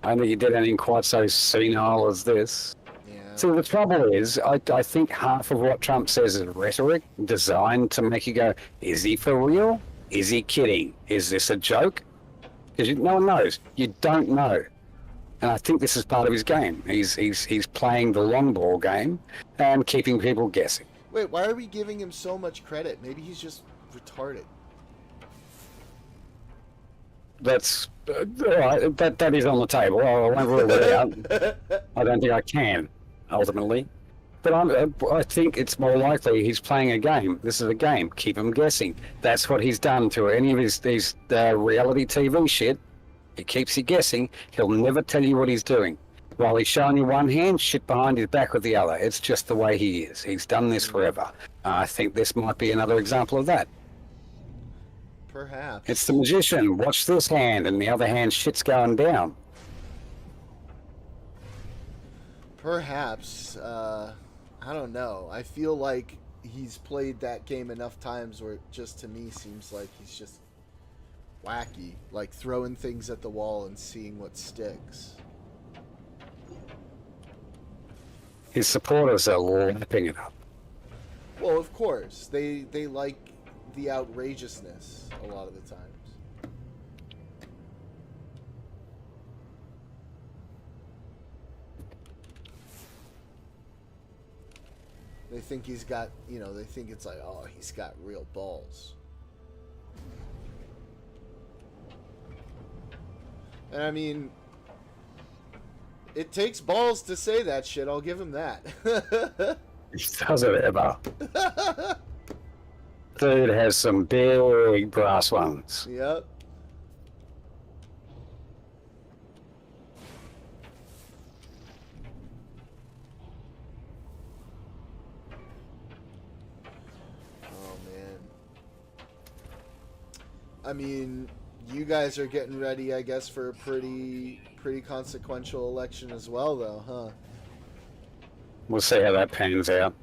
I don't think he did anything quite so senile as this. Yeah. See, the trouble is, I think half of what Trump says is rhetoric designed to make you go, is he for real? Is he kidding? Is this a joke? Because no one knows. You don't know. And I think this is part of his game. He's playing the long ball game and keeping people guessing. Wait, why are we giving him so much credit? Maybe he's just retarded. That's all right. That is on the table. I won't rule it out. I don't think I can, ultimately. But I think it's more likely he's playing a game. This is a game. Keep him guessing. That's what he's done to any of his reality TV shit. He keeps you guessing. He'll never tell you what he's doing. While he's showing you one hand, shit behind his back with the other. It's just the way he is. He's done this forever. I think this might be another example of that. Perhaps. It's the magician. Watch this hand, and the other hand, shit's going down. Perhaps. I don't know. I feel like he's played that game enough times where it just to me seems like he's just wacky, like throwing things at the wall and seeing what sticks. His supporters are lapping it up. Well, of course, they like the outrageousness a lot of the times. They think he's got, they think it's like, oh, he's got real balls. And I mean, it takes balls to say that shit, I'll give him that. He does it ever. Dude has some big brass ones. Yep. Oh, man. I mean, you guys are getting ready, I guess, for a pretty consequential election as well, though, huh? We'll see how that pans out.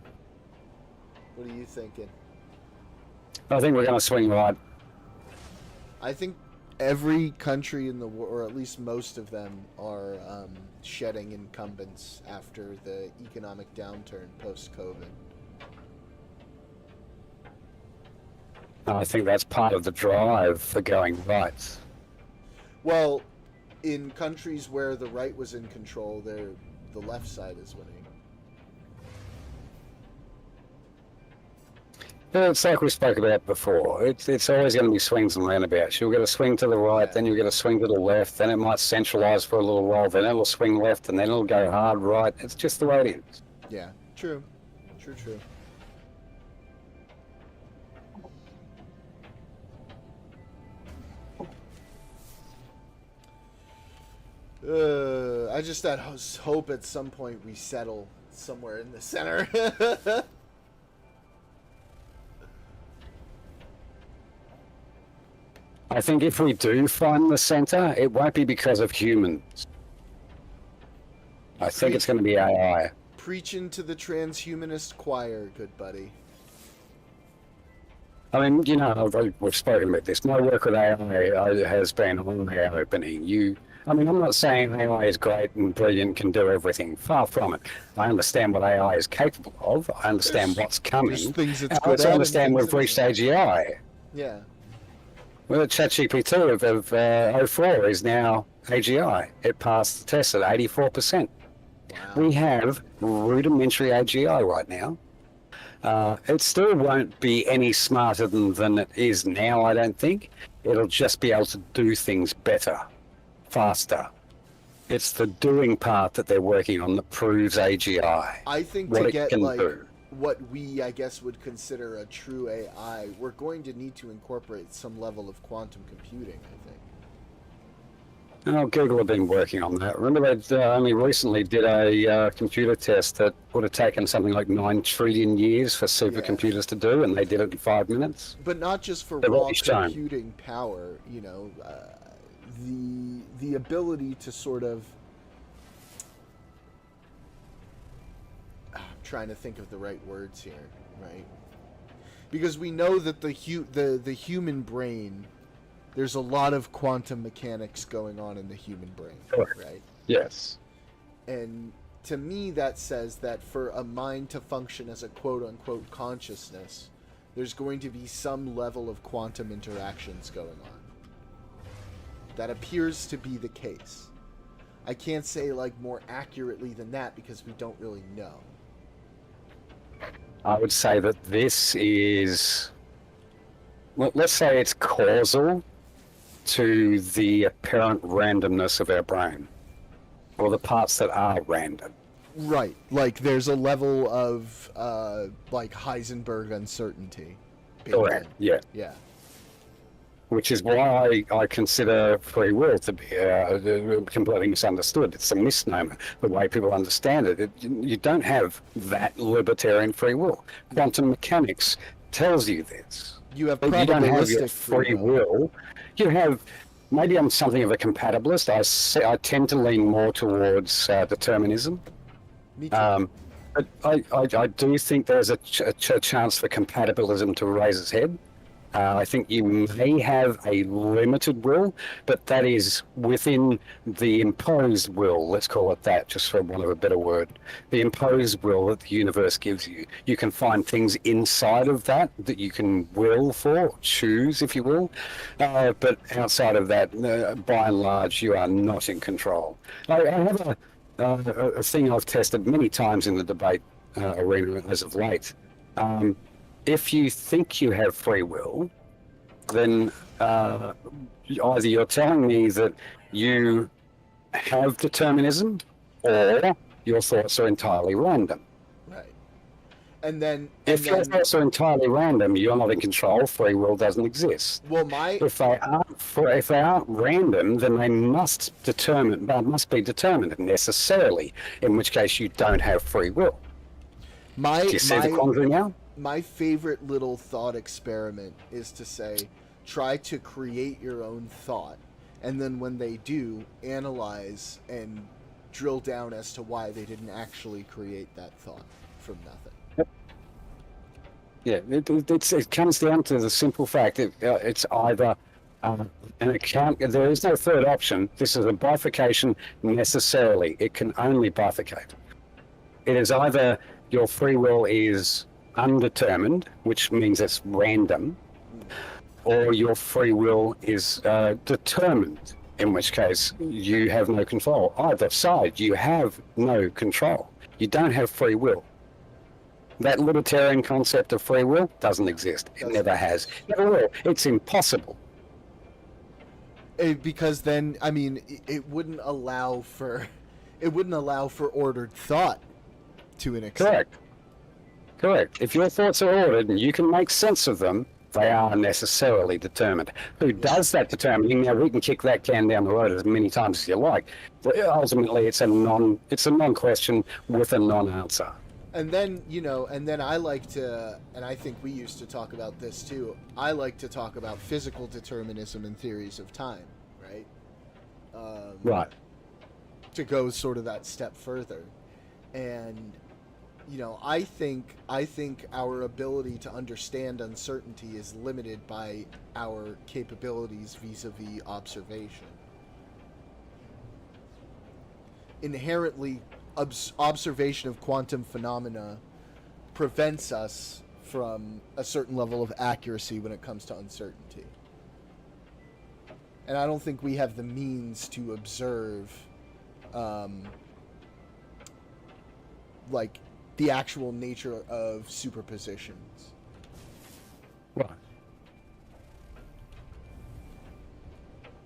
What are you thinking? I think we're going to swing right. I think every country in the world, or at least most of them, are shedding incumbents after the economic downturn post-COVID. I think that's part of the drive for going right. Well, in countries where the right was in control, the left side is winning. It's like we spoke about before. It's always going to be swings and roundabouts. You'll get a swing to the right, then you'll get a swing to the left, then it might centralise for a little while, then it'll swing left, and then it'll go hard right. It's just the way it is. Yeah, true. True. I just had hope at some point we settle somewhere in the center. I think if we do find the centre, it won't be because of humans. I think it's going to be AI. preaching to the transhumanist choir, good buddy. I mean, you know, we've spoken about this. My work with AI has been on our opening. I mean, I'm not saying AI is great and brilliant, can do everything. Far from it. I understand what AI is capable of. I understand what's coming. There's things it's I good also at. understand and we've things reached AGI. Yeah. Well, the ChatGPT of 04 is now AGI. It passed the test at 84%. Wow. We have rudimentary AGI right now. It still won't be any smarter than it is now, I don't think. It'll just be able to do things better, faster. It's the doing part that they're working on that proves AGI. I think what to it get can like do. what we, I guess, would consider a true AI, we're going to need to incorporate some level of quantum computing, I think. Oh, Google have been working on that. Remember they only recently did a computer test that would have taken something like 9 trillion years for supercomputers to do, and they did it in 5 minutes. But not just for They've raw always shown. computing power, you know, the ability to sort of. I'm trying to think of the right words here, right? Because we know that the human brain, there's a lot of quantum mechanics going on in the human brain, Correct. right? Yes. And to me, that says that for a mind to function as a quote-unquote consciousness, there's going to be some level of quantum interactions going on. That appears to be the case. I can't say like more accurately than that because we don't really know. I would say that this is, well, let's say it's causal to the apparent randomness of our brain, or the parts that are random. Right. Like there's a level of like Heisenberg uncertainty. baked Correct. in. Yeah. Yeah. Which is why I consider free will to be completely misunderstood. It's a misnomer, the way people understand it. You don't have that libertarian free will. Quantum mechanics tells you this. You have But you don't have your probabilistic free will. You have, maybe I'm something of a compatibilist. I tend to lean more towards determinism. Me too. But I do think there's a chance for compatibilism to raise its head. I think you may have a limited will, but that is within the imposed will, let's call it that, just for want of a better word. The imposed will that the universe gives you. You can find things inside of that you can will for, choose, if you will. But outside of that, by and large, you are not in control. I have a thing I've tested many times in the debate arena as of late. If you think you have free will, then either you're telling me that you have determinism, or your thoughts are entirely random. Right. And then If your thoughts are entirely random, you're not in control. Free will doesn't exist. well, my If they aren't random, then they must be determined necessarily. In which case, you don't have free will. my Do you see the my quandary now? my favorite little thought experiment is to say, try to create your own thought, and then when they do, analyze and drill down as to why they didn't actually create that thought from nothing. Yeah, it comes down to the simple fact that it's either an account. There is no third option. This is a bifurcation necessarily. It can only bifurcate. It is either your free will is undetermined, which means it's random, or your free will is determined, in which case you have no control. Either side, you have no control. You don't have free will. That libertarian concept of free will doesn't exist. It never has. Never will. It's impossible. Because then, I mean, it wouldn't allow for ordered thought to an extent. Correct. If your thoughts are ordered and you can make sense of them, they are necessarily determined. Who does that determining? Now, we can kick that can down the road as many times as you like, but ultimately it's a non-question with a non-answer. And then, I like to, and I think we used to talk about this too, I like to talk about physical determinism and theories of time, right? Right. To go sort of that step further. And you know, I think our ability to understand uncertainty is limited by our capabilities vis-a-vis observation. Inherently, observation of quantum phenomena prevents us from a certain level of accuracy when it comes to uncertainty. And I don't think we have the means to observe, like, the actual nature of superpositions. Right.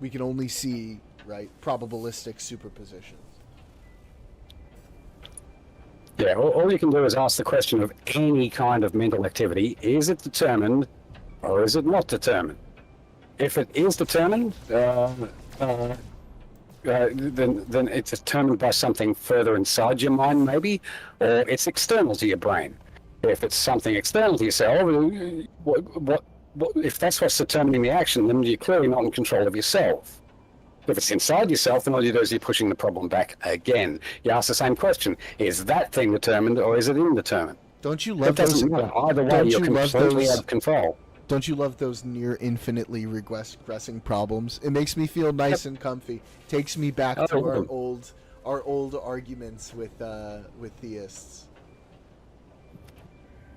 We can only see, right, probabilistic superpositions. Yeah, all you can do is ask the question of any kind of mental activity: is it determined, or is it not determined? If it is determined, then it's determined by something further inside your mind, maybe, or it's external to your brain. If it's something external to yourself, what if that's what's determining the action, then you're clearly not in control of yourself. If it's inside yourself, then all you do is you're pushing the problem back again. You ask the same question: is that thing determined, or is it indeterminate? Don't you It love those? doesn't matter. Either way, don't you're you love completely those- out of control. Don't you love those near infinitely regressing problems? It makes me feel nice and comfy. Takes me back I to love our old arguments with theists.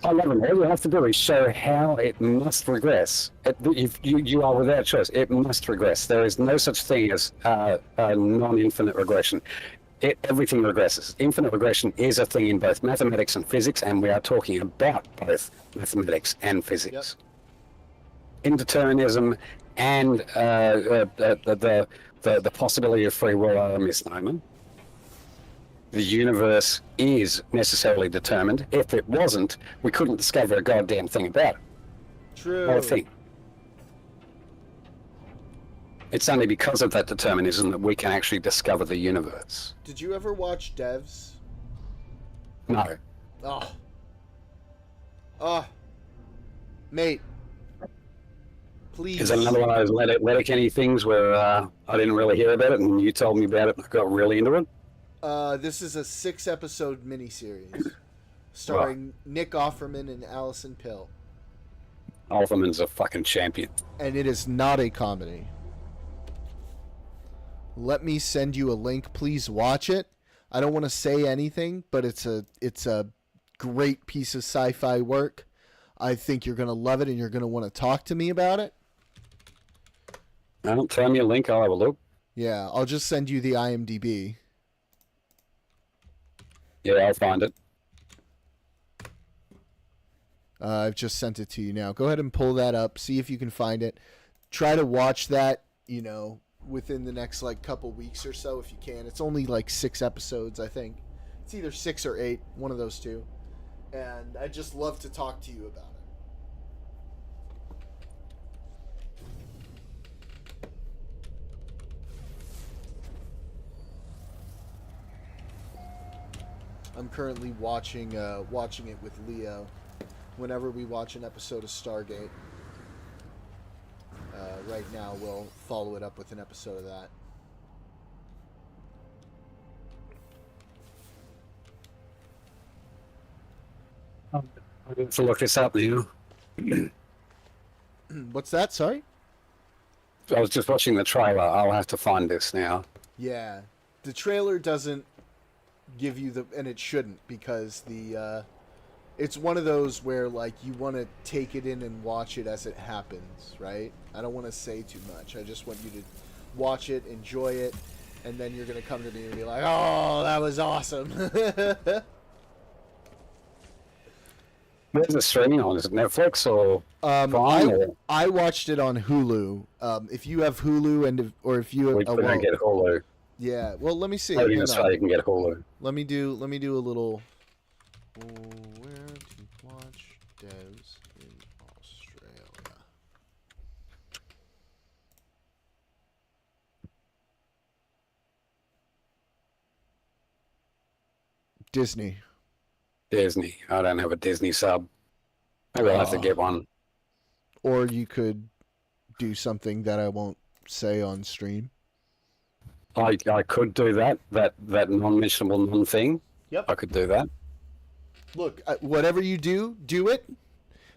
I love it. All you have to do is show how it must regress. If you are without choice, it must regress. There is no such thing as non-infinite regression. Everything regresses. Infinite regression is a thing in both mathematics and physics, and we are talking about both mathematics and physics. Indeterminism and the possibility of free will are a misnomer. The universe is necessarily determined. If it wasn't, we couldn't discover a goddamn thing about it. True. Not a thing. It's only because of that determinism that we can actually discover the universe. Did you ever watch Devs? No. Oh. Oh. Mate. Please. Is that another one of those Letterkenny things where I didn't really hear about it and you told me about it and I got really into it? This is a 6-episode miniseries starring Nick Offerman and Allison Pill. Alferman's a fucking champion. And it is not a comedy. Let me send you a link. Please watch it. I don't want to say anything, but it's a great piece of sci-fi work. I think you're going to love it and you're going to want to talk to me about it. Tell me a link, I'll have a look. Yeah, I'll just send you the IMDb. Yeah, I'll find it. I've just sent it to you now. Go ahead and pull that up. See if you can find it. Try to watch that, you know, within the next, like, couple weeks or so if you can. It's only, like, 6 episodes, I think. It's either 6 or 8, one of those two. And I'd just love to talk to you about it. I'm currently watching it with Leo. Whenever we watch an episode of Stargate, right now we'll follow it up with an episode of that. I need to look this up now. What's that? Sorry? I was just watching the trailer. I'll have to find this now. Yeah. The trailer doesn't give you and it shouldn't, because it's one of those where, like, you want to take it in and watch it as it happens, right? I don't want to say too much. I just want you to watch it, enjoy it, and then you're going to come to me and be like, oh, that was awesome. Where's it streaming on? Is it Netflix or Prime? Or I watched it on Hulu. If you have Hulu or if you have, we don't get Hulu? yeah. Well, let me see. Maybe in Hang on. Australia you can get Hulu. Let me do a little. Where to watch devs in Australia? Disney. Disney. I don't have a Disney sub. Maybe I'll have to get one. Or you could do something that I won't say on stream. I could do that non-mentionable non-thing. Yep. I could do that. Look, whatever you do, do it,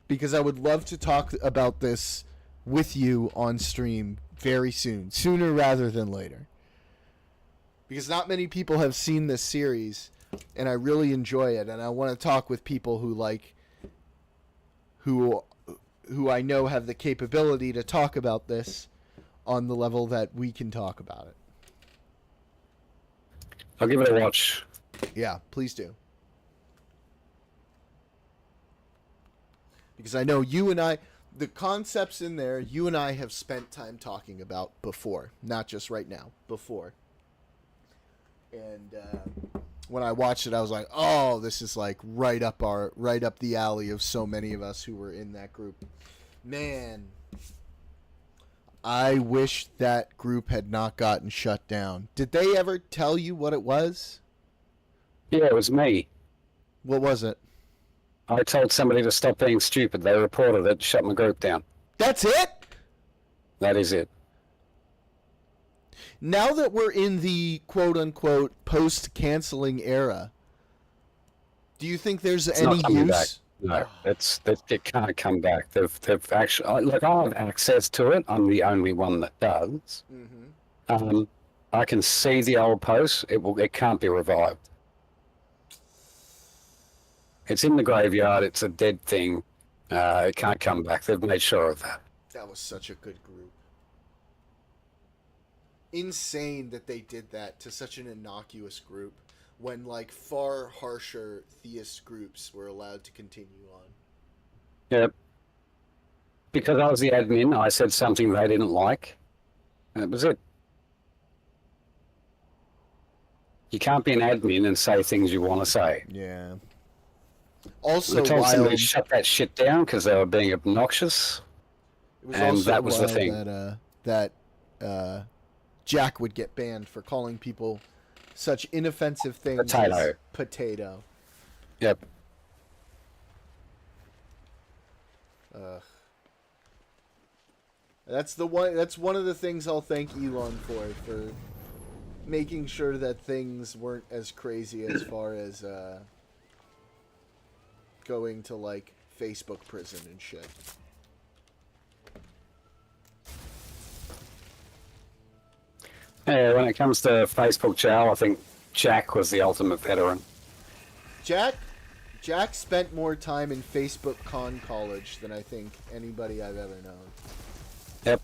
because I would love to talk about this with you on stream very soon, sooner rather than later. Because not many people have seen this series, and I really enjoy it, and I want to talk with people who I know have the capability to talk about this on the level that we can talk about it. I'll give it a watch. Yeah, please do. Because I know you and I, the concepts in there, you and I have spent time talking about before. Not just right now, before. And when I watched it, I was like, oh, this is like right up the alley of so many of us who were in that group. Man, I wish that group had not gotten shut down. Did they ever tell you what it was? Yeah, it was me. What was it? I told somebody to stop being stupid. They reported it, shut my group down. That's it? That is it. Now that we're in the quote-unquote post-canceling era, do you think there's It's any not coming back. use? No, it can't come back. They've actually, like, I have access to it. I'm the only one that does. Mm-hmm. I can see the old posts. It can't be revived. It's in the graveyard. It's a dead thing. It can't come back. They've made sure of that. That was such a good group. Insane that they did that to such an innocuous group when like far harsher theist groups were allowed to continue on. Yep. Because I was the admin, I said something they didn't like. That was it. You can't be an admin and say things you want to say. Yeah. I Also, told somebody wild, to shut that shit down because they were being obnoxious. it was and also that was the wild thing. that Jack would get banned for calling people such inoffensive things Potato. as potato. Yep. That's one of the things I'll thank Elon for making sure that things weren't as crazy as far as going to like Facebook prison and shit. Yeah, when it comes to Facebook jail, I think Jack was the ultimate veteran. Jack spent more time in Facebook Con College than I think anybody I've ever known. Yep.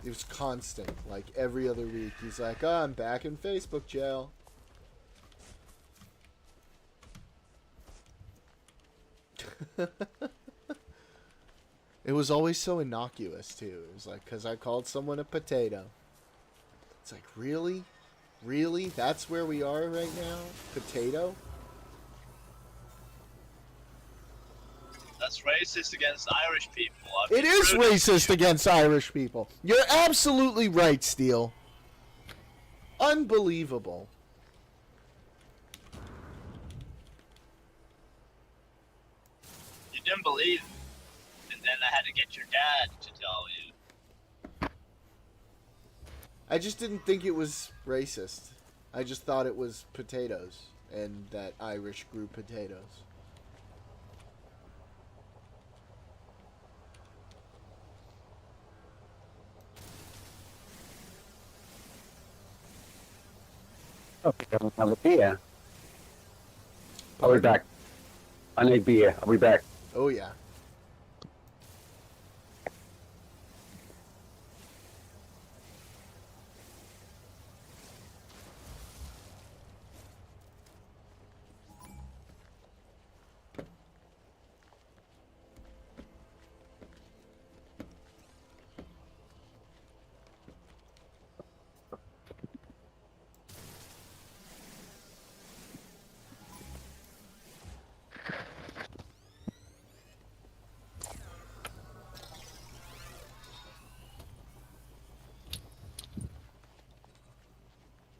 It was constant, like every other week. He's like, "Oh, I'm back in Facebook jail." It was always so innocuous too. It was like, "'Cause I called someone a potato." It's like, really? Really? That's where we are right now? Potato? That's racist against Irish people. It is racist against Irish people. You're absolutely right, Steele. Unbelievable. You didn't believe, and then I had to get your dad to tell you. I just didn't think it was racist. I just thought it was potatoes, and that Irish grew potatoes. Oh, another beer. I'll be back. I need beer. I'll be back. Oh, yeah.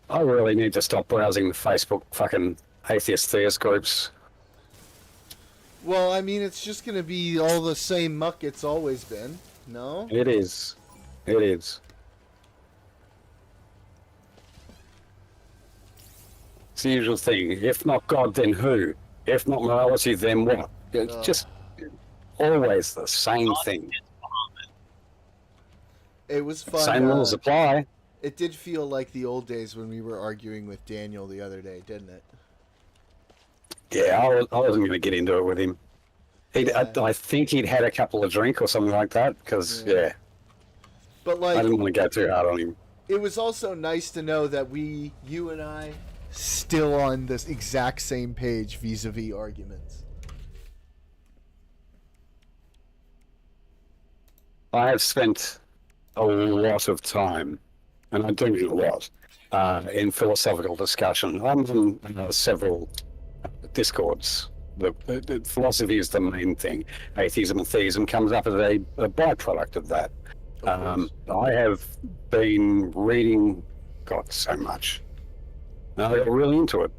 I really need to stop browsing the Facebook fucking atheist theist groups. Well, I mean, it's just going to be all the same muck it's always been. No? It is. It is. It's the usual thing. If not God, then who? If not morality, then what? It's just always the same thing. It was fun. Same rules apply. It did feel like the old days when we were arguing with Daniel the other day, didn't it? Yeah, I wasn't going to get into it with him. Yeah. I think he'd had a couple of drink or something like that, because, yeah, But I like, didn't want to go too hard on him. it was also nice to know that you and I, still on this exact same page vis-a-vis arguments. I have spent a lot of time, and I do mean a lot, in philosophical discussion. I'm on several Discords. The philosophy is the main thing. Atheism and theism comes up as a byproduct of that. I have been reading, God, so much. I got really into it.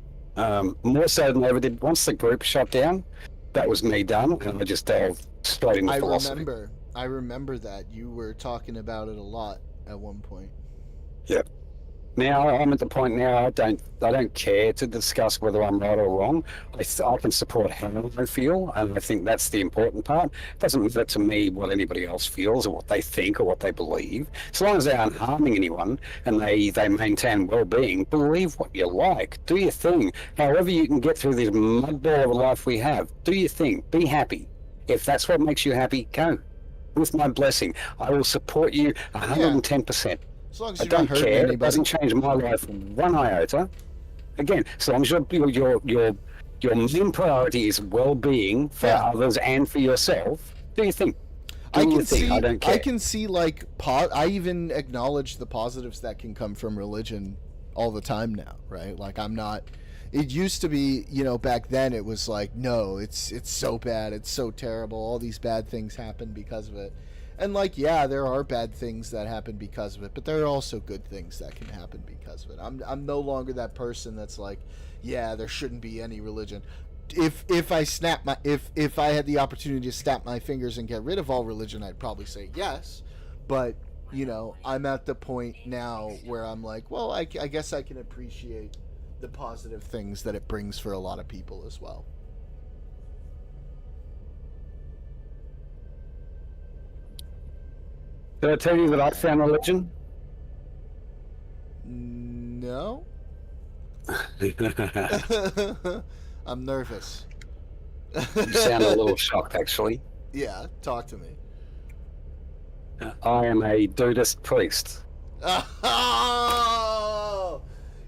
More so than I ever did. Once the group shut down, that was me done, and I just delved straight into philosophy. I remember that you were talking about it a lot at one point. Yep. Now I'm at the point now I don't care to discuss whether I'm right or wrong. I can support how I feel, and I think that's the important part. It doesn't matter to me what anybody else feels or what they think or what they believe. So long as they aren't harming anyone and they maintain well-being, believe what you like. Do your thing. However you can get through this mudball of a life we have, do your thing. Be happy. If that's what makes you happy, go. With my blessing, I will support you 110%. As long as I you're not don't hurting care. It anybody. doesn't change my life one iota. Again, so long as your main priority is well-being for others and for yourself, do your thing. Do your thing. I don't care. I can see like I even acknowledge the positives that can come from religion all the time now, right? Like I'm not. It used to be, back then it was like, no, it's so bad, it's so terrible, all these bad things happen because of it. And like, yeah, there are bad things that happen because of it, but there are also good things that can happen because of it. I'm no longer that person that's like, yeah, there shouldn't be any religion. If I had the opportunity to snap my fingers and get rid of all religion, I'd probably say yes. But I'm at the point now where I'm like, well, I guess I can appreciate the positive things that it brings for a lot of people as well. Did I tell you that I found religion? No. I'm nervous. You sound a little shocked, actually. Yeah, talk to me. I am a Buddhist priest. Oh!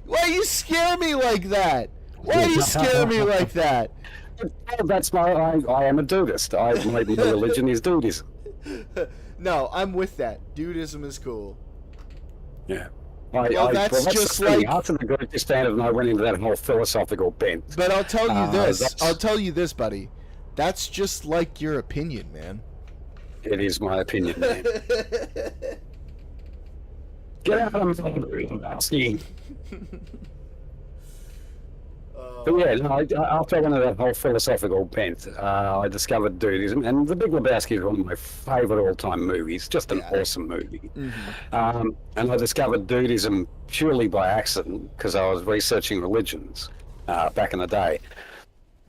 Why you scare me like that? Why you scare me like that? That's I am a Buddhist. My religion is Buddhism. No, I'm with that. Dudism is cool. Yeah. That's just the thing. like- After the group disbanded and I went into that whole philosophical bent. But I'll tell you this. that's- I'll tell you this, buddy. That's just like your opinion, man. It is my opinion, man. Get out of my asking. But yeah, no, after I went into that whole philosophical bent, I discovered Buddhism, and The Big Lebowski is one of my favourite all-time movies. Just an awesome movie. And I discovered Buddhism purely by accident because I was researching religions back in the day,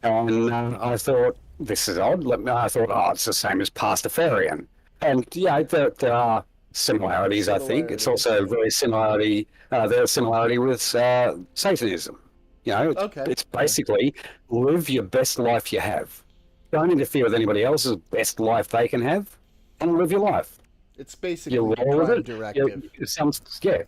and I thought this is odd. I thought, it's the same as Pastafarian, and yeah, there are similarities. I think it's also very similarity. There's similarity with Satanism. It's basically live your best life you have. Don't interfere with anybody else's best life they can have, and live your life. It's basically You a roll with prime it. directive.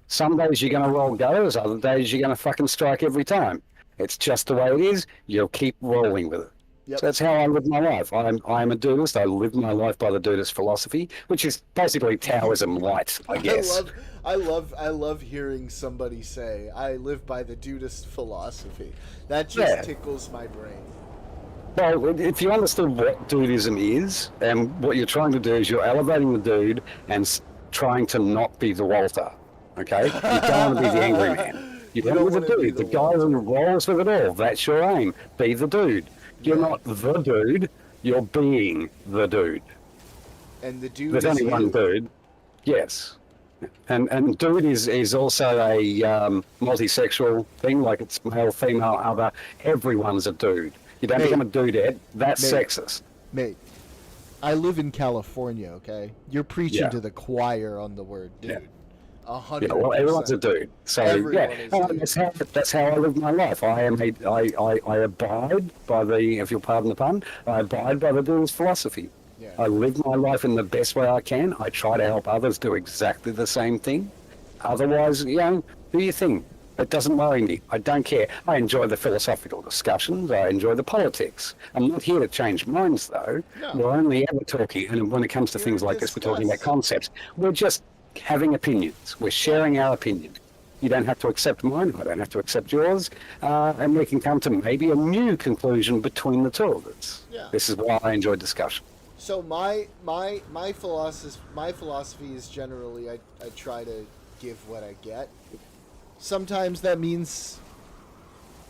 Some days you're going to roll goes, other days you're going to fucking strike every time. It's just the way it is. You'll keep rolling with it. Yep. So that's how I live my life. I'm a Buddhist. I live my life by the Buddhist philosophy, which is basically Taoism light, I guess. I love hearing somebody say, I live by the Dudist philosophy. That just tickles my brain. Well, if you understood what Buddhism is, and what you're trying to do is you're elevating the dude and trying to not be the Walter, okay? You don't want to be the angry man. You don't want to be the dude, the guy who rolls with it all. That's your aim. Be the dude. You're not the dude, you're being the dude. And the dude There's is only one you. dude. Yes. And dude is also a multi-sexual thing, like it's male, female, other. Everyone's a dude. You don't Mate. become a dudette. That's Mate. sexist. Mate, I live in California, okay? You're preaching Yeah. to the choir on the word dude. Yeah. 100%. Yeah, well, everyone's a dude. So Everyone yeah, is a dude. that's how I live my life. I abide by the, if you'll pardon the pun, I abide by the dude's philosophy. Yeah. I live my life in the best way I can. I try to help others do exactly the same thing. Otherwise, do your thing. It doesn't worry me. I don't care. I enjoy the philosophical discussions. I enjoy the politics. I'm not here to change minds, though. No. We're only ever talking, and when it comes to Here things to like this, we're talking about discuss. concepts. We're just having opinions. We're sharing our opinion. You don't have to accept mine. I don't have to accept yours. And we can come to maybe a new conclusion between the two of us. Yeah. This is why I enjoy discussion. So my philosophy is generally I try to give what I get. Sometimes that means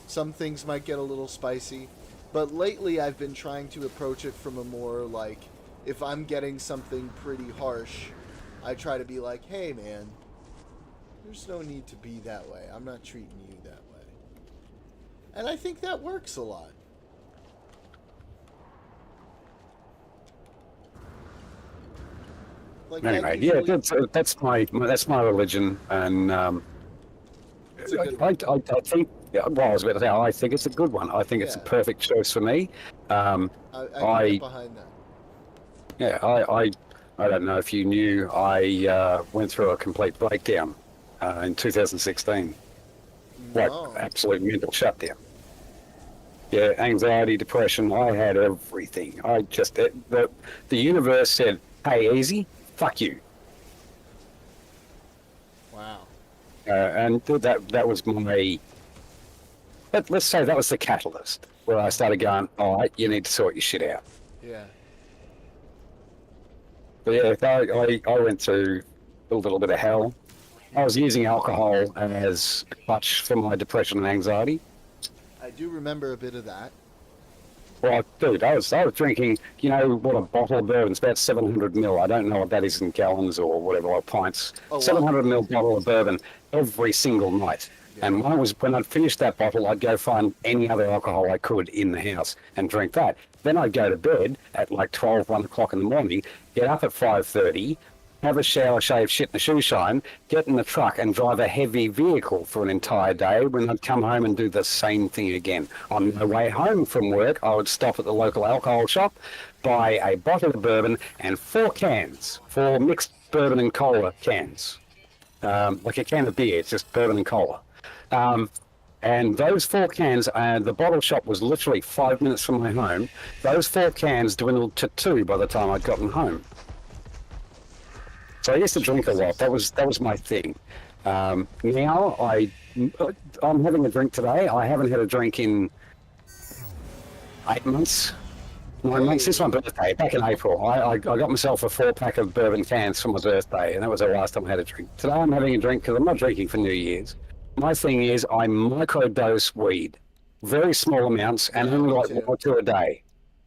some things might get a little spicy, but lately I've been trying to approach it from a more like, if I'm getting something pretty harsh, I try to be like, hey man, there's no need to be that way. I'm not treating you that way. And I think that works a lot. Like that Anyway, yeah, usually- that's my religion, and It's a good I think. Yeah, well, I was about to say, I think it's a good one. I think it's a Yeah. perfect choice for me. I I- get behind that. Yeah, I don't know if you knew, I went through a complete breakdown in 2016. Like, No. absolute mental shutdown. Yeah, anxiety, depression, I had everything. I just, the universe said, hey, easy, fuck you. Wow. And that was my, let's say that was the catalyst where I started going, all right, you need to sort your shit out. Yeah. But yeah, I went through a little bit of hell. I was using alcohol as a crutch for my depression and anxiety. I do remember a bit of that. Well, dude, I was drinking, you know what a bottle of bourbon, it's about 700 mil. I don't know what that is in gallons or whatever, or pints. Oh, wow. 700 mil bottle of bourbon every single night. Yeah. And when I'd finished that bottle, I'd go find any other alcohol I could in the house and drink that. Then I'd go to bed at like 12, 1 o'clock in the morning, get up at 5:30, have a shower, shave, shit, and a shoe shine, get in the truck and drive a heavy vehicle for an entire day, when I'd come home and do the same thing again. On my way home from work, I would stop at the local alcohol shop, buy a bottle of bourbon and 4 mixed bourbon and cola cans. Like a can of beer, it's just bourbon and cola. And those 4 cans, the bottle shop was literally 5 minutes from my home. Those 4 cans dwindled to 2 by the time I'd gotten home. So I used to drink a lot. That was my thing. Now I'm having a drink today. I haven't had a drink in 8 months, 9 months. This is my birthday, back in April. I got myself a 4-pack of bourbon cans for my birthday, and that was the last time I had a drink. Today I'm having a drink because I'm not drinking for New Year's. My thing is I microdose weed, very small amounts, and Yeah, only me like too. 1 or 2 a day.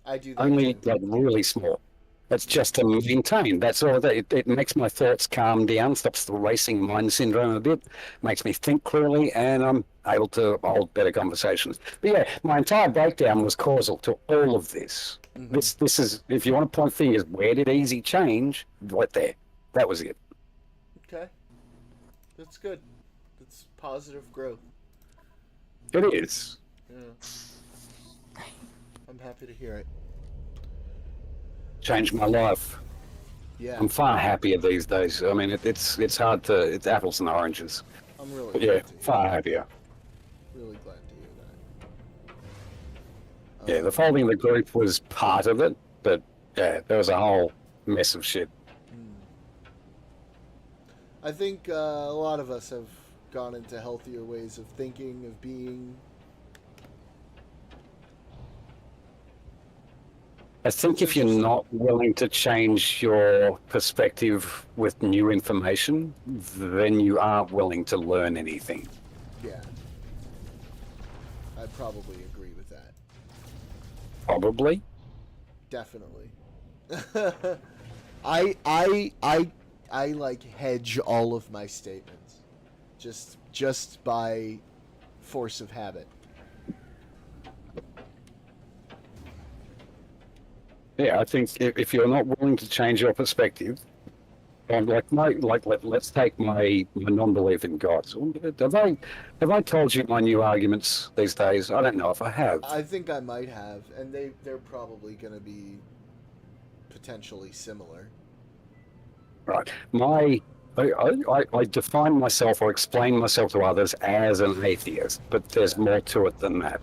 I do that Only too. like really small. That's just to maintain. That's all. It makes my thoughts calm down, stops the racing mind syndrome a bit, makes me think clearly, and I'm able to hold better conversations. But yeah, my entire breakdown was causal to all of this. Mm-hmm. This is, if you want to point fingers, where did easy change? Right there. That was it. Okay. That's good. That's positive growth. It is. Yeah. I'm happy to hear it. Changed my life. Yeah. I'm far happier these days. I mean, it's hard to, it's apples and oranges. I'm really But glad yeah, to hear far that. happier. Really glad to hear that. Yeah, the folding of the group was part of it, but yeah, there was a whole mess of shit. I think a lot of us have gone into healthier ways of thinking, of being. I think if you're not willing to change your perspective with new information, then you aren't willing to learn anything. Yeah. I probably agree with that. Probably. Definitely. I like hedge all of my statements, just by force of habit. Yeah, I think if you're not willing to change your perspective, let's take my non-belief in God. So have I told you my new arguments these days? I don't know if I have. I think I might have, and they're probably going to be potentially similar. Right. I define myself or explain myself to others as an atheist, but there's more to it than that.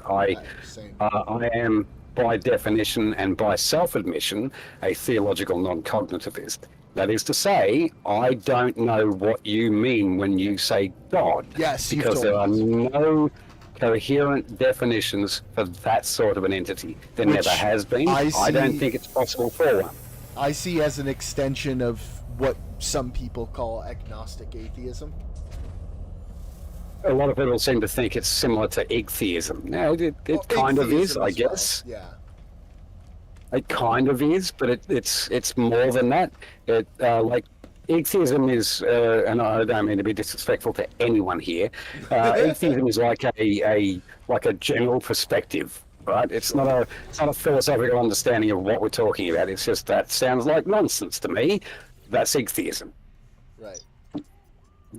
Same. I am, by definition and by self-admission, a theological non-cognitivist. That is to say, I don't know what you mean when you say God. Yes, you've because there are told me. no coherent definitions for that sort of an entity. There Which never has been. I I don't see- think it's possible for one. I see as an extension of what some people call agnostic atheism. A lot of people seem to think it's similar to atheism. No, it Well, kind of is, atheism I as well. guess. Yeah. It kind of is, but it's more than that. Like atheism is, and I don't mean to be disrespectful to anyone here. Atheism is like a general perspective, right? It's not a philosophical understanding of what we're talking about. It's just that sounds like nonsense to me. That's atheism. Right.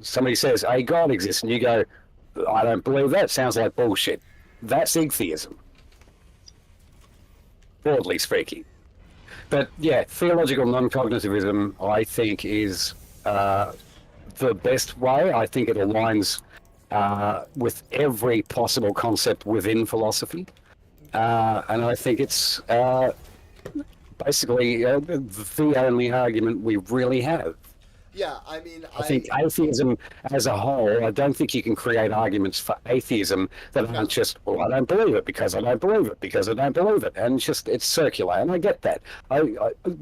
Somebody says a God exists, and you go, I don't believe that. Sounds like bullshit. That's atheism, broadly speaking. But yeah, theological non-cognitivism, I think, is the best way. I think it aligns with every possible concept within philosophy, and I think it's basically the only argument we really have. Yeah, I mean, I think atheism as a whole, I don't think you can create arguments for atheism that aren't just, well, I don't believe it because I don't believe it because I don't believe it. And it's circular. And I get that.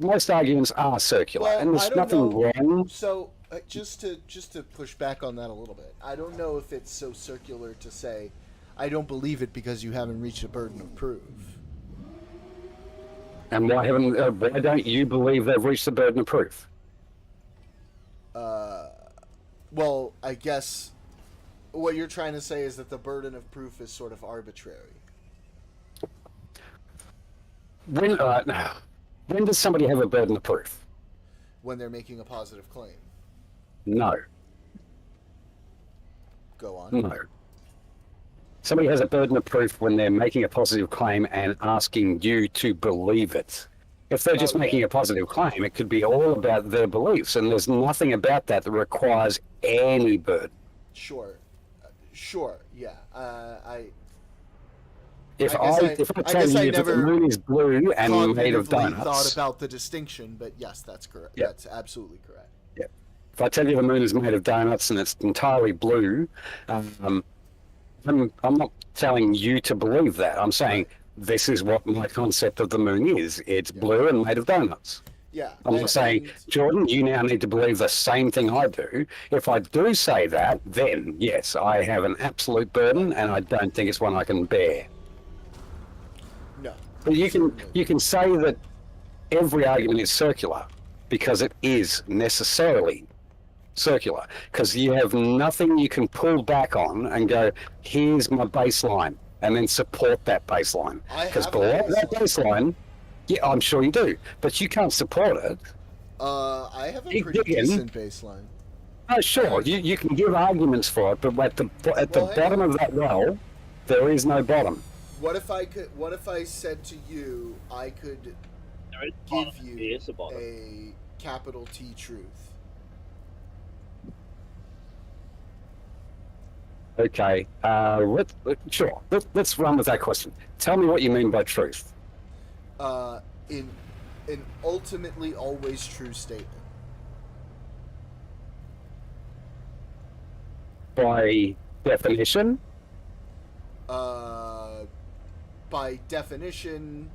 Most arguments are circular. Well, and I there's don't nothing know. wrong. So just to push back on that a little bit, I don't know if it's so circular to say, I don't believe it because you haven't reached a burden of proof. And why don't you believe they've reached the burden of proof? Well, I guess what you're trying to say is that the burden of proof is sort of arbitrary. When does somebody have a burden of proof? When they're making a positive claim. No. Go on. No. Somebody has a burden of proof when they're making a positive claim and asking you to believe it. If they're just making a positive claim, it could be all about their beliefs, and there's nothing about that that requires any burden. Sure. Sure. Yeah. If I I guess tell I you that the never moon is blue and made of cognitively donuts, thought about the distinction, but yes, that's correct. Yeah. That's absolutely correct. if I tell you the moon is made of donuts and it's entirely blue, I'm not telling you to believe that. I'm saying this is what my concept of the moon is. It's blue and made of donuts. Yeah. I'm not saying, Jordan, you now need to believe the same thing I do. If I do say that, then yes, I have an absolute burden, and I don't think it's one I can bear. No. But you can say that every argument is circular because it is necessarily circular, because you have nothing you can pull back on and go, here's my baseline, and then support that baseline. I Because have below a that baseline, yeah, I'm sure you do, but you can't support it. I have a Dig pretty in. decent baseline. Oh, sure, you can give arguments for it, but at the Well, hang bottom on. of that well, there is no bottom. What if I said to you, I could There is a give bottom. you There is a bottom. a capital T truth? Okay, let's run with that question. Tell me what you mean by truth. In an ultimately always true statement. By definition, By definition,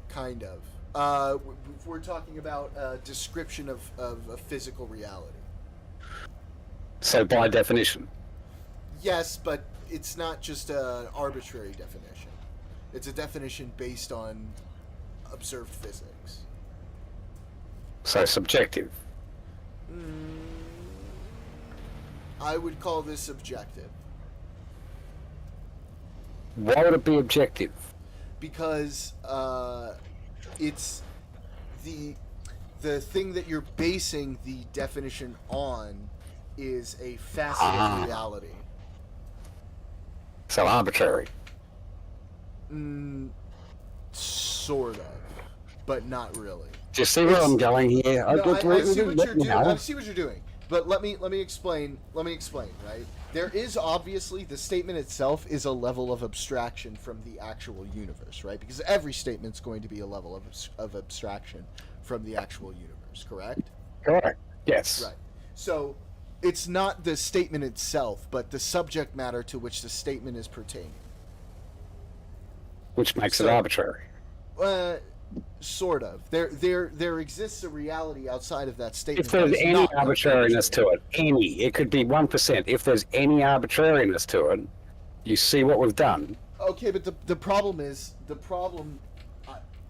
kind of. We're talking about a description of a physical reality. so by definition. Yes, but it's not just an arbitrary definition. It's a definition based on observed physics. So subjective. I would call this subjective. Why would it be objective? because it's the thing that you're basing the definition on is a facet of reality. So arbitrary. Sort of, but not really. Do you see where I'm going here? No, I see what you're doing. I see what you're doing. But let me explain. Right? There is obviously the statement itself is a level of abstraction from the actual universe, right? Because every statement's going to be a level of abstraction from the actual universe, correct? Correct. Yes. Right. So it's not the statement itself, but the subject matter to which the statement is pertaining. Which makes it arbitrary. Sort of. There exists a reality outside of that statement. If there's that is any not arbitrariness to it, it could be 1%. If there's any arbitrariness to it, you see what we've done. Okay, but the problem is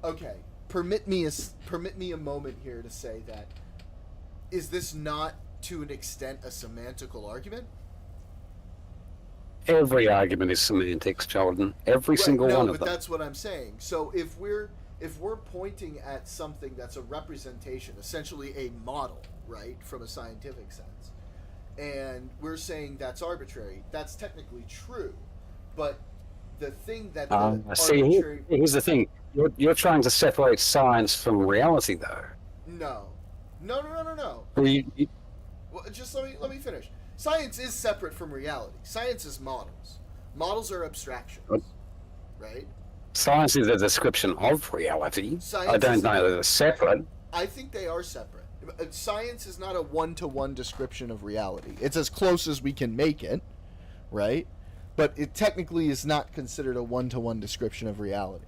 okay. Permit me a moment here to say that is this not to an extent a semantical argument? Every argument is semantics, Jordan. Every single one of but them. that's what I'm saying. So if we're pointing at something that's a representation, essentially a model, right, from a scientific sense, and we're saying that's arbitrary, that's technically true, but the thing that here's the thing. You're trying to separate science from reality, though. No. Well, just let me finish. Science is separate from reality. Science is models. Models are abstractions, right? Science is a description of reality. I don't know that they're separate. I think they are separate. Science is not a one-to-one description of reality. It's as close as we can make it, right? But it technically is not considered a one-to-one description of reality.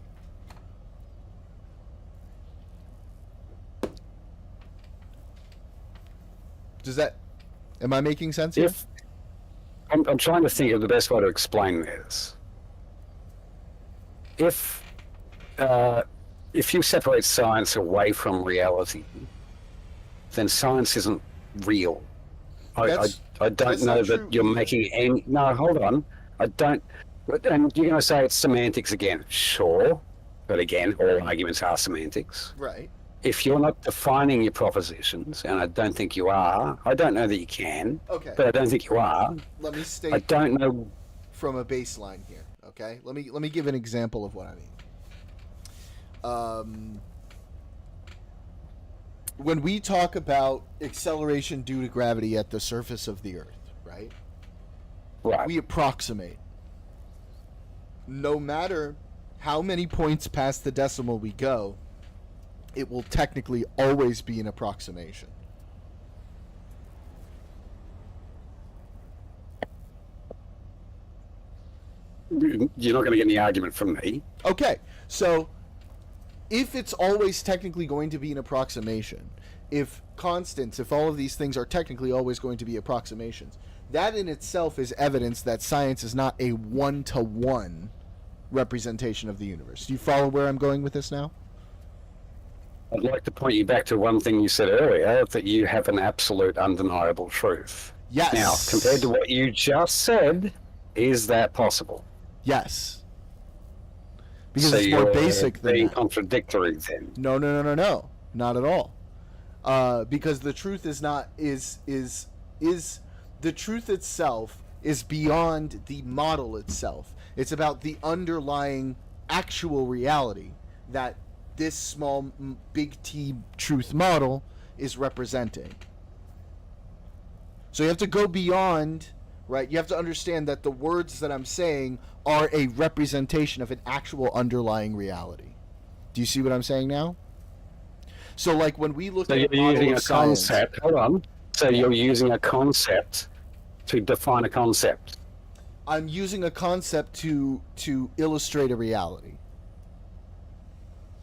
Am I making sense here? I'm trying to think of the best way to explain this. If you separate science away from reality, then science isn't real. I don't know that you're making any... No, hold on. I don't... And you're going to say it's semantics again. Sure. But again, all arguments are semantics. Right. If you're not defining your propositions, and I don't think you are, I don't know that you can, okay, but I don't think you are. Let me state. I don't know from a baseline here. Okay, let me give an example of what I mean. When we talk about acceleration due to gravity at the surface of the Earth, right? Right. We approximate. No matter how many points past the decimal we go, it will technically always be an approximation. You're not going to get any argument from me. Okay, so if it's always technically going to be an approximation, if constants, if all of these things are technically always going to be approximations, that in itself is evidence that science is not a one-to-one representation of the universe. Do you follow where I'm going with this now? I'd like to point you back to one thing you said earlier, that you have an absolute undeniable truth. Yes. Now, compared to what you just said, is that possible? Yes. Because so it's more basic than being that. Contradictory then. No. Not at all. Because the truth is not is the truth itself is beyond the model itself. It's about the underlying actual reality that this small big T truth model is representing. So you have to go beyond, right? You have to understand that the words that I'm saying are a representation of an actual underlying reality. Do you see what I'm saying now? So like when we look at you're a model using of a science, concept. Hold on. So you're using a concept to define a concept. I'm using a concept to illustrate a reality.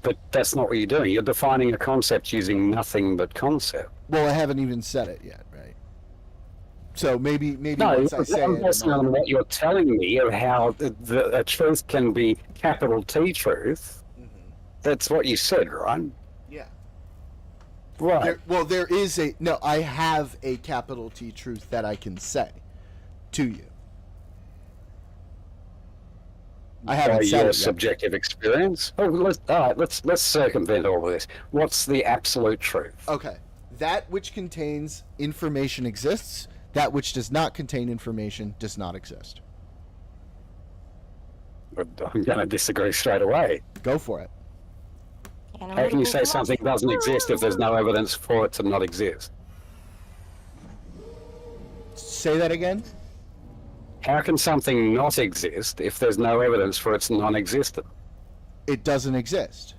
But that's not what you're doing. You're defining a concept using nothing but concept. Well, I haven't even said it yet, right? So maybe No, once I say I'm it, basing on what you're telling me of how a truth can be capital T truth. Mhm. That's what you said, right? Yeah. Right. There is I have a capital T truth that I can say to you. I haven't by said your it yet. subjective experience. Oh, let's circumvent all of this. What's the absolute truth? Okay. That which contains information exists. That which does not contain information does not exist. I'm going to disagree straight away. Go for it. How can you say something doesn't exist if there's no evidence for it to not exist? Say that again. How can something not exist if there's no evidence for its non-existence? It doesn't exist.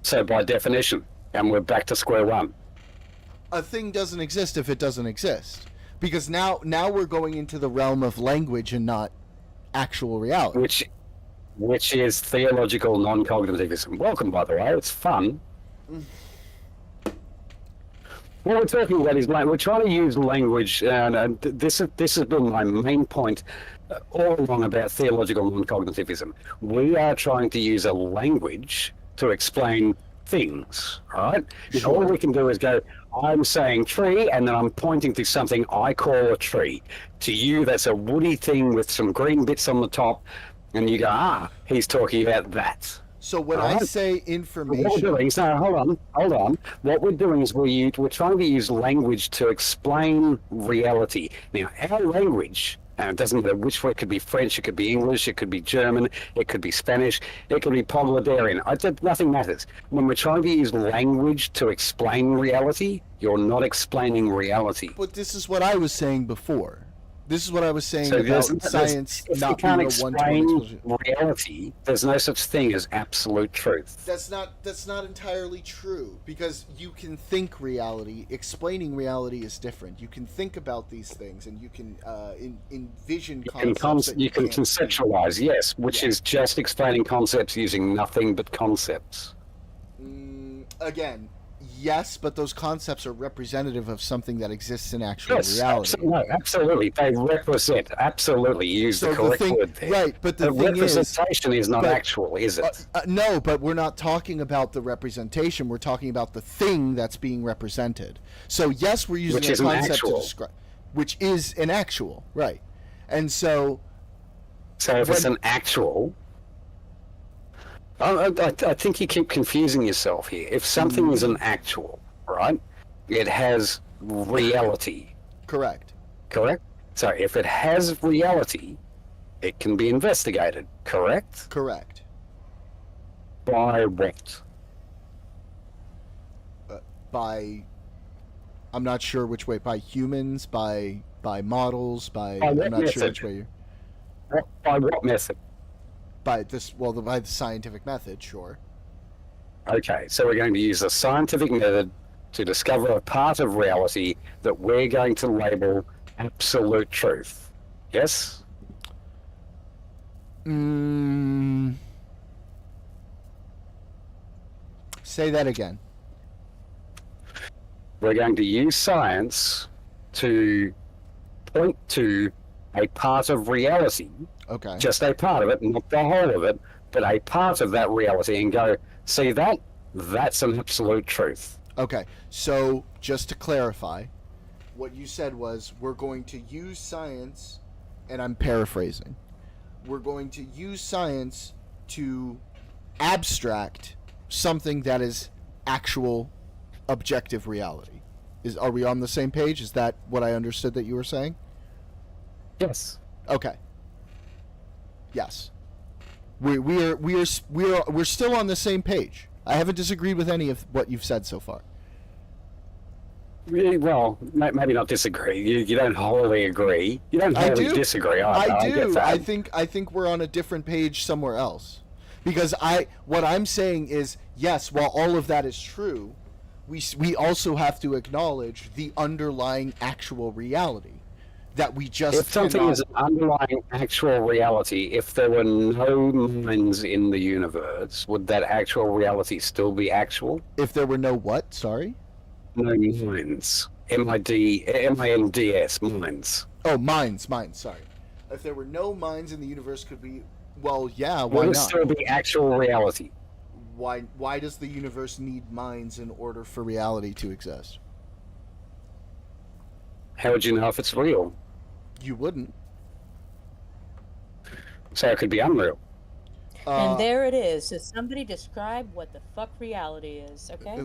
So by definition, and we're back to square one. A thing doesn't exist if it doesn't exist. Because now we're going into the realm of language and not actual reality. Which is theological non-cognitivism. Welcome, by the way. It's fun. What we're talking about is we're trying to use language, and this has been my main point all along about theological non-cognitivism. We are trying to use a language to explain things, right? And all we can do is go, I'm saying tree, and then I'm pointing to something I call a tree. To you, that's a woody thing with some green bits on the top, and you go, he's talking about that. So when Right. I say What we're information, doing, so hold on. What we're doing is we're trying to use language to explain reality. Now, our language, and it doesn't matter which way, it could be French, it could be English, it could be German, it could be Spanish, it could be Polyglotarian. Nothing matters. When we're trying to use language to explain reality, you're not explaining reality. but this is what I was saying before. This is what I was saying So about there's- science if not you can't being a one-to-one explain explosion. reality, there's no such thing as absolute truth. That's not entirely true, because you can think reality. Explaining reality is different. You can think about these things, and you can envision concepts. You can can't see. conceptualize, yes, which Yeah. is just explaining concepts using nothing but concepts. Again, yes, but those concepts are representative of something that exists in actual Yes, reality. absolutely. They represent. Absolutely, use So the correct thing, word there. right? But the thing is, representation is not but- actual, is it? no, but we're not talking about the representation. We're talking about the thing that's being represented. So yes, we're using Which a is an concept to actual. describe, which is an actual, right? And so So if it's when- an actual, I think you keep confusing yourself here. If something is an actual, right, it has reality, correct. correct? So if it has reality, it can be investigated, correct? Correct. By what? By, I'm not sure which way. By humans, by models, by By what I'm not sure method? which way you. By what method? By this, well, by the scientific method, sure. Okay, so we're going to use a scientific method to discover a part of reality that we're going to label absolute truth. Yes? Say that again. We're going to use science to point to a part of reality, Okay. just a part of it, not the whole of it, but a part of that reality and go, see that? That's an absolute truth. Okay, so just to clarify, what you said was we're going to use science, and I'm paraphrasing. We're going to use science to abstract something that is actual objective reality. Are we on the same page? Is that what I understood that you were saying? Yes. Okay. Yes. We're still on the same page. I haven't disagreed with any of what you've said so far. Really, well, maybe not disagree. You don't wholly agree. You don't I wholly do. disagree. I get do. that. I think we're on a different page somewhere else. Because what I'm saying is, yes, while all of that is true, we also have to acknowledge the underlying actual reality that we just If something cannot- is an underlying actual reality, if there were no minds in the universe, would that actual reality still be actual? if there were no what? Sorry. No minds. M-I-N-D-S, minds. Oh, minds. Sorry. If there were no minds in the universe, could we? Well, yeah. Why Would it not? still be actual reality? Why does the universe need minds in order for reality to exist? How would you know if it's real? You wouldn't. So it could be unreal. And there it is. So somebody describe what the fuck reality is, okay?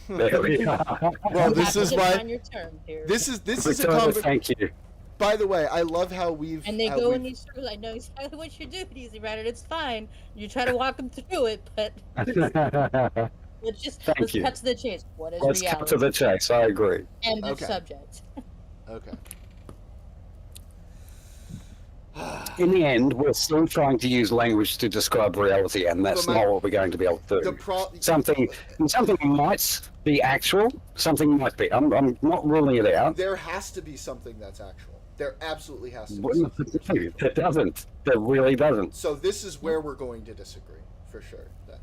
There we are. Well, this You is have to why find your term here. this is a Victoria, conversation. thank you. By the way, I love how we've And they how go in we've- these circles. I know exactly what you're doing, Easy Rider. It's fine. You try to walk them through it, but let's Thank let's you. cut to the chase. What is Let's reality? cut to the chase. I agree. End of Okay. subject. Okay. In the end, we're still trying to use language to describe reality, and that's But my- not what we're going to be able to do. Something might be actual. Something might be. I'm not ruling it out. There has to be something that's actual. There absolutely has to be. But Something. it doesn't. It really doesn't. So this is where we're going to disagree for sure. Then.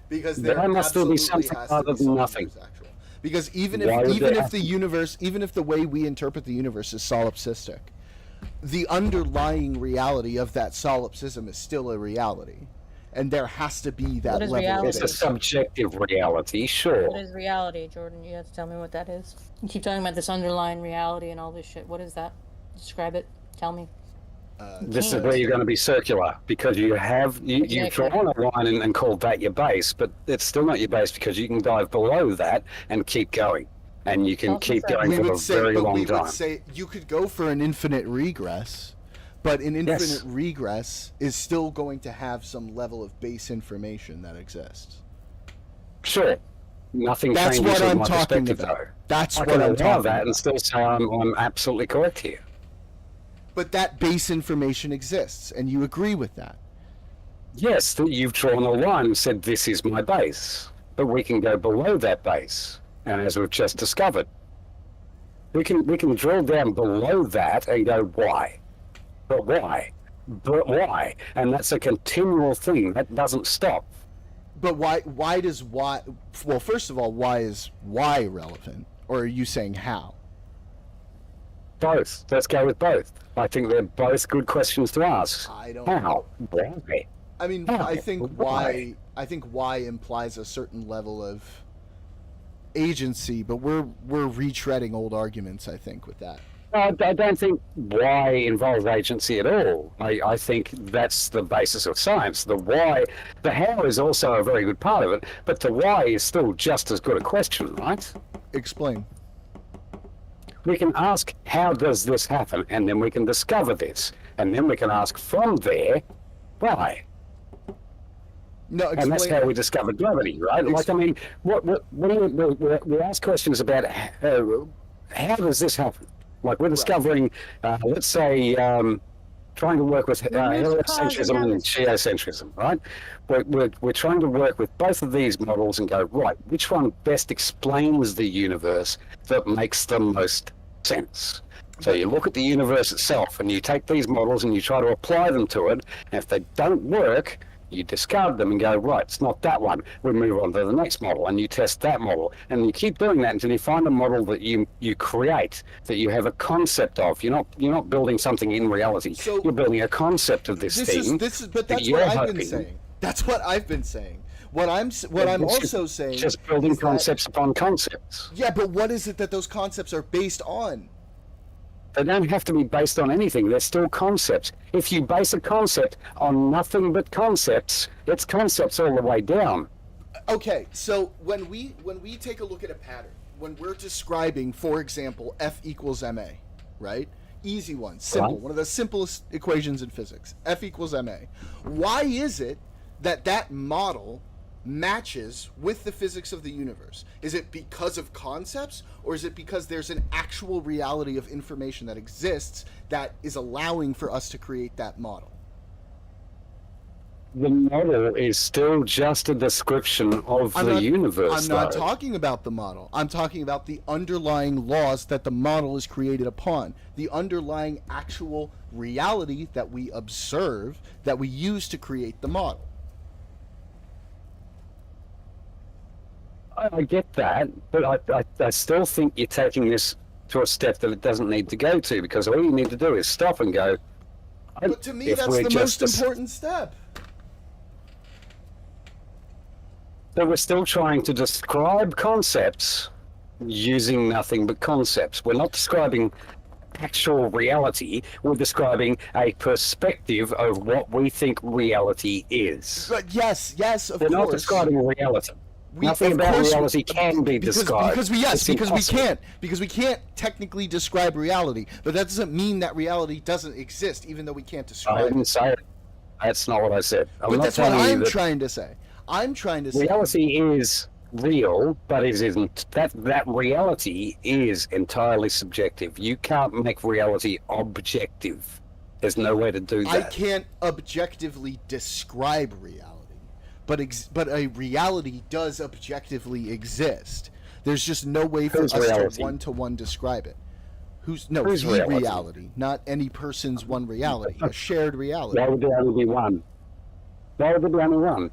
Because There there must still be absolutely something has to other be than something nothing. that's actual. Because even Why would if even they if have the to? universe, even if the way we interpret the universe is solipsistic, the underlying reality of that solipsism is still a reality, and there has to be that What is level reality? It's of a subjective reality, sure. What is reality, Jordan? You have to tell me what that is. You keep talking about this underlying reality and all this shit. What is that? Describe it. Tell me. This is where you're going to be circular because you've Exactly. drawn a line and called that your base, but it's still not your base because you can dive below that and keep going, and you can Well, keep that's right. going we for a would say, very but long we time. would say you could go for an infinite regress, but an infinite Yes. regress is still going to have some level of base information that exists. Sure, nothing That's changes what from I'm my talking perspective, about. though. That's I what can I'm allow talking that about. and still say I'm absolutely correct here. But that base information exists, and you agree with that. Yes, that you've drawn a line and said this is my base, but we can go below that base, and as we've just discovered, we can drill down below that and go why, but why, but why, and that's a continual thing that doesn't stop. But why does why? Well, first of all, why is why relevant? Or are you saying how? Both. Let's go with both. I think they're both good questions to ask. I don't How? Why? I mean, How? I think Why? why implies a certain level of agency, but we're retreading old arguments, I think, with that. I don't think why involves agency at all. I think that's the basis of science. The why, the how is also a very good part of it, but the why is still just as good a question, right? Explain. We can ask, how does this happen? And then we can discover this. And then we can ask from there, why? No, And that's explain. how we discovered gravity, right? Like, I mean, we ask questions about how does this happen? Like, we're discovering, let's say, trying to work with heliocentrism and geocentrism, right? We're trying to work with both of these models and go, right, which one best explains the universe that makes the most sense? So you look at the universe itself and you take these models and you try to apply them to it, and if they don't work, you discard them and go, right, it's not that one. We move on to the next model and you test that model. And you keep doing that until you find a model that you create, that you have a concept of. You're not building something in reality. So- you're building a concept of this thing. But that that's you're what I've been hoping- saying. That's what I've been saying. What I'm It's also saying just building is that- concepts upon concepts. Yeah, but what is it that those concepts are based on? They don't have to be based on anything. They're still concepts. If you base a concept on nothing but concepts, it's concepts all the way down. Okay, so when we take a look at a pattern, when we're describing, for example, F equals ma, right? Easy one, simple, Right. one of the simplest equations in physics. F equals ma. Why is it that model matches with the physics of the universe? Is it because of concepts, or is it because there's an actual reality of information that exists that is allowing for us to create that model? The model is still just a description of the universe. I'm not though. talking about the model. I'm talking about the underlying laws that the model is created upon. The underlying actual reality that we observe, that we use to create the model. I get that, but I still think you're taking this to a step that it doesn't need to go to, because all you need to do is stop and go. But to me, if that's we're the just most important step. But we're still trying to describe concepts using nothing but concepts. We're not describing actual reality. We're describing a perspective of what we think reality is. But yes, of We're not course. describing reality. We- Nothing of about course- reality can be described. because we It's impossible. because we can't technically describe reality, but that doesn't mean that reality doesn't exist, even though we can't I describe didn't it. say it. That's not what I said. I'm But not that's what telling you I'm that trying to say. I'm trying to say reality is real, but it isn't. That reality is entirely subjective. You can't make reality objective. There's no way to do I that. can't objectively describe reality, but a reality does objectively exist. There's just no way for Whose us reality? to one-to-one describe it. Whose Whose the reality? reality, not any person's one reality, a shared reality. Why would there only be one? Why would there be only one?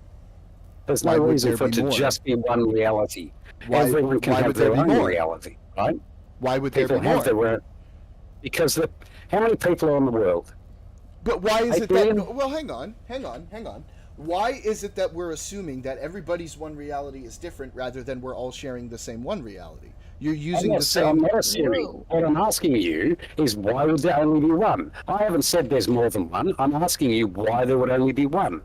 There's Why no would reason there for it be to more? just be one reality. Why- Everyone can why have would there their be own more? reality, right? Why would there People be more? have their own. Because how many people are in the world? But why is I it that? think- Well, hang on. Why is it that we're assuming that everybody's one reality is different rather than we're all sharing the same one reality? You're using the I'm same. not assuming. What I'm asking you is why would there only be one? I haven't said there's more than one. I'm asking you why there would only be one.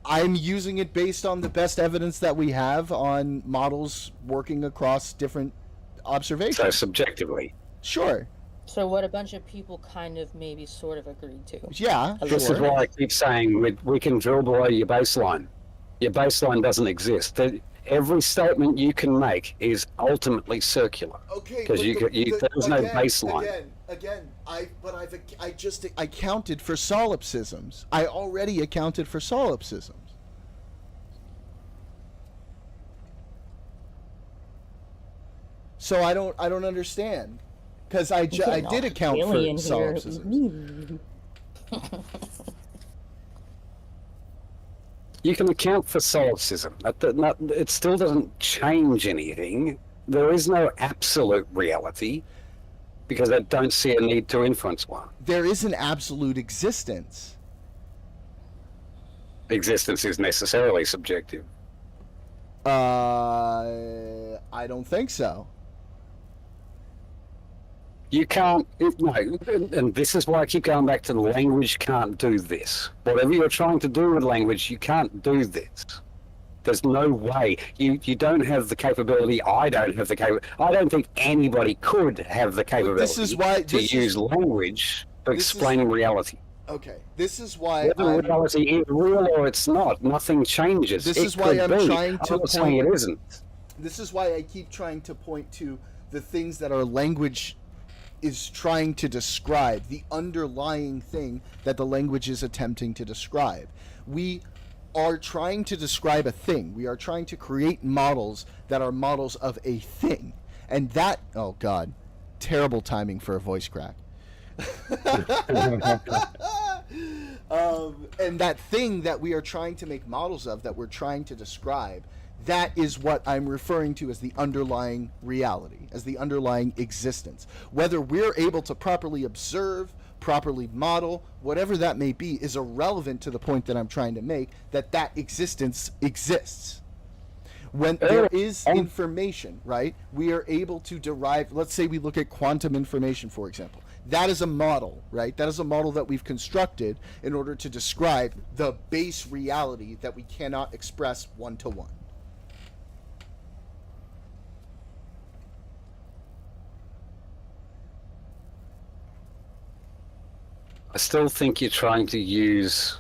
I'm using it based on the best evidence that we have on models working across different So observations. subjectively. Sure. So what a bunch of people kind of maybe sort of agreed to. Yeah. This is Sure. why I keep saying we can drill below your baseline. Your baseline doesn't exist. Every statement you can make is ultimately circular. Okay. 'Cause but there's no baseline. Again, I counted for solipsisms. I already accounted for solipsisms. So I don't understand, because I did account for Alien here. solipsisms. You can account for solipsism. It still doesn't change anything. There is no absolute reality because I don't see a need to influence one. There is an absolute existence. Existence is necessarily subjective. I don't think so. You can't, and this is why I keep going back to the language can't do this. Whatever you're trying to do with language, you can't do this. There's no way. You don't have the capability. I don't have the capability. I don't think anybody could have the capability This is why- to this use is- language to this is- explain reality. Okay, this is why Whether reality is real or it's not, nothing changes. This It is why could I'm be. trying to I'm not saying point- it isn't. This is why I keep trying to point to the things that our language is trying to describe, the underlying thing that the language is attempting to describe. We are trying to describe a thing. We are trying to create models that are models of a thing. And that, oh God, terrible timing for a voice crack. And that thing that we are trying to make models of, that we're trying to describe, that is what I'm referring to as the underlying reality, as the underlying existence. Whether we're able to properly observe, properly model, whatever that may be, is irrelevant to the point that I'm trying to make, that existence exists. When there is information, right, we are able to derive, let's say we look at quantum information, for example. That is a model, right? That is a model that we've constructed in order to describe the base reality that we cannot express one-to-one. I still think you're trying to use.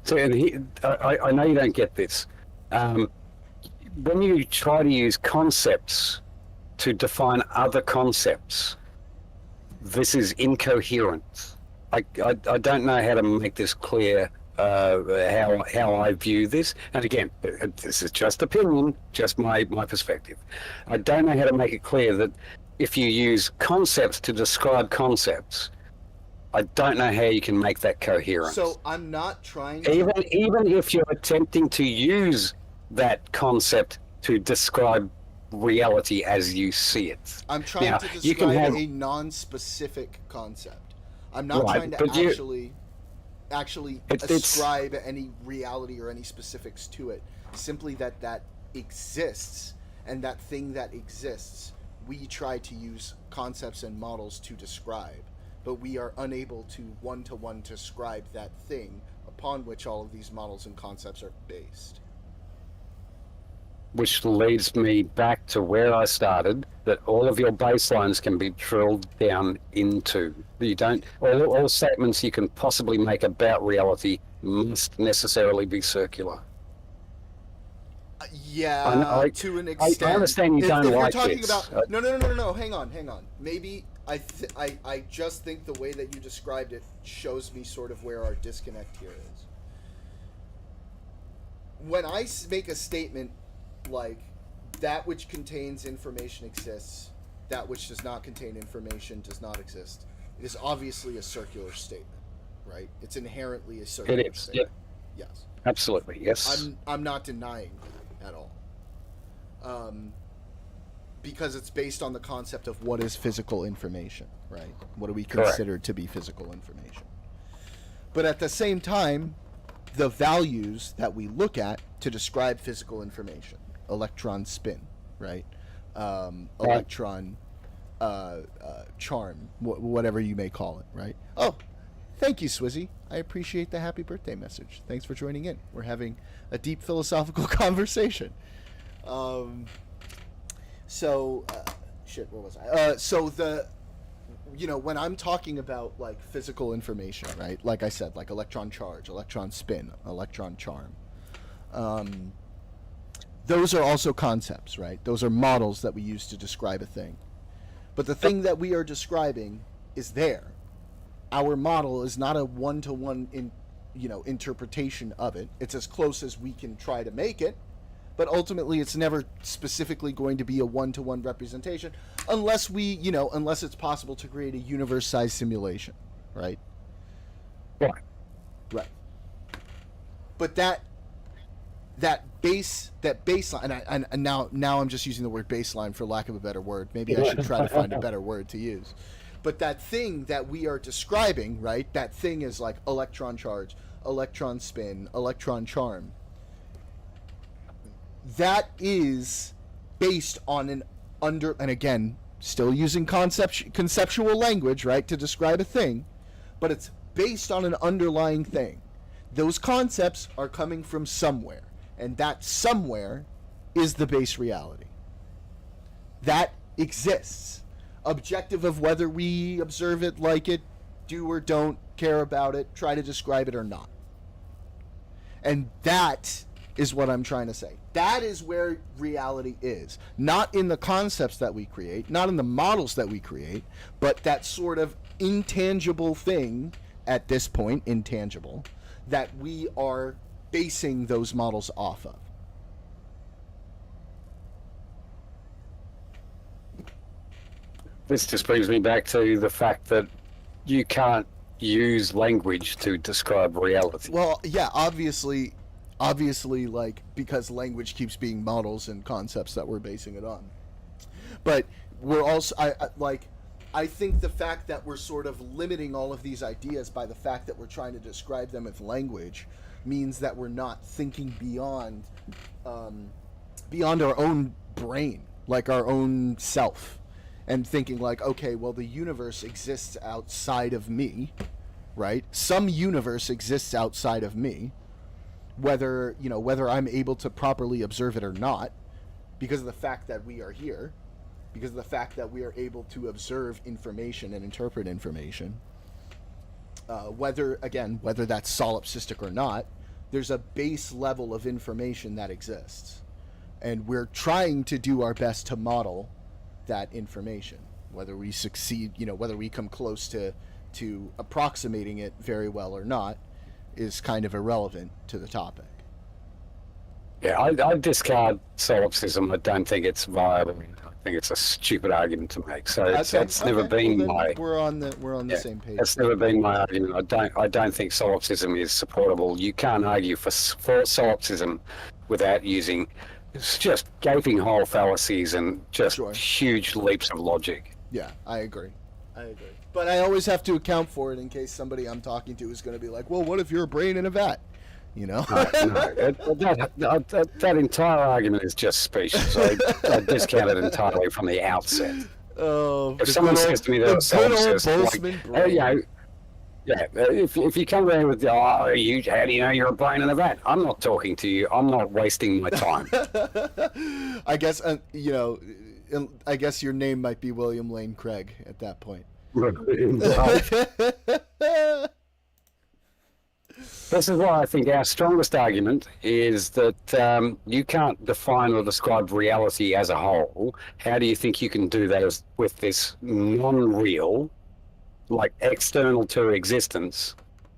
So, I know you don't get this. When you try to use concepts to define other concepts, this is incoherent. I don't know how to make this clear. How I view this, and again, this is just opinion, just my perspective. I don't know how to make it clear that if you use concepts to describe concepts, I don't know how you can make that coherent. So I'm not trying to... Even if you're attempting to use that concept to describe reality as you see it. I'm trying Now, to you can describe have- a non-specific concept. I'm not Right, trying to but you- actually It's- ascribe any reality or any specifics to it. Simply that exists, and that thing that exists we try to use concepts and models to describe, but we are unable to one-to-one describe that thing upon which all of these models and concepts are based. Which leads me back to where I started, that all of your baselines can be drilled down into. You don't, all statements you can possibly make about reality must necessarily be circular. Yeah, to an extent. I understand you don't if like you're talking this. about no, hang on. Maybe I just think the way that you described it shows me sort of where our disconnect here is. When I make a statement like that which contains information exists, that which does not contain information does not exist, it is obviously a circular statement, right? It's inherently a circular It is. statement. Yep. Yes. Absolutely, yes. I'm not denying that at all. Because it's based on the concept of what is physical information, right? What do we consider to be physical information? But at the same time, the values that we look at to describe physical information, electron spin, right? Electron charm, whatever you may call it, right? Oh, thank you, Swizzy. I appreciate the happy birthday message. Thanks for joining in. We're having a deep philosophical conversation. Shit, where was I? When I'm talking about like physical information, right? Like I said, like electron charge, electron spin, electron charm. Those are also concepts, right? Those are models that we use to describe a thing. But the thing that we are describing is there. Our model is not a one-to-one interpretation of it. It's as close as we can try to make it, but ultimately it's never specifically going to be a one-to-one representation unless unless it's possible to create a universe-sized simulation, right? Right. But that baseline, and now I'm just using the word baseline for lack of a better word. Maybe I should try to find a better word to use. But that thing that we are describing, right? That thing is like electron charge, electron spin, electron charm. That is based on and again, still using conceptual language, right, to describe a thing, but it's based on an underlying thing. Those concepts are coming from somewhere, and that somewhere is the base reality. That exists. Objective of whether we observe it, like it, do or don't, care about it, try to describe it or not. And that is what I'm trying to say. That is where reality is. Not in the concepts that we create, not in the models that we create, but that sort of intangible thing, at this point, intangible, that we are basing those models off of. This just brings me back to the fact that you can't use language to describe reality. Well, yeah, obviously, like, because language keeps being models and concepts that we're basing it on. But we're also, I think the fact that we're sort of limiting all of these ideas by the fact that we're trying to describe them with language means that we're not thinking beyond our own brain, like our own self, and thinking like, okay, well, the universe exists outside of me, right? Some universe exists outside of me, whether I'm able to properly observe it or not, because of the fact that we are here, because of the fact that we are able to observe information and interpret information. Whether that's solipsistic or not, there's a base level of information that exists, and we're trying to do our best to model that information. Whether we succeed, whether we come close to approximating it very well or not, is kind of irrelevant to the topic. Yeah, I discard solipsism. I don't think it's viable. I think it's a stupid argument to make. So it's never been my. We're on the same page. It's never been my argument. I don't think solipsism is supportable. You can't argue for solipsism without using just gaping hole fallacies and just huge leaps of logic. Yeah, I agree. But I always have to account for it in case somebody I'm talking to is going to be like, well, what if you're a brain in a vat? you know? No, that entire argument is just specious. I discount it entirely from the outset. Oh, If someone says to me the that good solipsist, old like, Boltzmann you brain. know, yeah, if you come around with, how do you know you're a brain in a vat? I'm not talking to you. I'm not wasting my time. I guess I guess your name might be William Lane Craig at that point. This is why I think our strongest argument is that you can't define or describe reality as a whole. How do you think you can do that with this non-real, like external to existence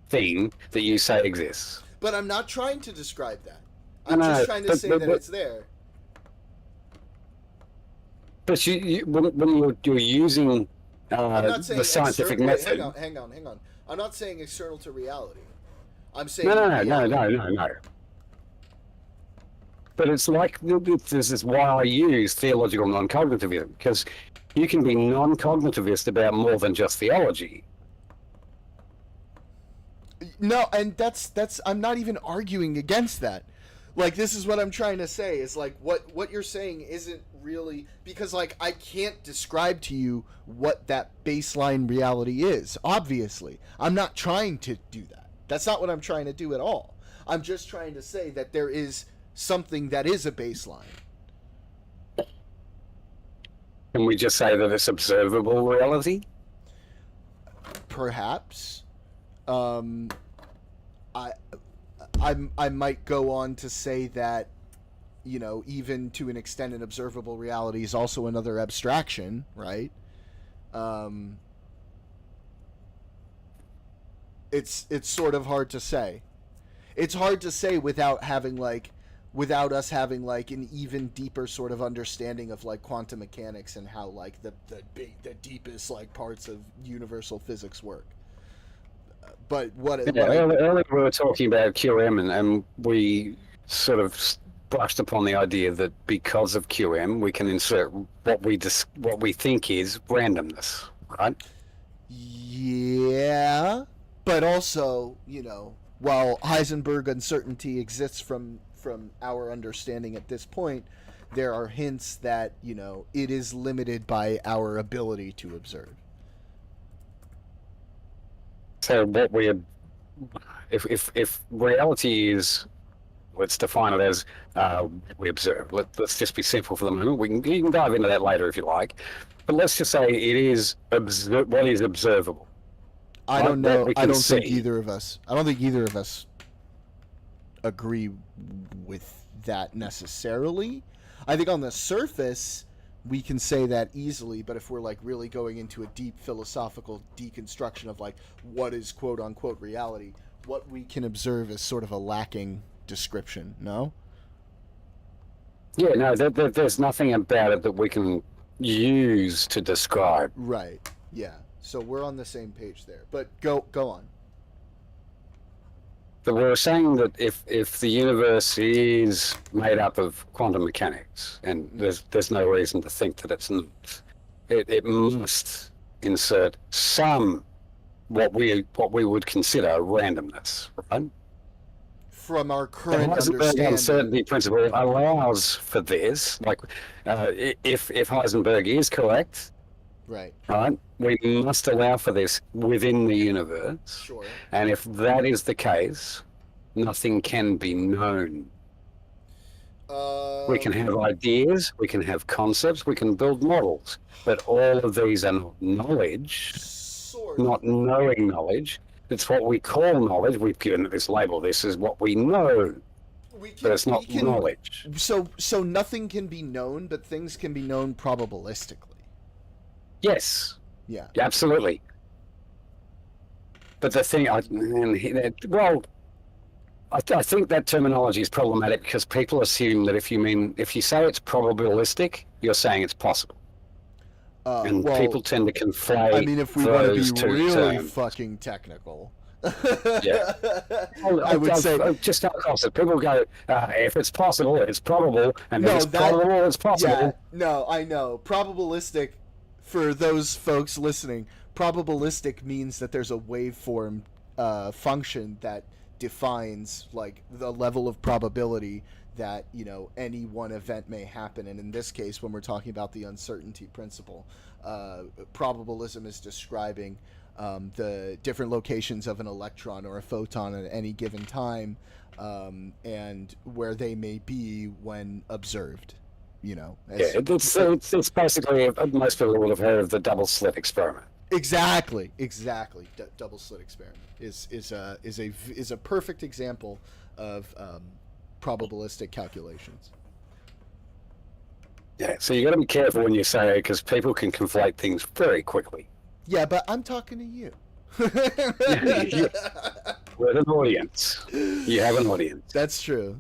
thing that you say exists? But I'm not trying to describe that. No, I'm no, just trying to but- say but- that but- it's there. But when you're using I'm not saying the scientific external- method. Hang on. I'm not saying external to reality. I'm saying No. reality. But it's like this is why I use theological non-cognitivism, because you can be non-cognitivist about more than just theology. No, and that's I'm not even arguing against that. Like, this is what I'm trying to say is like what you're saying isn't really, because like I can't describe to you what that baseline reality is. Obviously, I'm not trying to do that. That's not what I'm trying to do at all. I'm just trying to say that there is something that is a baseline. Can we just say that it's observable reality? Perhaps. I might go on to say that, you know, even to an extent, an observable reality is also another abstraction, right? It's sort of hard to say. It's hard to say without us having like an even deeper sort of understanding of like quantum mechanics and how like the deepest like parts of universal physics work. But Earlier we were talking about QM, and we sort of brushed upon the idea that because of QM, we can insert what we think is randomness, right? Yeah, but also, you know, while Heisenberg uncertainty exists from our understanding at this point, there are hints that, you know, it is limited by our ability to observe. So what if reality is, let's define it as we observe. Let's just be simple for the moment. You can dive into that later if you like, but let's just say it is what is observable. I don't That know. we I can don't think see. either of us. I don't think either of us agree with that necessarily. I think on the surface we can say that easily, but if we're like really going into a deep philosophical deconstruction of like what is quote unquote reality, what we can observe is sort of a lacking description. No? Yeah, no, there's nothing about it that we can use to describe. Right. Yeah. So we're on the same page there. But go on. But we're saying that if the universe is made up of quantum mechanics, and there's no reason to think that it's not, it must insert some what we would consider randomness, right? From our The current Heisenberg understanding. uncertainty principle allows for this. Like, if Heisenberg is correct, Right. right, we must allow for this within the universe. Sure. And if that is the case, nothing can be known. We can have ideas, we can have concepts, we can build models, but all of these are not knowledge, Sort of. not knowing knowledge. It's what we call knowledge. We've given it this label. This is what we know, We can, but it's not we can- knowledge. So nothing can be known, but things can be known probabilistically. Yes, Yeah. absolutely. But the thing, I think that terminology is problematic because people assume that if you say it's probabilistic, you're saying it's possible, and Well, people tend to conflate. I mean, if we want to those be two really terms. fucking technical, Yeah. I would say just across it. People go, if it's possible, it's probable, and No, if it's that- probable, it's possible. yeah. No, I know. Probabilistic, for those folks listening, probabilistic means that there's a waveform function that defines like the level of probability that any one event may happen. And in this case, when we're talking about the uncertainty principle, probabilism is describing the different locations of an electron or a photon at any given time, and where they may be when observed. It's basically, most people would have heard of the double slit experiment. Exactly. Double slit experiment is a perfect example of probabilistic calculations. Yeah, so you got to be careful when you say it, because people can conflate things very quickly. Yeah, but I'm talking to you. With an audience, you have an audience. That's true.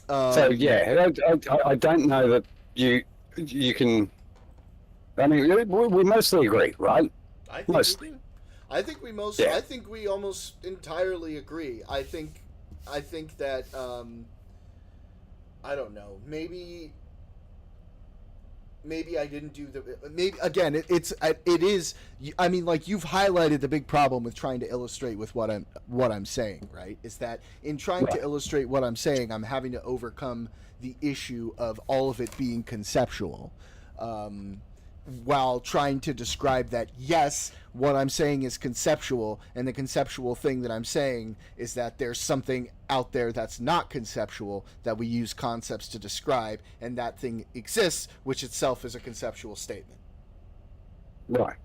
So yeah, I don't know that you can. I mean, we mostly agree, right? Mostly. I think we Yeah. I think we almost entirely agree. I think that I don't know. Maybe I didn't do the. Maybe again, it is. I mean, like, you've highlighted the big problem with trying to illustrate with what I'm saying. Right? Is that in trying to illustrate what I'm saying, I'm having to overcome the issue of all of it being conceptual. While trying to describe that, yes, what I'm saying is conceptual, and the conceptual thing that I'm saying is that there's something out there that's not conceptual that we use concepts to describe, and that thing exists, which itself is a conceptual statement. Right.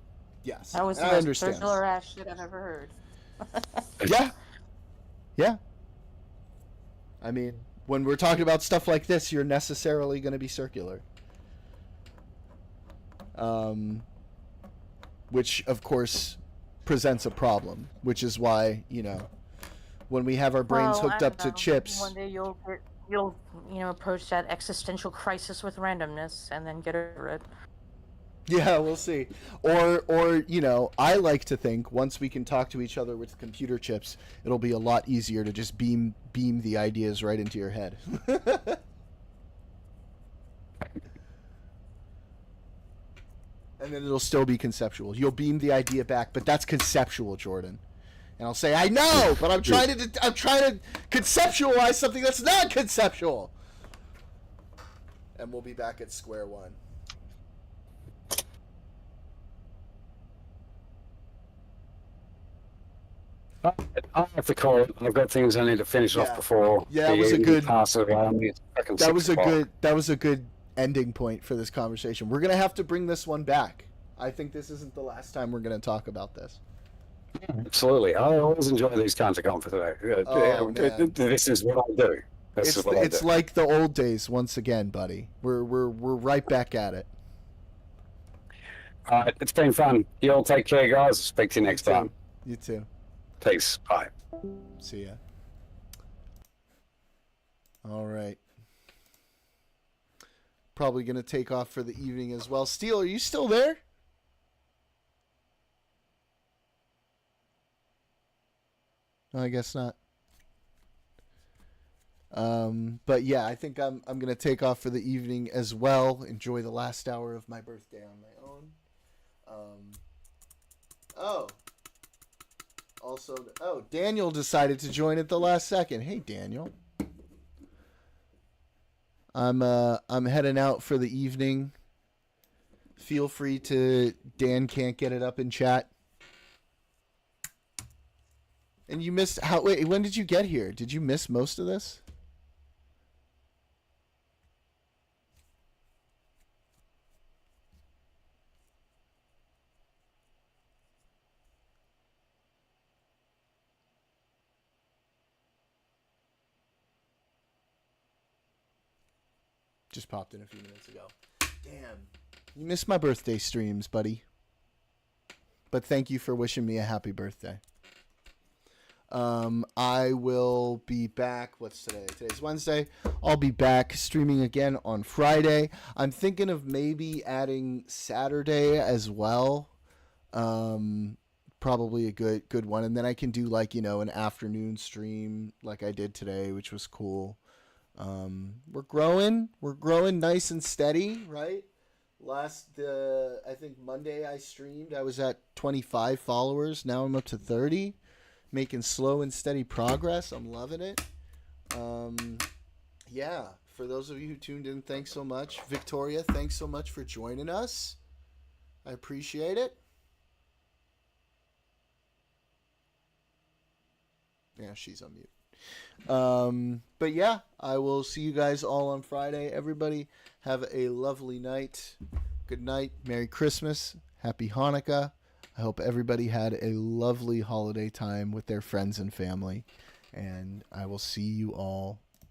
Yes, That was the I most understand. circular ass shit I've ever heard. Yeah. I mean, when we're talking about stuff like this, you're necessarily going to be circular. Which of course presents a problem, which is why, when we have our brains hooked up to chips. One day you'll approach that existential crisis with randomness and then get over it. Yeah, we'll see. Or I like to think once we can talk to each other with computer chips, it'll be a lot easier to just beam the ideas right into your head. And then it'll still be conceptual. You'll beam the idea back, but that's conceptual, Jordan. And I'll say, I know, but I'm trying to conceptualize something that's not conceptual. And we'll be back at square one. I have to call it. I've got things I need to finish off before. Yeah, it was a good. Pass it around. That was a good ending point for this conversation. We're gonna have to bring this one back. I think this isn't the last time we're gonna talk about this. Absolutely. I always enjoy these kinds of conversations. Man. This is what I do. It's like the old days once again, buddy. We're right back at it. All right, it's been fun. You all take care, guys. Speak to you next time. You too. Peace. Bye. See ya. All right. Probably going to take off for the evening as well. Steel, are you still there? No, I guess not. But yeah, I think I'm going to take off for the evening as well. Enjoy the last hour of my birthday on my own. Daniel decided to join at the last second. Hey, Daniel. I'm heading out for the evening. Feel free to. Dan can't get it up in chat. And you missed how? Wait, when did you get here? Did you miss most of this? Just popped in a few minutes ago. Damn. You missed my birthday streams, buddy. But thank you for wishing me a happy birthday. I will be back. What's today? Today's Wednesday. I'll be back streaming again on Friday. I'm thinking of maybe adding Saturday as well. Probably a good one. And then I can do like, an afternoon stream like I did today, which was cool. We're growing nice and steady, right? I think Monday I streamed, I was at 25 followers. Now I'm up to 30. making slow and steady progress. I'm loving it. Yeah, for those of you who tuned in, thanks so much. Victoria, thanks so much for joining us. I appreciate it. Yeah, she's on mute. But yeah, I will see you guys all on Friday. Everybody have a lovely night. Good night. Merry Christmas. Happy Hanukkah. I hope everybody had a lovely holiday time with their friends and family. And I will see you all